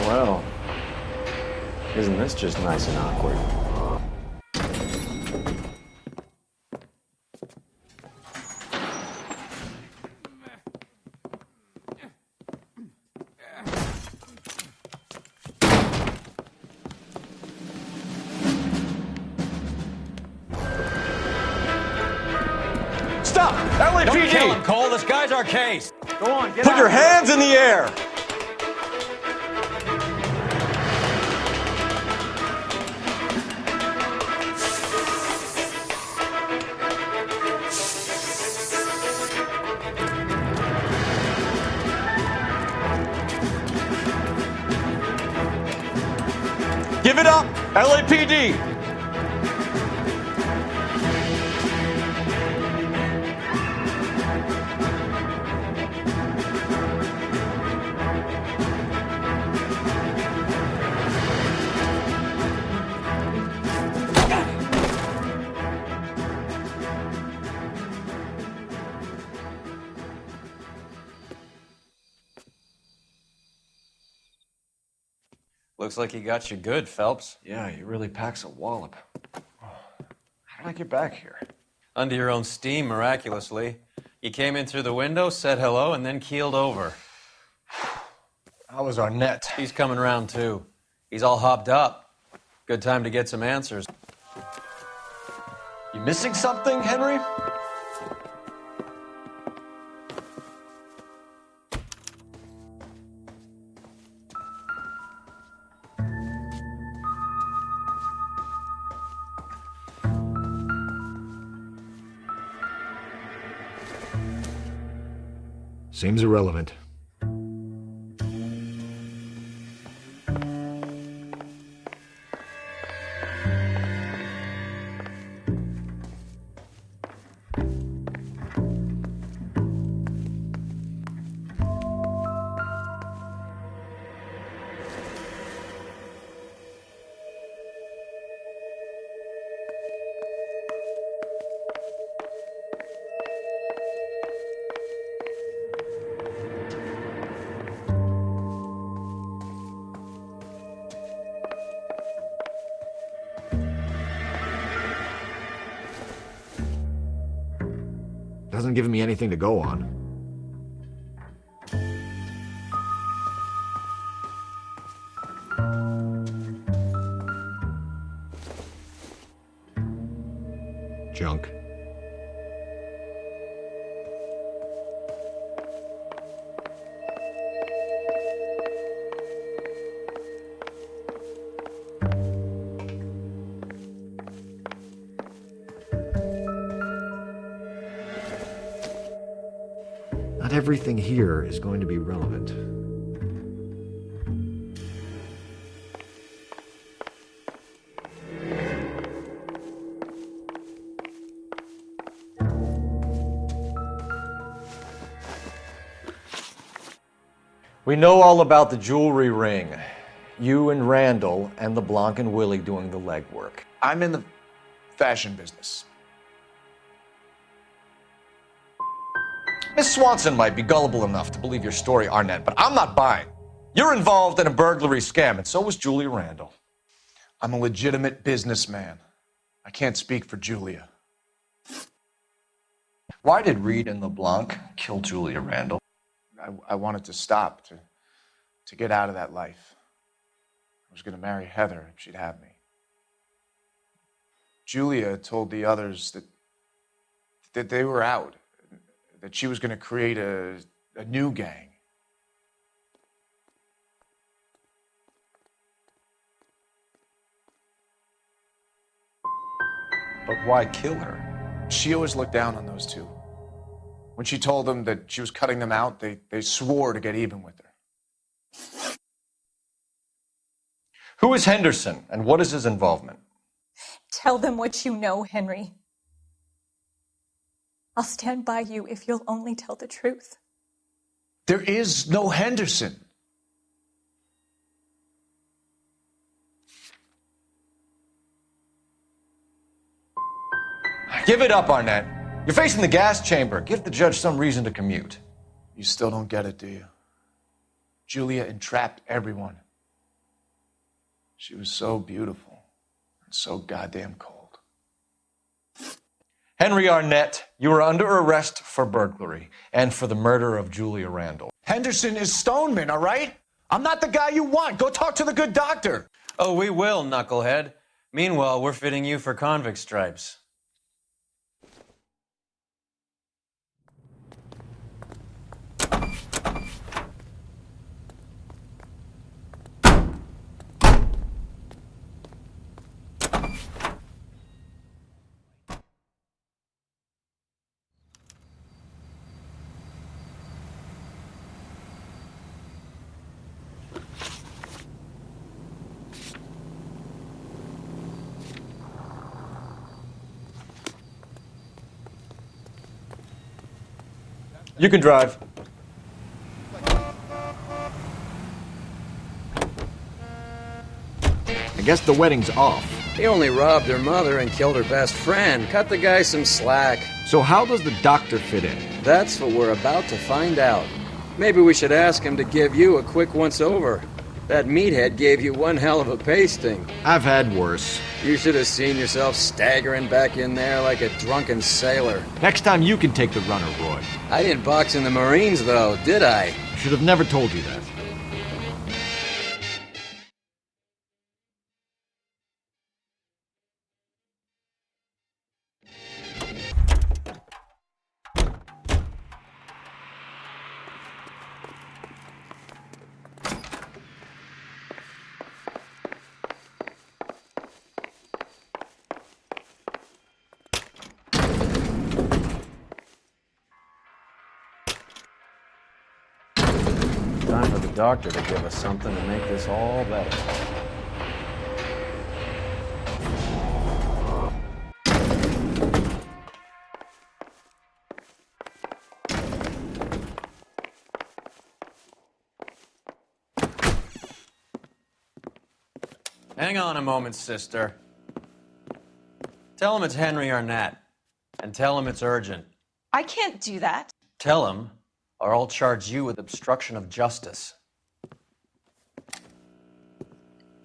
Well, isn't this just nice and awkward? Stop! LAPD! Don't kill him, Cole. This guy's our case. Go on, get Put out. your hands in the air! Give it up, LAPD! Looks like he got you good, Phelps. Yeah, he really packs a wallop. How did I get back here? Under your own steam, miraculously. You came in through the window, said hello, and then keeled over. How was Arnett? He's coming round, too. He's all hopped up. Good time to get some answers. You missing something, Henry? Seems irrelevant. Doesn't give me anything to go on. Junk. Not everything here is going to be relevant. We know all about the jewelry ring. You and Randall and LeBlanc and Willie doing the legwork. I'm in the fashion business. Miss Swanson might be gullible enough to believe your story, Arnett, but I'm not buying. You're involved in a burglary scam, and so was Julia Randall. I'm a legitimate businessman. I can't speak for Julia. Why did Reed and LeBlanc kill Julia Randall? I wanted to stop, to get out of that life. I was going to marry Heather if she'd have me. Julia told the others that they were out, that she was going to create a new gang. But why kill her? She always looked down on those two. When she told them that she was cutting them out, they swore to get even with her. Who is Henderson, and what is his involvement? Tell them what you know, Henry. I'll stand by you if you'll only tell the truth. There is no Henderson. Give it up, Arnett. You're facing the gas chamber. Give the judge some reason to commute. You still don't get it, do you? Julia entrapped everyone. She was so beautiful and so goddamn cold. Henry Arnett, you are under arrest for burglary and for the murder of Julia Randall. Henderson is Stoneman, all right? I'm not the guy you want. Go talk to the good doctor. Oh, we will, knucklehead. Meanwhile, we're fitting you for convict stripes. You can drive. I guess the wedding's off. He only robbed her mother and killed her best friend. Cut the guy some slack. So how does the doctor fit in? That's what we're about to find out. Maybe we should ask him to give you a quick once-over. That meathead gave you one hell of a pasting. I've had worse. You should have seen yourself staggering back in there like a drunken sailor. Next time you can take the runner, Roy. I didn't box in the Marines, though, did I? Should have never told you that. Time for the doctor to give us something to make this all better. Hang on a moment, sister. Tell him it's Henry Arnett, and tell him it's urgent. I can't do that. Tell him, or I'll charge you with obstruction of justice.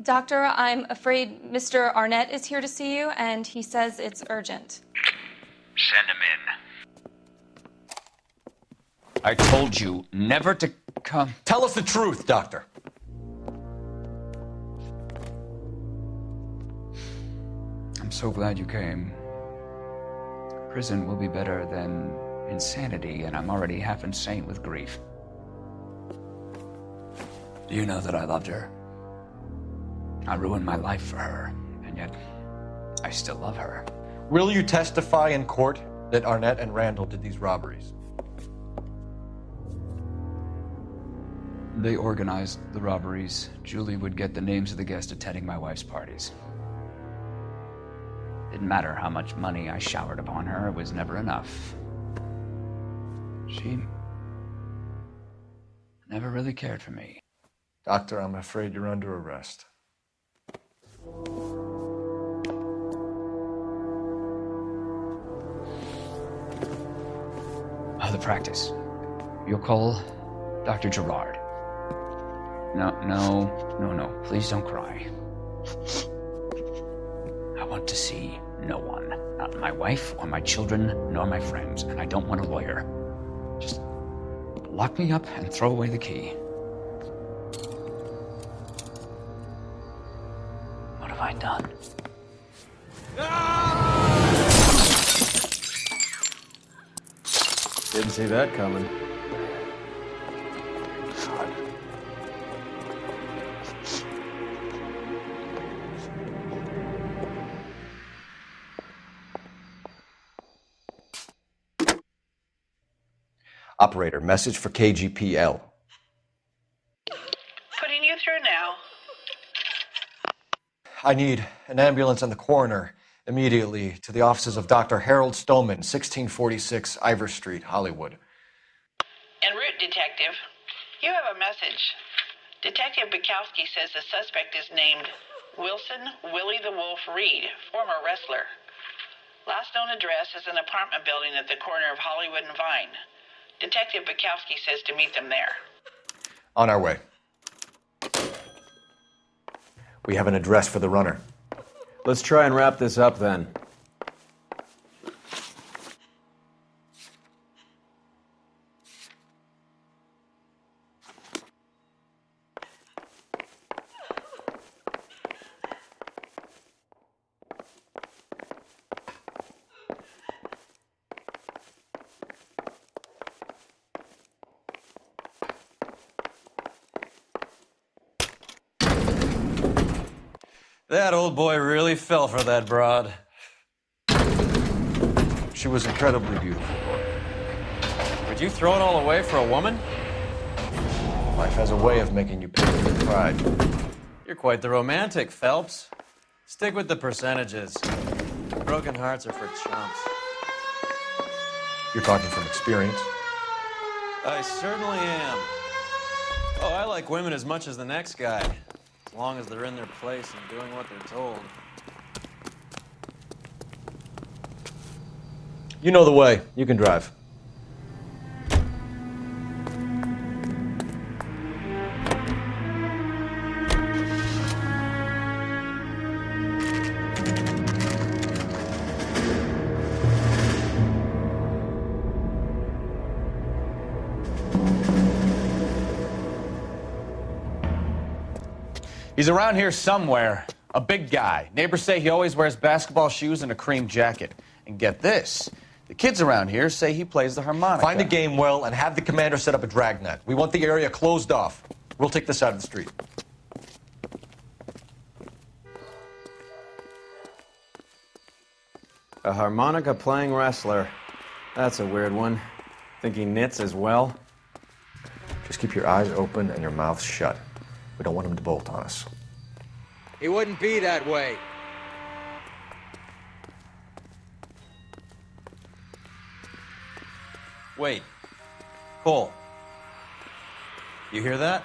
Doctor, I'm afraid Mr. Arnett is here to see you, and he says it's urgent. Send him in. I told you never to come. Tell us the truth, Doctor. I'm so glad you came. Prison will be better than insanity, and I'm already half insane with grief. Do you know that I loved her? I ruined my life for her, and yet I still love her. Will you testify in court that Arnett and Randall did these robberies? They organized the robberies. Julie would get the names of the guests attending my wife's parties. Didn't matter how much money I showered upon her, it was never enough. She never really cared for me. Doctor, I'm afraid you're under arrest. The practice. You'll call Dr. Gerard. No. Please don't cry. I want to see no one. Not my wife or my children, nor my friends. And I don't want a lawyer. Just lock me up and throw away the key. What have I done? Didn't see that coming. Operator, message for KGPL. Putting you through now. I need an ambulance and the coroner immediately to the offices of Dr. Harold Stoneman, 1646 Ivor Street, Hollywood. En route, Detective. You have a message. Detective Bukowski says the suspect is named Wilson Willie the Wolf Reed, former wrestler. Last known address is an apartment building at the corner of Hollywood and Vine. Detective Bukowski says to meet them there. On our way. We have an address for the runner. Let's try and wrap this up then. That old boy really fell for that broad. She was incredibly beautiful. Would you throw it all away for a woman? Life has a way of making you pay for your pride. You're quite the romantic, Phelps. Stick with the percentages. Broken hearts are for chumps. You're talking from experience. I certainly am. Oh, I like women as much as the next guy, as long as they're in their place and doing what they're told. You know the way. You can drive. He's around here somewhere. A big guy. Neighbors say he always wears basketball shoes and a cream jacket. And get this, the kids around here say he plays the harmonica. Find the game well and have the commander set up a dragnet. We want the area closed off. We'll take this side of the street. A harmonica playing wrestler. That's a weird one. Think he knits as well? Just keep your eyes open and your mouth shut. We don't want him to bolt on us. He wouldn't be that way. Wait. Cole. You hear that?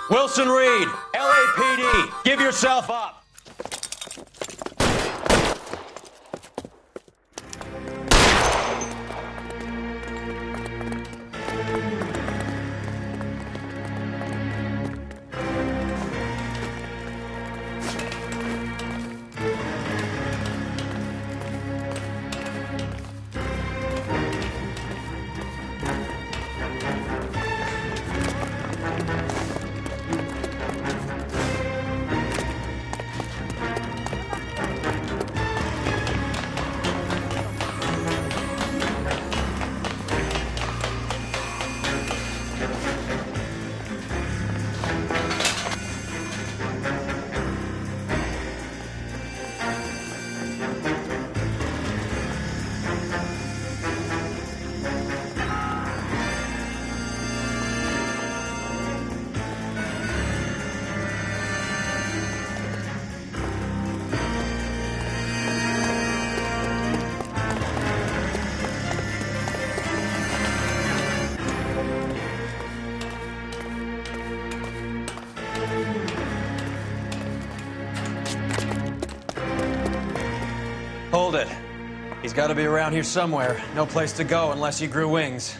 Wilson Reed, LAPD, give yourself up. Hold it. He's got to be around here somewhere. No place to go unless he grew wings.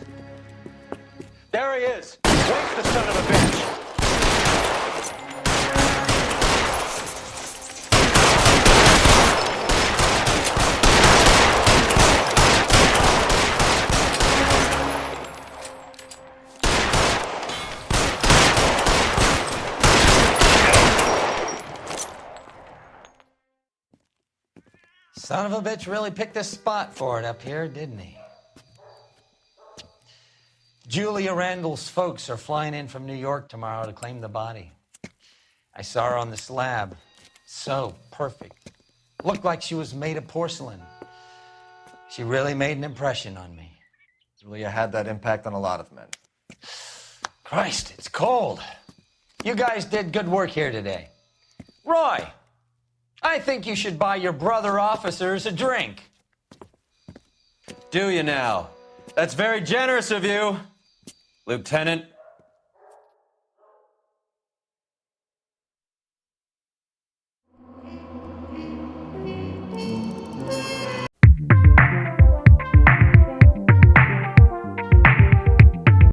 There he is! Wait, the son of a bitch! Son of a bitch really picked this spot for it up here, didn't he? Julia Randall's folks are flying in from New York tomorrow to claim the body. I saw her on the slab. So perfect. Looked like she was made of porcelain. She really made an impression on me. Julia had that impact on a lot of men. Christ, it's cold. You guys did good work here today. Roy, I think you should buy your brother officers a drink. Do you now? That's very generous of you, Lieutenant